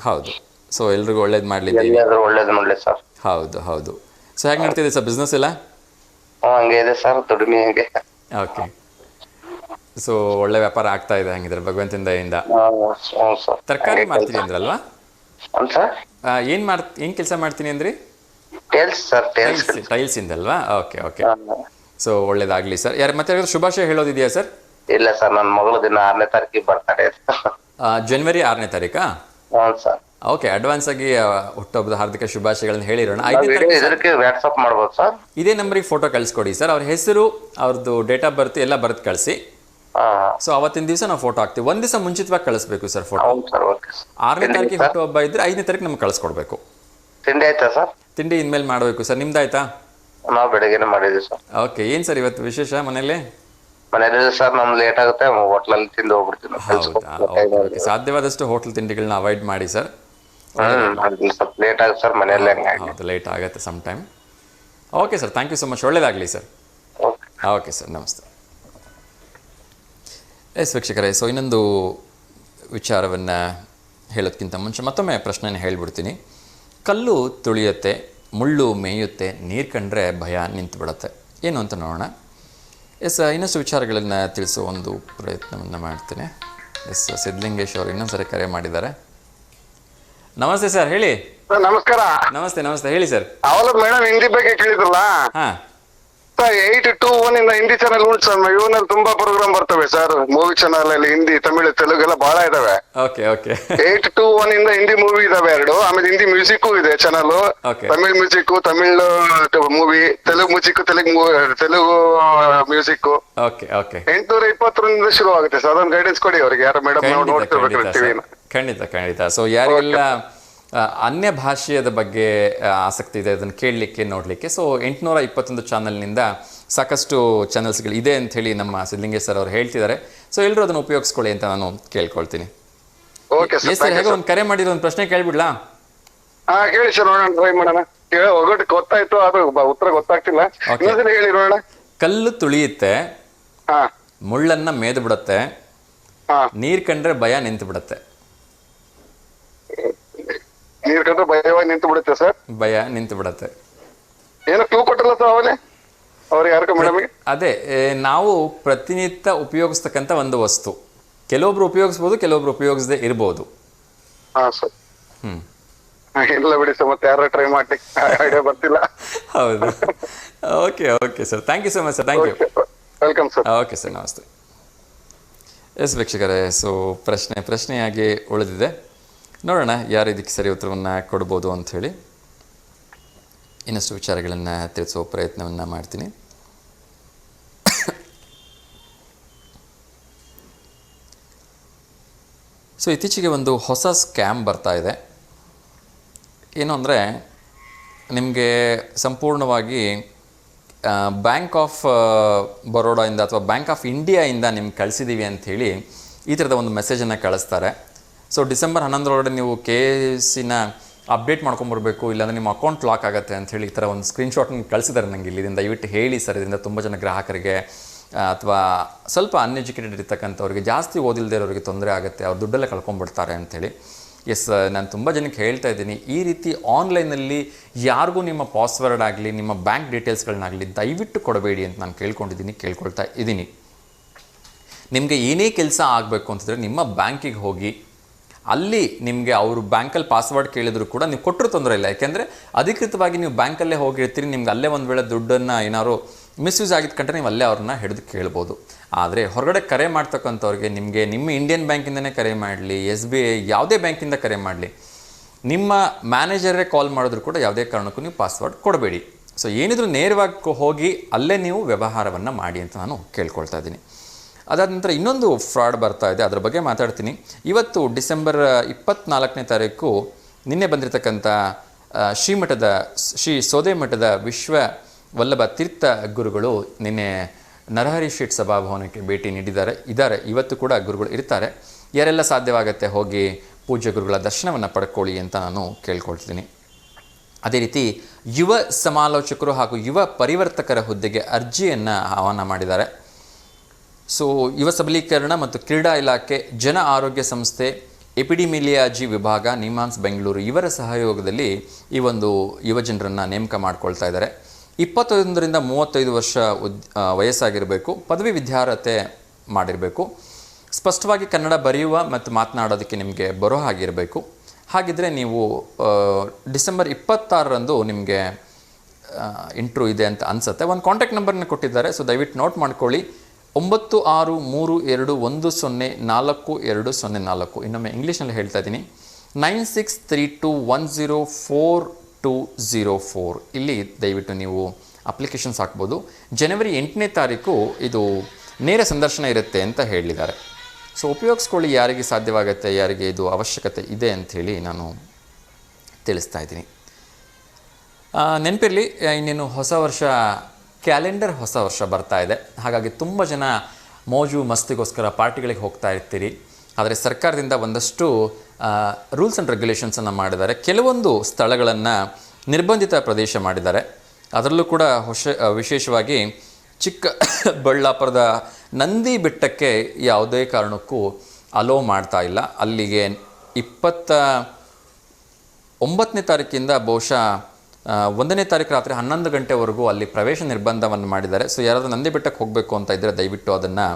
ಹೌದು. ಸೊ ಎಲ್ರಿಗೂ ಒಳ್ಳೇದು ಮಾಡಲಿದ್ದೀವಿ. ಎಲ್ಲಿಯಾದ್ರೂ ಒಳ್ಳೇದು ಮಾಡ್ಲಿ ಸರ್. ಹೌದು ಹೌದು. ಸೊ ಹೇಗೆ ನಡ್ತಿದೆ ಸರ್ ಬಿಸ್ನೆಸ್ ಎಲ್ಲ? ಹಂಗೆ ಇದೆ ಸರ್, ದುಡಿಮೆ ಹಂಗೆ. ಓಕೆ. ಸೊ ಒಳ್ಳೆ ವ್ಯಾಪಾರ ಆಗ್ತಾ ಇದೆ ಹಂಗಿದ್ರೆ ಭಗವಂತನ ದಯೆಯಿಂದ. ಸರ್. ತರಕಾರಿ ಮಾಡ್ತೀನಿ ಅಂದ್ರಲ್ವಾ? ಸರ್ ಏನ್ ಕೆಲಸ ಮಾಡ್ತೀನಿ ಅಂದ್ರಿ? Tiles sir. ಟೈಲ್ಸ್ ಇಂದಲ್ವಾ? Okay okay. ಸೊ ಒಳ್ಳೇದಾಗ್ಲಿ ಸರ್. ಮತ್ತೆ ಯಾರಾದ್ರೂ ಶುಭಾಶಯ ಹೇಳೋದಿದೆಯಾ ಸರ್? ಇಲ್ಲ ಸರ್, ನನ್ನ ಮಗಳು ದಿನ 6ನೇ ತಾರೀಕಿಗೆ ಬರ್ತಾರೆ. ಜನವರಿ 6ನೇ ತಾರೀಕಾ? ಸರ್. ಓಕೆ, ಅಡ್ವಾನ್ಸ್ ಆಗಿ ಹುಟ್ಟುಹಬ್ಬದ ಹಾರ್ದಿಕ ಶುಭಾಶಯಗಳನ್ನು ಹೇಳಿರೋಣ. ಇದಕ್ಕೆ ವಾಟ್ಸ್ಆಪ್ ಮಾಡ್ಬೋದು ಸರ್? ಇದೇ ನಂಬರಿಗೆ ಫೋಟೋ ಕಳಿಸ್ಕೊಡಿ ಸರ್. ಅವ್ರ ಹೆಸರು, ಅವ್ರದ್ದು ಡೇಟ್ ಆಫ್ ಬರ್ತ್ ಎಲ್ಲ ಬರೆದು ಕಳಿಸಿ. ಸೊ ಅವತ್ತಿನ ದಿವಸ ನಾವು ಫೋಟೋ ಹಾಕ್ತೀವಿ. ಒಂದ್ ದಿವಸ ಮುಂಚಿತವಾಗಿ ಕಳಿಸ್ಬೇಕು ಸರ್ ಫೋಟೋ. 6ನೇ ತಾರೀಕಿಗೆ ಹುಟ್ಟುಹಬ್ಬ ಇದ್ರೆ 5ನೇ ತಾರೀಕು ನಮ್ಗೆ ಕಳಿಸ್ಕೊಡ್ಬೇಕು. ತಿಂಡಿ ಆಯ್ತಾ ಸರ್? ತಿಂಡಿ ಇನ್ಮೇಲೆ ಮಾಡಬೇಕು ಸರ್. ನಿಮ್ದಾಯ್ತಾ? ನಾವು ಬೆಳಗ್ಗೆನೆ ಮಾಡಿದ್ವಿ ಸರ್. ಓಕೆ. ಏನ್ ಸರ್ ಇವತ್ತು ವಿಶೇಷ ಮನೇಲಿ? ಮನೇಲಿ ಸರ್ ನಮ್ದು ಲೇಟ್ ಆಗುತ್ತೆ, ಹೋಟ್ಲಲ್ಲಿ ತಿಂದು ಹೋಗ್ಬಿಡ್ತೀನಿ. ಹೌದಾ? ಸಾಧ್ಯವಾದಷ್ಟು ಹೋಟೆಲ್ ತಿಂಡಿಗಳನ್ನ ಅವಾಯ್ಡ್ ಮಾಡಿ ಸರ್. ಸ್ವಲ್ಪ ಲೇಟ್ ಆಗುತ್ತೆ ಸರ್ ಮನೆಯಲ್ಲೇ. ಹೌದು, ಲೇಟ್ ಆಗುತ್ತೆ some time. Okay sir, thank you so much. ಒಳ್ಳೇದಾಗಲಿ ಸರ್. ಓಕೆ ಸರ್, ನಮಸ್ತೆ. ಎಸ್ ವೀಕ್ಷಕರೇ, ಸೊ ಇನ್ನೊಂದು ವಿಚಾರವನ್ನು ಹೇಳೋದಕ್ಕಿಂತ ಮುಂಚೆ ಮತ್ತೊಮ್ಮೆ ಪ್ರಶ್ನೆಯನ್ನು ಹೇಳಿಬಿಡ್ತೀನಿ. ಕಲ್ಲು ತುಳಿಯುತ್ತೆ, ಮುಳ್ಳು ಮೇಯುತ್ತೆ, ನೀರು ಕಂಡ್ರೆ ಭಯ ನಿಂತು ಬಿಡುತ್ತೆ. ಏನು ಅಂತ ನೋಡೋಣ. ಎಸ್, ಇನ್ನಷ್ಟು ವಿಚಾರಗಳನ್ನು ತಿಳಿಸೋ ಒಂದು ಪ್ರಯತ್ನವನ್ನು ಮಾಡ್ತೇನೆ. ಎಸ್, ಸಿದ್ಧಲಿಂಗೇಶ್ ಅವರು ಇನ್ನೊಂದು ಸರಿ ಕರೆ ಮಾಡಿದ್ದಾರೆ. ನಮಸ್ತೆ ಸರ್, ಹೇಳಿ. ನಮಸ್ಕಾರ. ನಮಸ್ತೆ ನಮಸ್ತೆ, ಹೇಳಿ ಸರ್. ಅವಲ ಮೇಡಮ್ ಹಿಂದಿ ಬಗ್ಗೆ ಕೇಳಿದ್ರಲ್ಲ? ಹಾಂ ಸರ್, 821 ಇಂದ ಹಿಂದಿ ಚಾನಲ್ ಉಂಟು ಸರ್. ಇವನಲ್ಲಿ ತುಂಬಾ ಪ್ರೋಗ್ರಾಮ್ ಬರ್ತವೆ ಸರ್. ಮೂವಿ ಚಾನಲ್ ಅಲ್ಲಿ ಹಿಂದಿ, ತಮಿಳು, ತೆಲುಗು ಎಲ್ಲ ಬಹಳ ಇದಾವೆ. Okay okay. 821 ಇಂದ ಹಿಂದಿ ಮೂವಿ ಇದಾವೆ 2. ಆಮೇಲೆ ಹಿಂದಿ ಮ್ಯೂಸಿಕ್ ಇದೆ channel. Tamil music, Tamil movie, Telugu music, Telugu music. Okay okay. 820 ಶುರು ಆಗುತ್ತೆ ಸರ್. ಅದೊಂದು ಗೈಡೆನ್ಸ್ ಕೊಡಿ ಅವರಿಗೆ, ಯಾರು ಮೇಡಮ್ ನೋಡ್ತಿರ್ಬೇಕು ಟಿವಿನ. ಖಂಡಿತ ಖಂಡಿತ. ಸೊ ಯಾರಿಗೆಲ್ಲ ಅನ್ಯ ಭಾಷೆಯದ ಬಗ್ಗೆ ಆಸಕ್ತಿ ಇದೆ ಅದನ್ನು ಕೇಳಲಿಕ್ಕೆ ನೋಡಲಿಕ್ಕೆ, ಸೊ 821 ಚಾನಲ್ನಿಂದ ಸಾಕಷ್ಟು ಚಾನಲ್ಸ್ಗಳು ಇದೆ ಅಂತ ಹೇಳಿ ನಮ್ಮ ಸಿದ್ಧಲಿಂಗೇಶ್ ಸರ್ ಅವರು ಹೇಳ್ತಿದ್ದಾರೆ. ಸೊ ಎಲ್ಲರೂ ಅದನ್ನು ಉಪಯೋಗಿಸ್ಕೊಳ್ಳಿ ಅಂತ ನಾನು ಕೇಳ್ಕೊಳ್ತೀನಿ. ಎಸ್ ಸರ್, ಹೇಗೆ ಒಂದು ಕರೆ ಮಾಡಿರೋ ಒಂದು ಪ್ರಶ್ನೆ ಕೇಳ್ಬಿಡ್ಲಾ? ಕೇಳಿ ಸರ್, ನೋಡೋಣ, ಟ್ರೈ ಮಾಡೋಣ. ಒಗಟ್ಟು ಗೊತ್ತಾಯ್ತು, ಅದು ಉತ್ತರ ಗೊತ್ತಾಗ್ತಿಲ್ಲ. ಹೇಳಿ ನೋಡೋಣ. ಕಲ್ಲು ತುಳಿಯುತ್ತೆ, ಮುಳ್ಳನ್ನ ಮೇದು ಬಿಡುತ್ತೆ, ನೀರ್ ಕಂಡ್ರೆ ಭಯ ನಿಂತು ಬಿಡುತ್ತೆ. ನೀರ್ ಕಂಡ್ರೆ ಭಯವಾಗಿ ನಿಂತು ಬಿಡುತ್ತೆ ಸರ್. ಭಯ ನಿಂತು ಬಿಡುತ್ತೆ. ಏನೋ ಕ್ಲೂ ಕೊಟ್ಟಲ್ಲ ಸರ್ ಅವನೇ ಅವ್ರಿಗೆ, ಯಾರಿಗ ಮೇಡಮ್? ಅದೇ, ನಾವು ಪ್ರತಿನಿತ್ಯ ಉಪಯೋಗಿಸ್ತಕ್ಕಂಥ ಒಂದು ವಸ್ತು. ಕೆಲವೊಬ್ರು ಉಪಯೋಗಿಸ್ಬೋದು, ಕೆಲವೊಬ್ರು ಉಪಯೋಗಿಸದೆ ಇರ್ಬೋದು. ಹಾ ಸರ್. ಇಲ್ಲ ಬಿಡಿ ಸರ್, ಮತ್ತೆ ಯಾರು ಟ್ರೈ ಮಾಡಿ, ಐಡಿಯಾ ಬರ್ತಿಲ್ಲ. ಹೌದು. Okay okay sir, thank you so much sir. Thank you. Welcome sir. Okay sir, ನಮಸ್ತೆ. ಎಸ್ ವೀಕ್ಷಕರೇ, ಸೊ ಪ್ರಶ್ನೆಯಾಗಿ ಉಳಿದಿದೆ. ನೋಡೋಣ ಯಾರು ಇದಕ್ಕೆ ಸರಿ ಉತ್ತರವನ್ನು ಕೊಡ್ಬೋದು ಅಂಥೇಳಿ. ಇನ್ನಷ್ಟು ವಿಚಾರಗಳನ್ನು ತಿಳಿಸೋ ಪ್ರಯತ್ನವನ್ನು ಮಾಡ್ತೀನಿ. ಸೊ ಇತ್ತೀಚೆಗೆ ಒಂದು ಹೊಸ ಸ್ಕ್ಯಾಮ್ ಬರ್ತಾ ಇದೆ. ಏನು ಅಂದರೆ, ನಿಮಗೆ ಸಂಪೂರ್ಣವಾಗಿ ಬ್ಯಾಂಕ್ ಆಫ್ ಬರೋಡಾಯಿಂದ ಅಥವಾ ಬ್ಯಾಂಕ್ ಆಫ್ ಇಂಡಿಯಾಯಿಂದ ನಿಮ್ಗೆ ಕಳಿಸಿದ್ದೀವಿ ಅಂಥೇಳಿ ಈ ಥರದ ಒಂದು ಮೆಸೇಜನ್ನು ಕಳಿಸ್ತಾರೆ. ಸೊ ಡಿಸೆಂಬರ್ 11 ನೀವು KYC ಅಪ್ಡೇಟ್ ಮಾಡ್ಕೊಂಬರ್ಬೇಕು, ಇಲ್ಲಾಂದರೆ ನಿಮ್ಮ ಅಕೌಂಟ್ ಲಾಕ್ ಆಗುತ್ತೆ ಅಂಥೇಳಿ ಈ ಥರ ಒಂದು ಸ್ಕ್ರೀನ್ಶಾಟ್ನ ಕಳಿಸಿದ್ದಾರೆ ನನಗೆ. ಇಲ್ಲಿಂದ ದಯವಿಟ್ಟು ಹೇಳಿ ಸರ್, ಇದರಿಂದ ತುಂಬ ಜನ ಗ್ರಾಹಕರಿಗೆ ಅಥವಾ ಸ್ವಲ್ಪ ಅನ್ಎಜುಕೇಟೆಡ್ ಇರ್ತಕ್ಕಂಥವ್ರಿಗೆ, ಜಾಸ್ತಿ ಓದಿಲ್ಲದೆ ಇರೋರಿಗೆ ತೊಂದರೆ ಆಗುತ್ತೆ, ಅವ್ರು ದುಡ್ಡೆಲ್ಲ ಕಳ್ಕೊಂಡ್ಬಿಡ್ತಾರೆ ಅಂಥೇಳಿ. ಎಸ್, ನಾನು ತುಂಬ ಜನಕ್ಕೆ ಹೇಳ್ತಾ ಇದ್ದೀನಿ, ಈ ರೀತಿ ಆನ್ಲೈನಲ್ಲಿ ಯಾರಿಗೂ ನಿಮ್ಮ ಪಾಸ್ವರ್ಡ್ ಆಗಲಿ, ನಿಮ್ಮ ಬ್ಯಾಂಕ್ ಡೀಟೇಲ್ಸ್ಗಳನ್ನಾಗಲಿ ದಯವಿಟ್ಟು ಕೊಡಬೇಡಿ ಅಂತ ನಾನು ಕೇಳ್ಕೊಳ್ತಾ ಇದ್ದೀನಿ. ನಿಮಗೆ ಏನೇ ಕೆಲಸ ಆಗಬೇಕು ಅಂತಂದರೆ ನಿಮ್ಮ ಬ್ಯಾಂಕಿಗೆ ಹೋಗಿ ಅಲ್ಲಿ ನಿಮಗೆ ಅವರು ಬ್ಯಾಂಕಲ್ಲಿ ಪಾಸ್ವರ್ಡ್ ಕೇಳಿದ್ರು ಕೂಡ ನೀವು ಕೊಟ್ಟರು ತೊಂದರೆ ಇಲ್ಲ. ಯಾಕೆಂದರೆ ಅಧಿಕೃತವಾಗಿ ನೀವು ಬ್ಯಾಂಕಲ್ಲೇ ಹೋಗಿರ್ತೀರಿ, ನಿಮ್ಗೆ ಅಲ್ಲೇ ಒಂದು ವೇಳೆ ದುಡ್ಡನ್ನು ಏನಾದ್ರು ಮಿಸ್ಯೂಸ್ ಆಗಿದ್ದು ಕಂಡ್ರೆ ನೀವು ಅಲ್ಲೇ ಅವ್ರನ್ನ ಹಿಡಿದು ಕೇಳ್ಬೋದು. ಆದರೆ ಹೊರಗಡೆ ಕರೆ ಮಾಡ್ತಕ್ಕಂಥವ್ರಿಗೆ ನಿಮಗೆ ನಿಮ್ಮ ಇಂಡಿಯನ್ ಬ್ಯಾಂಕಿಂದನೇ ಕರೆ ಮಾಡಲಿ, SBI ಯಾವುದೇ ಬ್ಯಾಂಕಿಂದ ಕರೆ ಮಾಡಲಿ, ನಿಮ್ಮ ಮ್ಯಾನೇಜರೇ ಕಾಲ್ ಮಾಡಿದ್ರು ಕೂಡ ಯಾವುದೇ ಕಾರಣಕ್ಕೂ ನೀವು ಪಾಸ್ವರ್ಡ್ ಕೊಡಬೇಡಿ. ಸೊ ಏನಿದ್ರು ನೇರವಾಗಿ ಹೋಗಿ ಅಲ್ಲೇ ನೀವು ವ್ಯವಹಾರವನ್ನು ಮಾಡಿ ಅಂತ ನಾನು ಕೇಳ್ಕೊಳ್ತಾ ಇದ್ದೀನಿ. ಅದಾದ ನಂತರ ಇನ್ನೊಂದು ಫ್ರಾಡ್ ಬರ್ತಾ ಇದೆ, ಅದರ ಬಗ್ಗೆ ಮಾತಾಡ್ತೀನಿ. ಇವತ್ತು ಡಿಸೆಂಬರ್ 24ನೇ ತಾರೀಕು ನಿನ್ನೆ ಬಂದಿರತಕ್ಕಂಥ ಶ್ರೀ ಸೋದೆ ಮಠದ ವಿಶ್ವ ವಲ್ಲಭ ತೀರ್ಥ ಗುರುಗಳು ನಿನ್ನೆ ನರಹರಿ ಶೇಟ್ ಸಭಾಭವನಕ್ಕೆ ಭೇಟಿ ಇದ್ದಾರೆ. ಇವತ್ತು ಕೂಡ ಗುರುಗಳು ಇರ್ತಾರೆ. ಯಾರೆಲ್ಲ ಸಾಧ್ಯವಾಗುತ್ತೆ ಹೋಗಿ ಪೂಜ್ಯ ಗುರುಗಳ ದರ್ಶನವನ್ನು ಪಡ್ಕೊಳ್ಳಿ ಅಂತ ನಾನು ಕೇಳ್ಕೊಳ್ತೀನಿ. ಅದೇ ರೀತಿ ಯುವ ಸಮಾಲೋಚಕರು ಹಾಗೂ ಯುವ ಪರಿವರ್ತಕರ ಹುದ್ದೆಗೆ ಅರ್ಜಿಯನ್ನು ಆಹ್ವಾನ ಮಾಡಿದ್ದಾರೆ. ಸೊ ಯುವ ಸಬಲೀಕರಣ ಮತ್ತು ಕ್ರೀಡಾ ಇಲಾಖೆ, ಜನ ಆರೋಗ್ಯ ಸಂಸ್ಥೆ, ಎಪಿಡಿಮಿಲಿಯಾಜಿ ವಿಭಾಗ, ನಿಮಾನ್ಸ್ ಬೆಂಗಳೂರು ಇವರ ಸಹಯೋಗದಲ್ಲಿ ಈ ಒಂದು ಯುವಜನರನ್ನು ನೇಮಕ ಮಾಡ್ಕೊಳ್ತಾ ಇದ್ದಾರೆ. 21ರಿಂದ 35 ವರ್ಷ ವಯಸ್ಸಾಗಿರಬೇಕು, ಪದವಿ ವಿದ್ಯಾರ್ಹತೆ ಮಾಡಿರಬೇಕು, ಸ್ಪಷ್ಟವಾಗಿ ಕನ್ನಡ ಬರೆಯುವ ಮತ್ತು ಮಾತನಾಡೋದಕ್ಕೆ ನಿಮಗೆ ಬರೋ ಹಾಗಿರಬೇಕು. ಹಾಗಿದ್ದರೆ ನೀವು ಡಿಸೆಂಬರ್ 26ರಂದು ನಿಮಗೆ ಇಂಟ್ರ್ಯೂ ಇದೆ ಅಂತ ಅನಿಸುತ್ತೆ. ಒಂದು ಕಾಂಟ್ಯಾಕ್ಟ್ ನಂಬರ್ನ ಕೊಟ್ಟಿದ್ದಾರೆ, ಸೊ ದಯವಿಟ್ಟು ನೋಟ್ ಮಾಡ್ಕೊಳ್ಳಿ. 9632104204. ಇನ್ನೊಮ್ಮೆ ಇಂಗ್ಲೀಷ್ನಲ್ಲಿ ಹೇಳ್ತಾ ಇದ್ದೀನಿ, 9632104204. ಇಲ್ಲಿ ದಯವಿಟ್ಟು ನೀವು ಅಪ್ಲಿಕೇಶನ್ಸ್ ಹಾಕ್ಬೋದು. ಜನವರಿ 8ನೇ ತಾರೀಕು ಇದು ನೇರ ಸಂದರ್ಶನ ಇರುತ್ತೆ ಅಂತ ಹೇಳಿದ್ದಾರೆ. ಸೊ ಉಪಯೋಗಿಸ್ಕೊಳ್ಳಿ, ಯಾರಿಗೆ ಸಾಧ್ಯವಾಗುತ್ತೆ, ಯಾರಿಗೆ ಇದು ಅವಶ್ಯಕತೆ ಇದೆ ಅಂಥೇಳಿ ನಾನು ತಿಳಿಸ್ತಾ ಇದ್ದೀನಿ. ನೆನಪಿರಲಿ, ಇನ್ನೇನು ಹೊಸ ವರ್ಷ ಕ್ಯಾಲೆಂಡರ್ ಹೊಸ ವರ್ಷ ಬರ್ತಾ ಇದೆ. ಹಾಗಾಗಿ ತುಂಬ ಜನ ಮೋಜು ಮಸ್ತಿಗೋಸ್ಕರ ಪಾರ್ಟಿಗಳಿಗೆ ಹೋಗ್ತಾ ಇರ್ತೀರಿ. ಆದರೆ ಸರ್ಕಾರದಿಂದ ಒಂದಷ್ಟು ರೂಲ್ಸ್ ಆ್ಯಂಡ್ ರೆಗ್ಯುಲೇಷನ್ಸನ್ನು ಮಾಡಿದ್ದಾರೆ. ಕೆಲವೊಂದು ಸ್ಥಳಗಳನ್ನು ನಿರ್ಬಂಧಿತ ಪ್ರದೇಶ ಮಾಡಿದ್ದಾರೆ. ಅದರಲ್ಲೂ ಕೂಡ ವಿಶೇಷವಾಗಿ ಚಿಕ್ಕಬಳ್ಳಾಪುರದ ನಂದಿ ಬೆಟ್ಟಕ್ಕೆ ಯಾವುದೇ ಕಾರಣಕ್ಕೂ ಅಲೋ ಮಾಡ್ತಾ ಇಲ್ಲ. ಅಲ್ಲಿಗೆ 29ನೇ ತಾರೀಕಿಂದ ಬಹುಶಃ 1ನೇ ತಾರೀಕು ರಾತ್ರಿ 11 ಗಂಟೆವರೆಗೂ ಅಲ್ಲಿ ಪ್ರವೇಶ ನಿರ್ಬಂಧವನ್ನು ಮಾಡಿದ್ದಾರೆ. ಸೊ ಯಾರಾದರೂ ನಂದಿ ಬೆಟ್ಟಕ್ಕೆ ಹೋಗಬೇಕು ಅಂತ ಇದ್ದರೆ ದಯವಿಟ್ಟು ಅದನ್ನು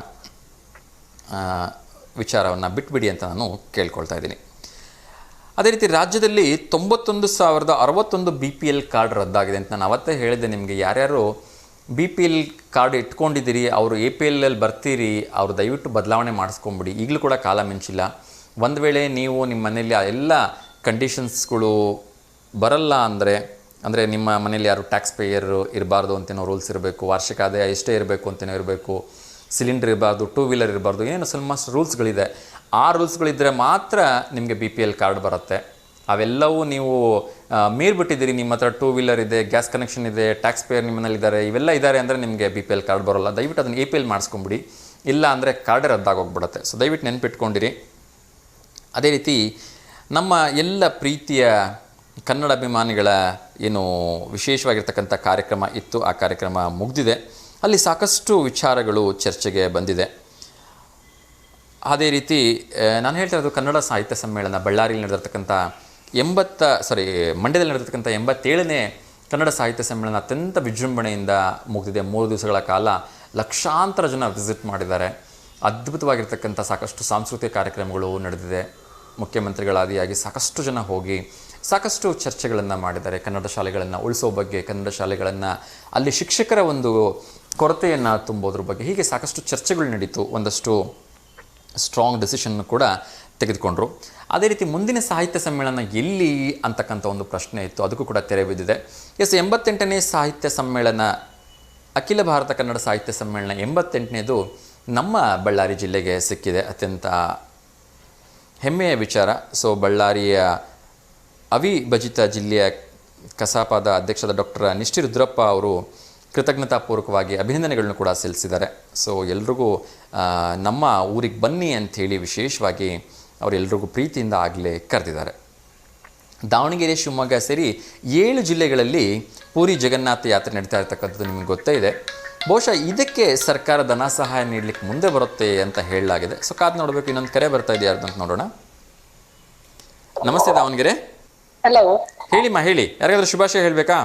ವಿಚಾರವನ್ನು ಬಿಟ್ಬಿಡಿ ಅಂತ ನಾನು ಕೇಳ್ಕೊಳ್ತಾ ಇದ್ದೀನಿ. ಅದೇ ರೀತಿ ರಾಜ್ಯದಲ್ಲಿ 91,061 BPL ಕಾರ್ಡ್ ರದ್ದಾಗಿದೆ ಅಂತ ನಾನು ಅವತ್ತೇ ಹೇಳಿದ್ದೆ ನಿಮಗೆ. ಯಾರ್ಯಾರು BPL ಕಾರ್ಡ್ ಇಟ್ಕೊಂಡಿದ್ದೀರಿ, ಅವರು APL ಬರ್ತೀರಿ, ಅವರು ದಯವಿಟ್ಟು ಬದಲಾವಣೆ ಮಾಡಿಸ್ಕೊಂಬಿಡಿ. ಈಗಲೂ ಕೂಡ ಕಾಲ ಮಿಂಚಿಲ್ಲ. ಒಂದು ವೇಳೆ ನೀವು ನಿಮ್ಮ ಮನೆಯಲ್ಲಿ ಆ ಎಲ್ಲ ಕಂಡೀಷನ್ಸ್ಗಳು ಬರಲ್ಲ ಅಂದರೆ ನಿಮ್ಮ ಮನೇಲಿ ಯಾರು ಟ್ಯಾಕ್ಸ್ ಪೇಯರ್ ಇರಬಾರ್ದು ಅಂತೇನೋ ರೂಲ್ಸ್ ಇರಬೇಕು, ವಾರ್ಷಿಕ ಆದಾಯ ಎಷ್ಟೇ ಇರಬೇಕು ಅಂತೇನೋ ಇರಬೇಕು, ಸಿಲಿಂಡರ್ ಇರಬಾರ್ದು, 2 ವೀಲರ್ ಇರಬಾರ್ದು, ಏನೇನೋ ಸ್ವಲ್ಪ ರೂಲ್ಸ್ಗಳಿದೆ. ಆ ರೂಲ್ಸ್ಗಳಿದ್ದರೆ ಮಾತ್ರ ನಿಮಗೆ BPL ಕಾರ್ಡ್ ಬರುತ್ತೆ. ಅವೆಲ್ಲವೂ ನೀವು ಮೀರ್ಬಿಟ್ಟಿದ್ದೀರಿ, ನಿಮ್ಮ ಹತ್ರ 2 ವೀಲರ್ ಇದೆ, ಗ್ಯಾಸ್ ಕನೆಕ್ಷನ್ ಇದೆ, ಟ್ಯಾಕ್ಸ್ ಪೇಯರ್ ನಿಮ್ಮನೇಲಿದ್ದಾರೆ, ಇವೆಲ್ಲ ಇದ್ದಾರೆ ಅಂದರೆ ನಿಮಗೆ BPL ಕಾರ್ಡ್ ಬರೋಲ್ಲ. ದಯವಿಟ್ಟು ಅದನ್ನು APL ಮಾಡಿಸ್ಕೊಂಬಿಡಿ, ಇಲ್ಲ ಅಂದರೆ ಕಾರ್ಡೇ ರದ್ದಾಗೋಗ್ಬಿಡುತ್ತೆ. ಸೊ ದಯವಿಟ್ಟು ನೆನ್ಪಿಟ್ಕೊಂಡಿರಿ. ಅದೇ ರೀತಿ ನಮ್ಮ ಎಲ್ಲ ಪ್ರೀತಿಯ ಕನ್ನಡ ಅಭಿಮಾನಿಗಳ ಏನು ವಿಶೇಷವಾಗಿರ್ತಕ್ಕಂಥ ಕಾರ್ಯಕ್ರಮ ಇತ್ತು, ಆ ಕಾರ್ಯಕ್ರಮ ಮುಗಿದಿದೆ. ಅಲ್ಲಿ ಸಾಕಷ್ಟು ವಿಚಾರಗಳು ಚರ್ಚೆಗೆ ಬಂದಿದೆ. ಅದೇ ರೀತಿ ನಾನು ಹೇಳ್ತಾ ಇರೋದು ಕನ್ನಡ ಸಾಹಿತ್ಯ ಸಮ್ಮೇಳನ ಬಳ್ಳಾರಿಯಲ್ಲಿ ನಡೆದಿರ್ತಕ್ಕಂಥ ಮಂಡ್ಯದಲ್ಲಿ ನಡೆದಿರ್ತಕ್ಕಂಥ 87ನೇ ಕನ್ನಡ ಸಾಹಿತ್ಯ ಸಮ್ಮೇಳನ ಅತ್ಯಂತ ವಿಜೃಂಭಣೆಯಿಂದ ಮುಗಿದಿದೆ. 3 ದಿವಸಗಳ ಕಾಲ ಲಕ್ಷಾಂತರ ಜನ ವಿಸಿಟ್ ಮಾಡಿದ್ದಾರೆ. ಅದ್ಭುತವಾಗಿರ್ತಕ್ಕಂಥ ಸಾಕಷ್ಟು ಸಾಂಸ್ಕೃತಿಕ ಕಾರ್ಯಕ್ರಮಗಳು ನಡೆದಿದೆ. ಮುಖ್ಯಮಂತ್ರಿಗಳಾದಿಯಾಗಿ ಸಾಕಷ್ಟು ಜನ ಹೋಗಿ ಸಾಕಷ್ಟು ಚರ್ಚೆಗಳನ್ನು ಮಾಡಿದ್ದಾರೆ. ಕನ್ನಡ ಶಾಲೆಗಳನ್ನು ಉಳಿಸೋ ಬಗ್ಗೆ, ಕನ್ನಡ ಶಾಲೆಗಳನ್ನು ಅಲ್ಲಿ ಶಿಕ್ಷಕರ ಒಂದು ಕೊರತೆಯನ್ನು ತುಂಬೋದ್ರ ಬಗ್ಗೆ, ಹೀಗೆ ಸಾಕಷ್ಟು ಚರ್ಚೆಗಳು ನಡೀತು. ಒಂದಷ್ಟು ಸ್ಟ್ರಾಂಗ್ ಡಿಸಿಷನ್ ಕೂಡ ತೆಗೆದುಕೊಂಡ್ರು. ಅದೇ ರೀತಿ ಮುಂದಿನ ಸಾಹಿತ್ಯ ಸಮ್ಮೇಳನ ಎಲ್ಲಿ ಅಂತಕ್ಕಂಥ ಒಂದು ಪ್ರಶ್ನೆ ಇತ್ತು, ಅದಕ್ಕೂ ಕೂಡ ತೆರೆ ಬಿದ್ದಿದೆ. 88ನೇ ಸಾಹಿತ್ಯ ಸಮ್ಮೇಳನ, ಅಖಿಲ ಭಾರತ ಕನ್ನಡ ಸಾಹಿತ್ಯ ಸಮ್ಮೇಳನ 88ನೇದು ನಮ್ಮ ಬಳ್ಳಾರಿ ಜಿಲ್ಲೆಗೆ ಸಿಕ್ಕಿದೆ. ಅತ್ಯಂತ ಹೆಮ್ಮೆಯ ವಿಚಾರ. ಸೊ ಬಳ್ಳಾರಿಯ ಅವಿಭಜಿತ ಜಿಲ್ಲೆಯ ಕಸಾಪದ ಅಧ್ಯಕ್ಷರಾದ ಡಾಕ್ಟರ್ ನಿಷ್ಠಿ ರುದ್ರಪ್ಪ ಅವರು ಕೃತಜ್ಞತಾಪೂರ್ವಕವಾಗಿ ಅಭಿನಂದನೆಗಳನ್ನು ಕೂಡ ಸಲ್ಲಿಸಿದ್ದಾರೆ. ಸೊ ಎಲ್ರಿಗೂ ನಮ್ಮ ಊರಿಗೆ ಬನ್ನಿ ಅಂಥೇಳಿ ವಿಶೇಷವಾಗಿ ಅವರೆಲ್ಲರಿಗೂ ಪ್ರೀತಿಯಿಂದ ಆಗಲೇ ಕರೆದಿದ್ದಾರೆ. ದಾವಣಗೆರೆ, ಶಿವಮೊಗ್ಗ ಸೇರಿ 7 ಜಿಲ್ಲೆಗಳಲ್ಲಿ ಪೂರಿ ಜಗನ್ನಾಥ ಯಾತ್ರೆ ನಡೀತಾ ಇರ್ತಕ್ಕಂಥದ್ದು ನಿಮಗೆ ಗೊತ್ತೇ ಇದೆ. ಬಹುಶಃ ಇದಕ್ಕೆ ಸರ್ಕಾರ ಧನ ಸಹಾಯ ನೀಡಲಿಕ್ಕೆ ಮುಂದೆ ಬರುತ್ತೆ ಅಂತ ಹೇಳಲಾಗಿದೆ. ಸೊ ಕಾದು ನೋಡಬೇಕು. ಇನ್ನೊಂದು ಕರೆ ಬರ್ತಾ ಇದೆ, ಯಾರ್ದು ಅಂತ ನೋಡೋಣ. ನಮಸ್ತೆ ದಾವಣಗೆರೆ. ಹಲೋ, ಹೇಳಿಮ್ಮ, ಹೇಳಿ. ಯಾರಿಗಾದ್ರೂ ಶುಭಾಶಯ ಹೇಳಬೇಕಾ?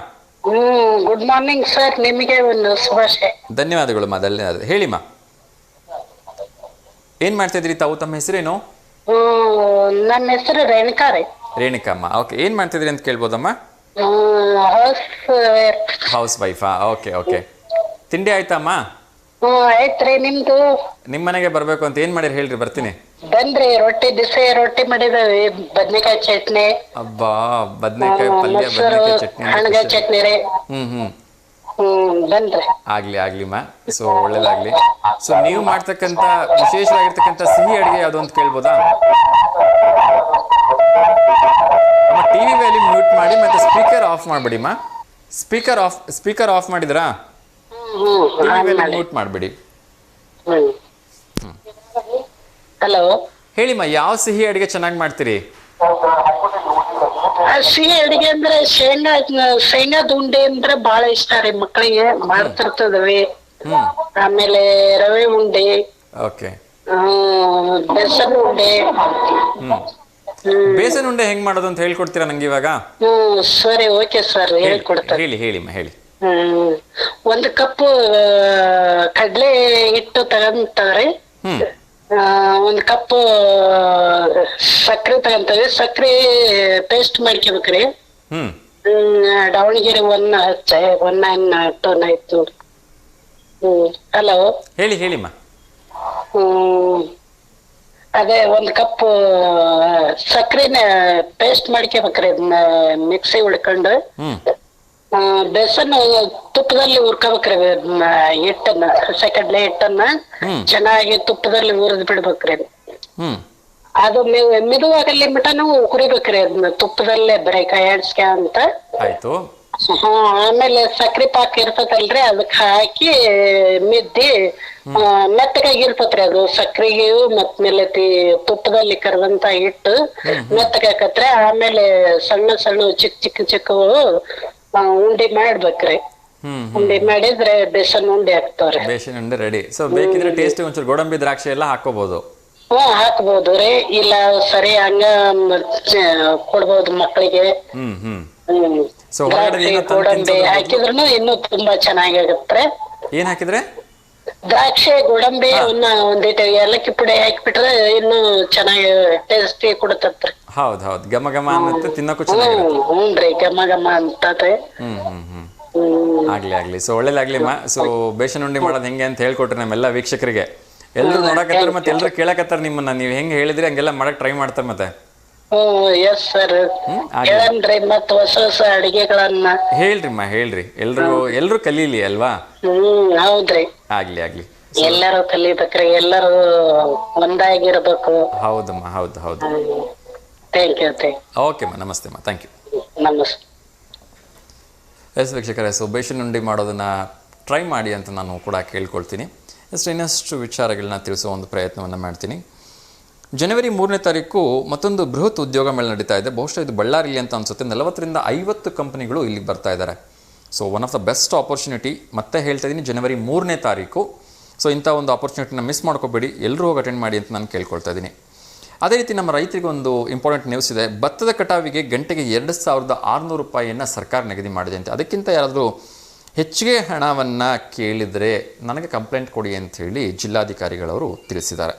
ಗುಡ್ ಮಾರ್ನಿಂಗ್ ಸರ್, ನಿಮಗೆ ಒಂದು ಶುಭಾಶಯ. ಧನ್ಯವಾದಗಳು. ಹೇಳಿಮ್ಮ, ಏನು ಮಾಡ್ತಾ ಇದ್ರಿ ತಾವು? ತಮ್ಮ ಹೆಸರೇನು? ನನ್ನ ಹೆಸರು ರೇಣುಕಾ ರೀ. ರೇಣುಕಮ್ಮ, ಓಕೆ. ಏನು ಮಾಡ್ತಿದ್ರಿ ಅಂತ ಕೇಳ್ಬೋದಮ್ಮ? ಹೌಸ್ ವೈಫಾ? Okay okay. ತಿಂಡಿ ಆಯ್ತಮ್ಮ? ಆಯ್ತ್ರಿ. ನಿಮ್ದು? ನಿಮ್ಮ ಮನೆಗೆ ಬರಬೇಕು ಅಂತ ಏನು ಮಾಡಿರಿ ಹೇಳ್ರಿ, ಬರ್ತೀನಿ. ಬನ್ರಿ. ರೊಟ್ಟಿ, ಬಿಸಿ ರೊಟ್ಟಿ ಮಾಡಿದವಿ, ಬದ್ನೆಕಾಯಿ ಚಟ್ನಿ. ಅಬ್ಬಾ, ಬದನೆಕಾಯಿ ಪಲ್ಯ, ಮೊಸರು, ಬದನೆಕಾಯಿ ಚಟ್ನಿ. ಹಣಗಾಯಿ ಚಟ್ನಿ ರೀ. ಬನ್ರಿ. ಆಗ್ಲಿಮ್ಮ. ಸೊ ಒಳ್ಳೇದಾಗ್ಲಿ. ಸೊ ನೀವು ಮಾಡ್ತಕ್ಕಂಥ ವಿಶೇಷವಾಗಿರ್ತಕ್ಕಂಥ ಸಿಹಿ ಅಡುಗೆ ಯಾವುದು ಅಂತ ಕೇಳ್ಬೋದಾ? ಟಿವಿ ವ್ಯಾಲ್ಯೂ ಮ್ಯೂಟ್ ಮಾಡಿ ಮತ್ತೆ ಸ್ಪೀಕರ್ ಆಫ್ ಮಾಡ್ಬಿಡಿಮ್ಮ. ಸ್ಪೀಕರ್ ಆಫ್ ಮಾಡಿದ್ರಾ? ಟಿವಿ ವ್ಯಾಲ್ಯೂ ಮ್ಯೂಟ್ ಮಾಡ್ಬಿಡಿ. ಹಲೋ, ಹೇಳಿಮ್ಮ, ಯಾವ ಸಿಹಿ ಅಡುಗೆ ಚೆನ್ನಾಗಿ ಮಾಡ್ತೀರಿ? ಸಿಹಿ ಅಡಿಗೆ ಅಂದ್ರೆ ಶೇಂಗಾದ ಉಂಡೆ ಅಂದ್ರೆ ಬಹಳ ಇಷ್ಟ ರೀ ಮಕ್ಕಳಿಗೆ. ಮಾಡ್ತಿರ್ತದವಿ. ಆಮೇಲೆ ರವೆ ಉಂಡೆ, ಓಕೆ. ಬೇಸನ್ ಉಂಡೆ. ಬೇಸನ್ ಉಂಡೆ ಹೆಂಗ್ ಮಾಡೋದು ಅಂತ ಹೇಳ್ಕೊಡ್ತೀರಾ ನಂಗೆ ಇವಾಗ? ಸರಿ, ಓಕೆ ಸರ್, ಹೇಳ್ಕೊಡ್ತಾರೆ. ಹೇಳಿಮ್ಮ, ಹೇಳಿ. 1 ಕಪ್ ಕಡ್ಲೆ ಹಿಟ್ಟು ತಗೊಂತಾರೆ. 1 ಕಪ್ ಸಕ್ಕರೆ ತಗೊಂತೇವೆ. ಸಕ್ಕರೆ ಪೇಸ್ಟ್ ಮಾಡ್ಕೋಬೇಕ್ರಿ. ದಾವಣಗೆರೆ 1 ಆಯ್ತು. ಹಲೋ, ಹೇಳಿಮ್ಮ. ಅದೇ 1 ಕಪ್ ಸಕ್ಕರೆನ ಪೇಸ್ಟ್ ಮಾಡ್ಕೋಬೇಕ್ರಿ. ಮಿಕ್ಸಿ ಹೊಡ್ಕೊಂಡು ಬೇಸನ್ ತುಪ್ಪದಲ್ಲಿ ಹುರ್ಕೋಬೇಕ್ರಿ. ಹಿಟ್ಟನ್ನ, ಕಡ್ಲೆ ಹಿಟ್ಟನ್ನ ಚೆನ್ನಾಗಿ ತುಪ್ಪದಲ್ಲಿ ಹುರಿದ್ ಬಿಡ್ಬೇಕ್ರಿ. ಅದು ಮಿದುವಾಗಲ್ಲಿ ಮಟನು ಹುರಿಬೇಕ್ರಿ ಅದನ್ನ ತುಪ್ಪದಲ್ಲೇ ಬರೀ ಕೈಯಾಡ್ಸ್ಕ ಅಂತ. ಆಯ್ತು. ಆಮೇಲೆ ಸಕ್ರಿ ಪಾಕ ಇರ್ತದಲ್ರಿ, ಅದಕ್ ಹಾಕಿ ಮಿದ್ದಿ ಮೆತ್ತಗಾಗಿರ್ತತ್ರಿ ಅದು. ಸಕ್ರಿಗೂ ಮತ್ ಮೇಲೆ ತುಪ್ಪದಲ್ಲಿ ಕರೆದಂತ ಹಿಟ್ಟು ಮೆತ್ತಗಾಕತ್ರಿ. ಆಮೇಲೆ ಸಣ್ಣ ಸಣ್ಣ ಚಿಕ್ಕ ಉಂಡೆ ಮಾಡ್ಬೇಕ್ರಿ. ಉಂಡೆ ಮಾಡಿದ್ರೆ ಬೇಸನ್ ಉಂಡೆ ಆಗ್ತಾವ್ರಿ. ಬೇಸನ್ ಉಂಡೆ ರೆಡಿ. ಸೊ ಬೇಕಿದ್ರೆ ಟೇಸ್ಟ್ ಒಂಚೂರು ಗೋಡಂಬಿ ದ್ರಾಕ್ಷಿ ಎಲ್ಲ ಹಾಕೋಬಹುದು. ಹಾಕ್ಬೋದು ರೀ. ಇಲ್ಲ ಸರಿ ಹಂಗ ಕೊಡ್ಬೋದು ಮಕ್ಕಳಿಗೆ. ಗೋಡಂಬಿ ಹಾಕಿದ್ರು ಇನ್ನು ತುಂಬಾ ಚೆನ್ನಾಗಾಗತ್ತೆ. ಏನ್ ಹಾಕಿದ್ರೆ? ದ್ರಾಕ್ಷಿ, ಗೋಡಂಬಿ, ಒಂದಿಟ್ಟು ಏಲಕ್ಕಿ ಪುಡಿ ಹಾಕಿಬಿಟ್ರೆ ಇನ್ನು ಚೆನ್ನಾಗಿ ಟೇಸ್ಟಿ ಕೊಡತತ್ರಿ. ಹೌದು, ಘಮ ಘಮ ಅನ್ನತ್ತೆ, ತಿನ್ನಕ್ಕೂ ಚೆನ್ನಾಗಿರುತ್ತೆ. ಹ್ಞೂನ್ರಿ, ಘಮ ಘಮ ಅಂತತೆ. ಆಗ್ಲಿ. ಸೊ ಒಳ್ಳೇದಾಗ್ಲಿಮ್ಮ. ಸೊ ಬೇಸನ್ ಉಂಡೆ ಮಾಡೋದು ಹೆಂಗೆ ಅಂತ ಹೇಳ್ಕೊಟ್ರಿ ನಮ್ಮೆಲ್ಲ ವೀಕ್ಷಕರಿಗೆ. ಎಲ್ರು ನೋಡಕತ್ತಾರ ಮತ್ತೆ ಎಲ್ರು ಕೇಳಕತ್ತಾರ ನಿಮ್ಮನ್ನ. ನೀವ್ ಹೆಂಗ್ ಹೇಳಿದ್ರಿ ಹಂಗೆಲ್ಲ ಮಾಡಕ್ ಟ್ರೈ ಮಾಡ್ತಾರ ಮತ್ತೆ. ಎಸ್ ಸರ್, ಹೇಳನ್ರಿ ಮತ್ತ ಹೊಸ ಹೊಸ ಅಡಿಗೆಗಳನ್ನ ಹೇಳ್ರಿ. ಎಲ್ರು ಕಲೀಲಿ ಅಲ್ವಾ? ಹೌದ್ರಿ. ಆಗ್ಲಿ. ಎಲ್ಲರೂ ಕಲಿಬೇಕ್ರಿ, ಎಲ್ಲರೂ ಒಂದಾಗಿರ್ಬೇಕು. ಹೌದಮ್ಮ, ಹೌದು. Thank you. ಓಕೆಮ್ಮ, ನಮಸ್ತೆಮ್ಮ, ಥ್ಯಾಂಕ್ ಯು. ನಮಸ್ತೆ. ಎಸ್ ವೀಕ್ಷಕರೇ, ಸೊ ಬೇಸನ್ ಉಂಡೆ ಮಾಡೋದನ್ನ ಟ್ರೈ ಮಾಡಿ ಅಂತ ನಾನು ಕೂಡ ಕೇಳ್ಕೊಳ್ತೀನಿ. ಇನ್ನಷ್ಟು ವಿಚಾರಗಳನ್ನ ತಿಳಿಸೋ ಒಂದು ಪ್ರಯತ್ನವನ್ನು ಮಾಡ್ತೀನಿ. ಜನವರಿ 3ನೇ ತಾರೀಕು ಮತ್ತೊಂದು ಬೃಹತ್ ಉದ್ಯೋಗ ಮೇಳ ನಡೀತಾ ಇದೆ. ಬಹುಶಃ ಇದು ಬಳ್ಳಾರಿಲಿ ಅಂತ ಅನ್ಸುತ್ತೆ. 40ರಿಂದ 50 ಕಂಪನಿಗಳು ಇಲ್ಲಿಗೆ ಬರ್ತಾ ಇದ್ದಾರೆ. So one of the best opportunity. ಮತ್ತೆ ಹೇಳ್ತಾ ಇದ್ದೀನಿ, ಜನವರಿ 3ನೇ ತಾರೀಕು. ಸೊ ಇಂಥ ಒಂದು ಆಪರ್ಚುನಿಟಿನ ಮಿಸ್ ಮಾಡ್ಕೋಬೇಡಿ, ಎಲ್ಲರೂ ಹೋಗಿ ಅಟೆಂಡ್ ಮಾಡಿ ಅಂತ ನಾನು ಕೇಳ್ಕೊಳ್ತಾ ಇದ್ದೀನಿ. ಅದೇ ರೀತಿ ನಮ್ಮ ರೈತರಿಗೆ ಒಂದು ಇಂಪಾರ್ಟೆಂಟ್ ನ್ಯೂಸ್ ಇದೆ. ಭತ್ತದ ಕಟಾವಿಗೆ ಗಂಟೆಗೆ 2600 ರೂಪಾಯಿಯನ್ನು ಸರ್ಕಾರ ನಿಗದಿ ಮಾಡಿದೆ ಅಂತ. ಅದಕ್ಕಿಂತ ಯಾರಾದರೂ ಹೆಚ್ಚಿಗೆ ಹಣವನ್ನು ಕೇಳಿದರೆ ನನಗೆ ಕಂಪ್ಲೇಂಟ್ ಕೊಡಿ ಅಂಥೇಳಿ ಜಿಲ್ಲಾಧಿಕಾರಿಗಳವರು ತಿಳಿಸಿದ್ದಾರೆ.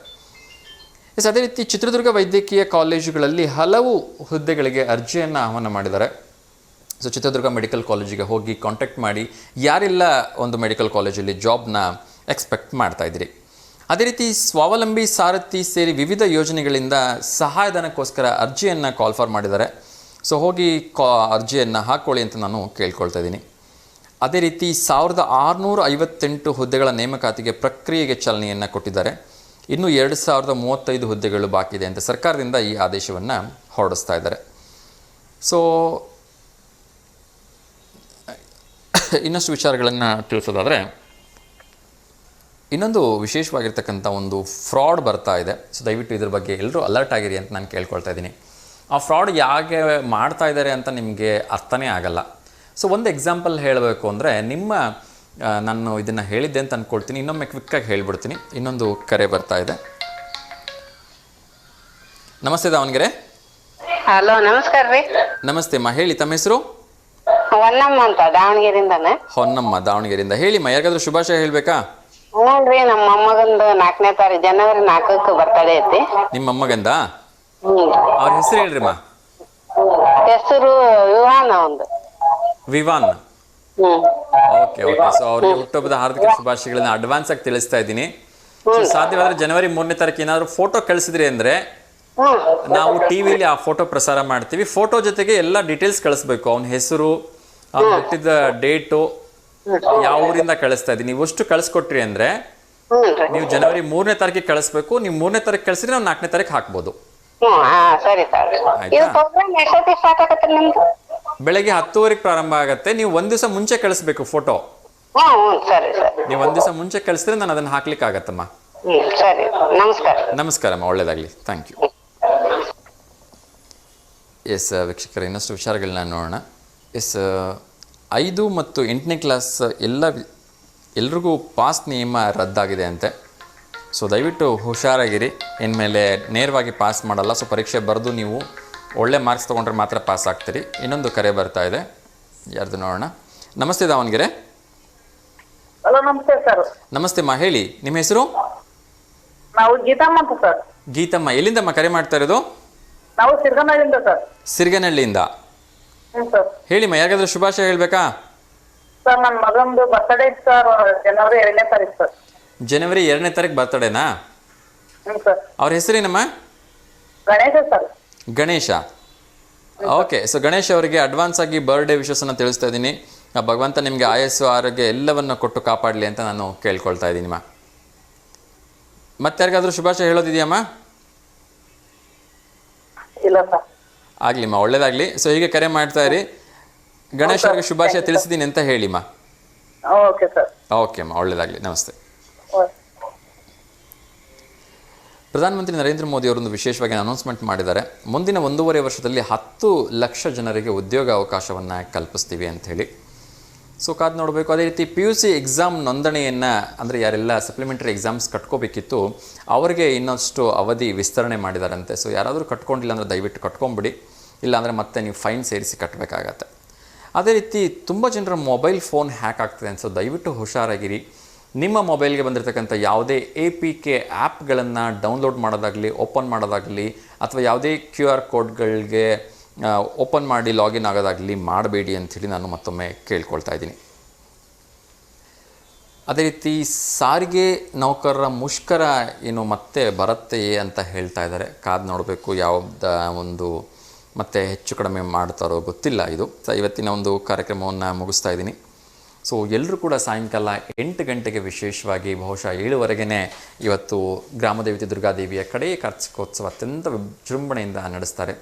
ಅದೇ ರೀತಿ ಚಿತ್ರದುರ್ಗ ವೈದ್ಯಕೀಯ ಕಾಲೇಜುಗಳಲ್ಲಿ ಹಲವು ಹುದ್ದೆಗಳಿಗೆ ಅರ್ಜಿಯನ್ನು ಆಹ್ವಾನ ಮಾಡಿದ್ದಾರೆ. ಸೊ ಚಿತ್ರದುರ್ಗ ಮೆಡಿಕಲ್ ಕಾಲೇಜಿಗೆ ಹೋಗಿ ಕಾಂಟ್ಯಾಕ್ಟ್ ಮಾಡಿ ಯಾರೆಲ್ಲ ಒಂದು ಮೆಡಿಕಲ್ ಕಾಲೇಜಲ್ಲಿ ಜಾಬ್ನ ಎಕ್ಸ್ಪೆಕ್ಟ್ ಮಾಡ್ತಾಯಿದ್ದೀರಿ. ಅದೇ ರೀತಿ ಸ್ವಾವಲಂಬಿ ಸಾರಥಿ ಸೇರಿ ವಿವಿಧ ಯೋಜನೆಗಳಿಂದ ಸಹಾಯಧನಕ್ಕೋಸ್ಕರ ಅರ್ಜಿಯನ್ನು ಕಾಲ್ ಫಾರ್ ಮಾಡಿದ್ದಾರೆ. ಸೊ ಹೋಗಿ ಅರ್ಜಿಯನ್ನು ಹಾಕ್ಕೊಳ್ಳಿ ಅಂತ ನಾನು ಕೇಳ್ಕೊಳ್ತಾ ಇದ್ದೀನಿ. ಅದೇ ರೀತಿ 1658 ಹುದ್ದೆಗಳ ನೇಮಕಾತಿಗೆ ಪ್ರಕ್ರಿಯೆಗೆ ಚಾಲನೆಯನ್ನು ಕೊಟ್ಟಿದ್ದಾರೆ. ಇನ್ನು 2035 ಹುದ್ದೆಗಳು ಬಾಕಿ ಇದೆ ಅಂತ ಸರ್ಕಾರದಿಂದ ಈ ಆದೇಶವನ್ನು ಹೊರಡಿಸ್ತಾ ಇದ್ದಾರೆ. ಸೊ ಇನ್ನಷ್ಟು ವಿಚಾರಗಳನ್ನು ತಿಳಿಸೋದಾದರೆ, ಇನ್ನೊಂದು ವಿಶೇಷವಾಗಿರ್ತಕ್ಕಂಥ ಒಂದು ಫ್ರಾಡ್ ಬರ್ತಾ ಇದೆ. ಸೊ ದಯವಿಟ್ಟು ಇದ್ರ ಬಗ್ಗೆ ಎಲ್ಲರೂ ಅಲರ್ಟ್ ಆಗಿರಿ ಅಂತ ನಾನು ಕೇಳ್ಕೊಳ್ತಾ ಇದ್ದೀನಿ. ಆ ಫ್ರಾಡ್ ಯಾಕೆ ಮಾಡ್ತಾ ಇದ್ದಾರೆ ಅಂತ ನಿಮಗೆ ಅರ್ಥನೇ ಆಗಲ್ಲ. ಸೊ ಒಂದು ಎಕ್ಸಾಂಪಲ್ ಹೇಳಬೇಕು ಅಂದರೆ, ನಾನು ಇದನ್ನು ಹೇಳಿದ್ದೆ ಅಂತ ಅಂದ್ಕೊಳ್ತೀನಿ, ಇನ್ನೊಮ್ಮೆ ಕ್ವಿಕ್ಕಾಗಿ ಹೇಳ್ಬಿಡ್ತೀನಿ. ಇನ್ನೊಂದು ಕರೆ ಬರ್ತಾ ಇದೆ. ನಮಸ್ತೆ ದಾವಣಗೆರೆ. ಹಲೋ, ನಮಸ್ಕಾರ ರೀ. ನಮಸ್ತೆ ಅಮ್ಮ, ಹೇಳಿ ತಮ್ಮ ಹೆಸರು? ಹೊನ್ನಮ್ಮ ಅಂತ, ದಾವಣಗೆರೆಯಿಂದಾನೆ. ಹೊನ್ನಮ್ಮ, ದಾವಣಗೆರೆಯಿಂದ. ಹೇಳಿಮ್ಮ, ಯಾರಿಗಾದ್ರೂ ಶುಭಾಶಯ ಹೇಳಬೇಕಾ? ಹ್ಞೂನ್ರಿ ನಮ್ಮ ಮೊಮ್ಮಗಂದು 4ನೇ ತಾರೀಕು ಜನವರಿ 4ಕ್ಕೆ ಬರ್ತಡೇ ಐತಿ. ನಿಮ್ಮ ಮೊಮ್ಮಗಂದ? ಹ್ಮ್. ಅವ್ರ ಹೆಸರು ಹೇಳ್ರಿಮ್ಮ. ಹೆಸರು ವಿವಾನ ಒಂದು. Vivaan. Hmm. Okay okay. So ಅವ್ರಿಗೆ ಹುಟ್ಟುಹಬ್ಬದ ಹಾರ್ದಿಕ ಶುಭಾಶಯಗಳನ್ನ ಅಡ್ವಾನ್ಸ್ ಆಗಿ ತಿಳಿಸ್ತಾ ಇದ್ದೀನಿ. ಸೊ ಸಾಧ್ಯವಾದ್ರೆ ಜನವರಿ 3ನೇ ತಾರೀಕು ಏನಾದ್ರು ಫೋಟೋ ಕಳಿಸಿದ್ರಿ ಅಂದ್ರೆ ನಾವು ಟಿವಿಲಿ ಆ ಫೋಟೋ ಪ್ರಸಾರ ಮಾಡ್ತೀವಿ. ಫೋಟೋ ಜೊತೆಗೆ ಎಲ್ಲ ಡೀಟೇಲ್ಸ್ ಕಳಿಸ್ಬೇಕು. ಅವನ ಹೆಸರು, ಅವ್ನು ಹುಟ್ಟಿದ ಡೇಟು, ಯಾವ ಊರಿಂದ ಕಳಿಸ್ತಾ ಇದ್ದೀನಿ, ನೀವು ಅಷ್ಟು ಕಳಿಸ್ಕೊಟ್ರಿ ಅಂದ್ರೆ ನೀವು ಜನವರಿ 3ನೇ ತಾರೀಕಿಗೆ ಕಳಿಸ್ಬೇಕು. ನೀವು 3ನೇ ತಾರೀಕು ಕಳಿಸಿದ್ರೆ ನಾವು 4ನೇ ತಾರೀಕು ಹಾಕ್ಬೋದು. ಸರಿ ಸರ್. ಇದು ಪ್ರೋಗ್ರಾಮ್ ಎಷ್ಟೊತ್ತಿಗೆ ಸ್ಟಾರ್ಟ್ ಆಗತ್ತೆ ನಿಮ್ದು? ಬೆಳಗ್ಗೆ 10:00 ಪ್ರಾರಂಭ ಆಗುತ್ತೆ. ನೀವು ಒಂದ್ ದಿವಸ ಮುಂಚೆ ಕಳಿಸ್ಬೇಕು ಫೋಟೋ. ಸರಿ ಸರಿ. ನೀವು ಒಂದ್ ದಿವಸ ಮುಂಚೆ ಕಳಿಸಿದ್ರೆ ನಾನು ಅದನ್ನ ಹಾಕ್ಲಿಕ್ಕೆ ಆಗತ್ತಮ್ಮ. ಸರಿ, ನಮಸ್ಕಾರ. ನಮಸ್ಕಾರಮ್ಮ, ಒಳ್ಳೇದಾಗ್ಲಿ. Thank you. ಎಸ್ ವೀಕ್ಷಕರ, ಇನ್ನಷ್ಟು ವಿಚಾರಗಳನ್ನ ನೋಡೋಣ. ಎಸ್ 5 ಮತ್ತು 8ನೇ ಕ್ಲಾಸ್ ಎಲ್ರಿಗೂ ಪಾಸ್ ನಿಯಮ ರದ್ದಾಗಿದೆ ಅಂತೆ. ಸೊ ದಯವಿಟ್ಟು ಹುಷಾರಾಗಿರಿ. ಇನ್ಮೇಲೆ ನೇರವಾಗಿ ಪಾಸ್ ಮಾಡಲ್ಲ. ಸೊ ಪರೀಕ್ಷೆ ಬರೆದು ನೀವು ಒಳ್ಳೆ ಮಾರ್ಕ್ಸ್ ತೊಗೊಂಡ್ರೆ ಮಾತ್ರ ಪಾಸ್ ಆಗ್ತೀರಿ. ಇನ್ನೊಂದು ಕರೆ ಬರ್ತಾ ಇದೆ, ಯಾರ್ದು ನೋಡೋಣ. ನಮಸ್ತೆ ದಾವಣಗೆರೆ. ಹಲೋ, ನಮಸ್ತೆ ಸರ್. ನಮಸ್ತೆ ಅಮ್ಮ, ಹೇಳಿ ನಿಮ್ಮ ಹೆಸರು? ನಾವು ಗೀತಮ್ಮ ಅಂತ ಸರ್. ಗೀತಮ್ಮ, ಎಲ್ಲಿಂದಮ್ಮ ಕರೆ ಮಾಡ್ತಾ ಇರೋದು? ನಾವು ಸಿರ್ಗನಹಳ್ಳಿಯಿಂದ ಸರ್. ಸಿರ್ಗನಹಳ್ಳಿಯಿಂದ. ಸರ್. ಹೇಳಿಮ್ಮ, ಯಾರಿಗಾದ್ರೂ ಶುಭಾಶಯ ಹೇಳ್ಬೇಕಾ? ಸರ್, ನನ್ನ ಮಗಂದು ಬರ್ತ್ಡೇ ಸರ್, ಜನವರಿ 2ನೇ ತಾರೀಕು ಸರ್. ಜನವರಿ 2ನೇ ತಾರೀಕು ಬರ್ತಡೇನಾ? ಸರ್. ಅವ್ರ ಹೆಸರೇನಮ್ಮ? Ganesha sir. Ganesha. Okay. So Ganesh ಅವರಿಗೆ ಅಡ್ವಾನ್ಸ್ ಆಗಿ ಬರ್ಡೇ ವಿಶಸ್ಸನ್ನು ತಿಳಿಸ್ತಾ ಇದ್ದೀನಿ. ಭಗವಂತ ನಿಮಗೆ ಆಯಸ್ಸು ಆರೋಗ್ಯ ಎಲ್ಲವನ್ನು ಕೊಟ್ಟು ಕಾಪಾಡಲಿ ಅಂತ ನಾನು ಕೇಳ್ಕೊಳ್ತಾ ಇದ್ದೀನಿಮ್ಮ. ಮತ್ತೆ ಯಾರಿಗಾದ್ರೂ ಶುಭಾಶಯ ಹೇಳೋದಿದೆಯಮ್ಮ? ಇಲ್ಲ ಸರ್. ಆಗ್ಲಿಮ್ಮ, ಒಳ್ಳೇದಾಗ್ಲಿ. ಸೊ ಹೀಗೆ ಕರೆ ಮಾಡ್ತಾ ಇರಿ. ಗಣೇಶ್ ಅವರಿಗೆ ಶುಭಾಶಯ ತಿಳಿಸಿದ್ದೀನಿ ಅಂತ ಹೇಳಿಮ್ಮ. Okay sir. ಓಕೆ ಅಮ್ಮ, ಒಳ್ಳೇದಾಗ್ಲಿ. ನಮಸ್ತೆ. ಪ್ರಧಾನಮಂತ್ರಿ ನರೇಂದ್ರ ಮೋದಿ ಅವರೊಂದು ವಿಶೇಷವಾಗಿ ಅನೌನ್ಸ್ಮೆಂಟ್ ಮಾಡಿದ್ದಾರೆ. ಮುಂದಿನ 1.5 ವರ್ಷದಲ್ಲಿ 10 ಲಕ್ಷ ಜನರಿಗೆ ಉದ್ಯೋಗ ಅವಕಾಶವನ್ನು ಕಲ್ಪಿಸ್ತೀವಿ ಅಂತ ಹೇಳಿ. ಸೊ ಕಾದು ನೋಡಬೇಕು. ಅದೇ ರೀತಿ PUC ಎಕ್ಸಾಮ್ ನೋಂದಣಿಯನ್ನು, ಅಂದರೆ ಯಾರೆಲ್ಲ ಸಪ್ಲಿಮೆಂಟರಿ ಎಕ್ಸಾಮ್ಸ್ ಕಟ್ಕೋಬೇಕಿತ್ತು ಅವರಿಗೆ ಇನ್ನಷ್ಟು ಅವಧಿ ವಿಸ್ತರಣೆ ಮಾಡಿದಾರಂತೆ. ಸೊ ಯಾರಾದರೂ ಕಟ್ಕೊಂಡಿಲ್ಲ ಅಂದರೆ ದಯವಿಟ್ಟು ಕಟ್ಕೊಂಬಿಡಿ, ಇಲ್ಲಾಂದರೆ ಮತ್ತೆ ನೀವು ಫೈನ್ ಸೇರಿಸಿ ಕಟ್ಟಬೇಕಾಗತ್ತೆ. ಅದೇ ರೀತಿ ತುಂಬ ಜನರ ಮೊಬೈಲ್ ಫೋನ್ ಹ್ಯಾಕ್ ಆಗ್ತದೆ ಅಂತ. ಸೊ ದಯವಿಟ್ಟು ಹುಷಾರಾಗಿರಿ. ನಿಮ್ಮ ಮೊಬೈಲ್ಗೆ ಬಂದಿರತಕ್ಕಂಥ ಯಾವುದೇ APK ಆ್ಯಪ್ಗಳನ್ನು ಡೌನ್ಲೋಡ್ ಮಾಡೋದಾಗಲಿ, ಓಪನ್ ಮಾಡೋದಾಗಲಿ, ಅಥವಾ ಯಾವುದೇ QR ಕೋಡ್ಗಳಿಗೆ ಓಪನ್ ಮಾಡಿ ಲಾಗಿನ್ ಆಗೋದಾಗಲಿ ಮಾಡಬೇಡಿ ಅಂಥೇಳಿ ನಾನು ಮತ್ತೊಮ್ಮೆ ಕೇಳ್ಕೊಳ್ತಾ ಇದ್ದೀನಿ. ಅದೇ ರೀತಿ ಸಾರಿಗೆ ನೌಕರರ ಮುಷ್ಕರ ಏನು ಮತ್ತೆ ಬರುತ್ತೆ ಅಂತ ಹೇಳ್ತಾ ಇದ್ದಾರೆ. ಕಾದು ನೋಡಬೇಕು ಯಾವುದ ಒಂದು ಮತ್ತೆ ಹೆಚ್ಚು ಕಡಿಮೆ ಮಾಡ್ತಾರೋ ಗೊತ್ತಿಲ್ಲ. ಇದು ಇವತ್ತಿನ ಒಂದು ಕಾರ್ಯಕ್ರಮವನ್ನು ಮುಗಿಸ್ತಾ ಇದ್ದೀನಿ. ಸೊ ಎಲ್ಲರೂ ಕೂಡ ಸಾಯಂಕಾಲ 8 ಗಂಟೆಗೆ ವಿಶೇಷವಾಗಿ ಬಹುಶಃ 7ವರೆಗೆ ಇವತ್ತು ಗ್ರಾಮದೇವತೆ ದುರ್ಗಾದೇವಿಯ ಕಡೆಯ ಕಾರ್ತಿಕೋತ್ಸವ ಅತ್ಯಂತ ವಿಜೃಂಭಣೆಯಿಂದ ನಡೆಸ್ತಾರೆ.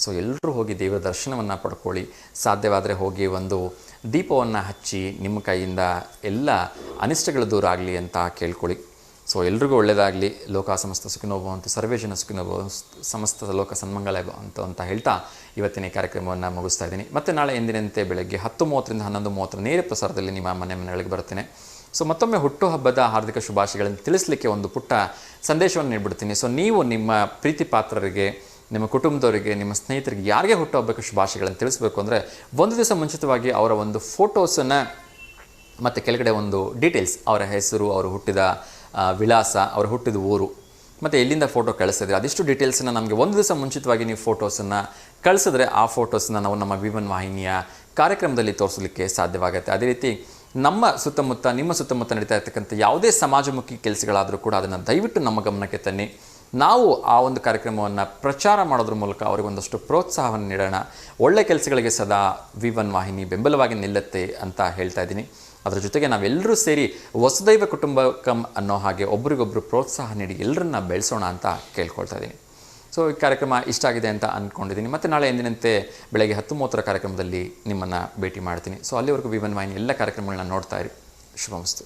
ಸೊ ಎಲ್ಲರೂ ಹೋಗಿ ದೇವರ ದರ್ಶನವನ್ನು ಪಡ್ಕೊಳ್ಳಿ. ಸಾಧ್ಯವಾದರೆ ಹೋಗಿ ಒಂದು ದೀಪವನ್ನು ಹಚ್ಚಿ ನಿಮ್ಮ ಕೈಯಿಂದ ಎಲ್ಲ ಅನಿಷ್ಟಗಳು ದೂರ ಆಗಲಿ ಅಂತ ಕೇಳ್ಕೊಳ್ಳಿ. ಸೊ ಎಲ್ರಿಗೂ ಒಳ್ಳೆಯದಾಗಲಿ. ಲೋಕ ಸಮಸ್ತ ಸುಖಿನೋ ಭವಂತು, ಸರ್ವೇ ಜನ ಸುಖಿನೋ ಭವಂತು, ಸಮಸ್ತ ಲೋಕ ಸನ್ಮಂಗಲ ಅಂತ ಹೇಳ್ತಾ ಇವತ್ತಿನ ಕಾರ್ಯಕ್ರಮವನ್ನು ಮುಗಿಸ್ತಾ ಇದ್ದೀನಿ. ಮತ್ತು ನಾಳೆ ಎಂದಿನಂತೆ ಬೆಳಗ್ಗೆ 10:30ರಿಂದ 11:30 ನೇರ ಪ್ರಸಾರದಲ್ಲಿ ನಿಮ್ಮ ಮನೆಗಳಿಗೆ ಬರ್ತೇನೆ. ಸೊ ಮತ್ತೊಮ್ಮೆ ಹುಟ್ಟುಹಬ್ಬದ ಹಾರ್ದಿಕ ಶುಭಾಶಯಗಳನ್ನು ತಿಳಿಸಲಿಕ್ಕೆ ಒಂದು ಪುಟ್ಟ ಸಂದೇಶವನ್ನು ನೀಡ್ಬಿಡ್ತೀನಿ. ಸೊ ನೀವು ನಿಮ್ಮ ಪ್ರೀತಿ ಪಾತ್ರರಿಗೆ, ನಿಮ್ಮ ಕುಟುಂಬದವರಿಗೆ, ನಿಮ್ಮ ಸ್ನೇಹಿತರಿಗೆ ಯಾರಿಗೆ ಹುಟ್ಟುಹಬ್ಬಕ್ಕೆ ಶುಭಾಶಯಗಳನ್ನು ತಿಳಿಸ್ಬೇಕು ಅಂದರೆ ಒಂದು ದಿವಸ ಮುಂಚಿತವಾಗಿ ಅವರ ಒಂದು ಫೋಟೋಸನ್ನು ಮತ್ತು ಕೆಳಗಡೆ ಒಂದು ಡೀಟೇಲ್ಸ್, ಅವರ ಹೆಸರು, ಅವರು ಹುಟ್ಟಿದ ವಿಳಾಸ, ಅವರು ಹುಟ್ಟಿದ ಊರು ಮತ್ತು ಎಲ್ಲಿಂದ ಫೋಟೋ ಕಳಿಸಿದ್ರೆ ಅದಿಷ್ಟು ಡೀಟೇಲ್ಸನ್ನು ನಮಗೆ ಒಂದು ದಿವಸ ಮುಂಚಿತವಾಗಿ ನೀವು ಫೋಟೋಸನ್ನು ಕಳಿಸಿದ್ರೆ ಆ ಫೋಟೋಸನ್ನು ನಾವು ನಮ್ಮ V1 ವಾಹಿನಿಯ ಕಾರ್ಯಕ್ರಮದಲ್ಲಿ ತೋರಿಸಲಿಕ್ಕೆ ಸಾಧ್ಯವಾಗುತ್ತೆ. ಅದೇ ರೀತಿ ನಮ್ಮ ಸುತ್ತಮುತ್ತ, ನಿಮ್ಮ ಸುತ್ತಮುತ್ತ ನಡೀತಾ ಇರ್ತಕ್ಕಂಥ ಯಾವುದೇ ಸಮಾಜಮುಖಿ ಕೆಲಸಗಳಾದರೂ ಕೂಡ ಅದನ್ನು ದಯವಿಟ್ಟು ನಮ್ಮ ಗಮನಕ್ಕೆ ತನ್ನಿ. ನಾವು ಆ ಒಂದು ಕಾರ್ಯಕ್ರಮವನ್ನು ಪ್ರಚಾರ ಮಾಡೋದ್ರ ಮೂಲಕ ಅವರಿಗೊಂದಷ್ಟು ಪ್ರೋತ್ಸಾಹವನ್ನು ನೀಡೋಣ. ಒಳ್ಳೆ ಕೆಲಸಗಳಿಗೆ ಸದಾ V1 ವಾಹಿನಿ ಬೆಂಬಲವಾಗಿ ನಿಲ್ಲುತ್ತೆ ಅಂತ ಹೇಳ್ತಾ ಇದ್ದೀನಿ. ಅದರ ಜೊತೆಗೆ ನಾವೆಲ್ಲರೂ ಸೇರಿ ವಸುದೈವ ಕುಟುಂಬಕಂ ಅನ್ನೋ ಹಾಗೆ ಒಬ್ರಿಗೊಬ್ಬರು ಪ್ರೋತ್ಸಾಹ ನೀಡಿ ಎಲ್ಲರನ್ನ ಬೆಳೆಸೋಣ ಅಂತ ಕೇಳ್ಕೊಳ್ತಾ ಇದ್ದೀನಿ. ಸೊ ಈ ಕಾರ್ಯಕ್ರಮ ಇಷ್ಟ ಆಗಿದೆ ಅಂತ ಅಂದ್ಕೊಂಡಿದ್ದೀನಿ. ಮತ್ತು ನಾಳೆ ಎಂದಿನಂತೆ ಬೆಳಗ್ಗೆ 10:30 ಕಾರ್ಯಕ್ರಮದಲ್ಲಿ ನಿಮ್ಮನ್ನು ಭೇಟಿ ಮಾಡ್ತೀನಿ. ಸೊ ಅಲ್ಲಿವರೆಗೂ V1 ವಾಹಿನಿ ಎಲ್ಲ ಕಾರ್ಯಕ್ರಮಗಳನ್ನ ನೋಡ್ತಾ ಇರಿ. ಶುಭಮಸ್ತು.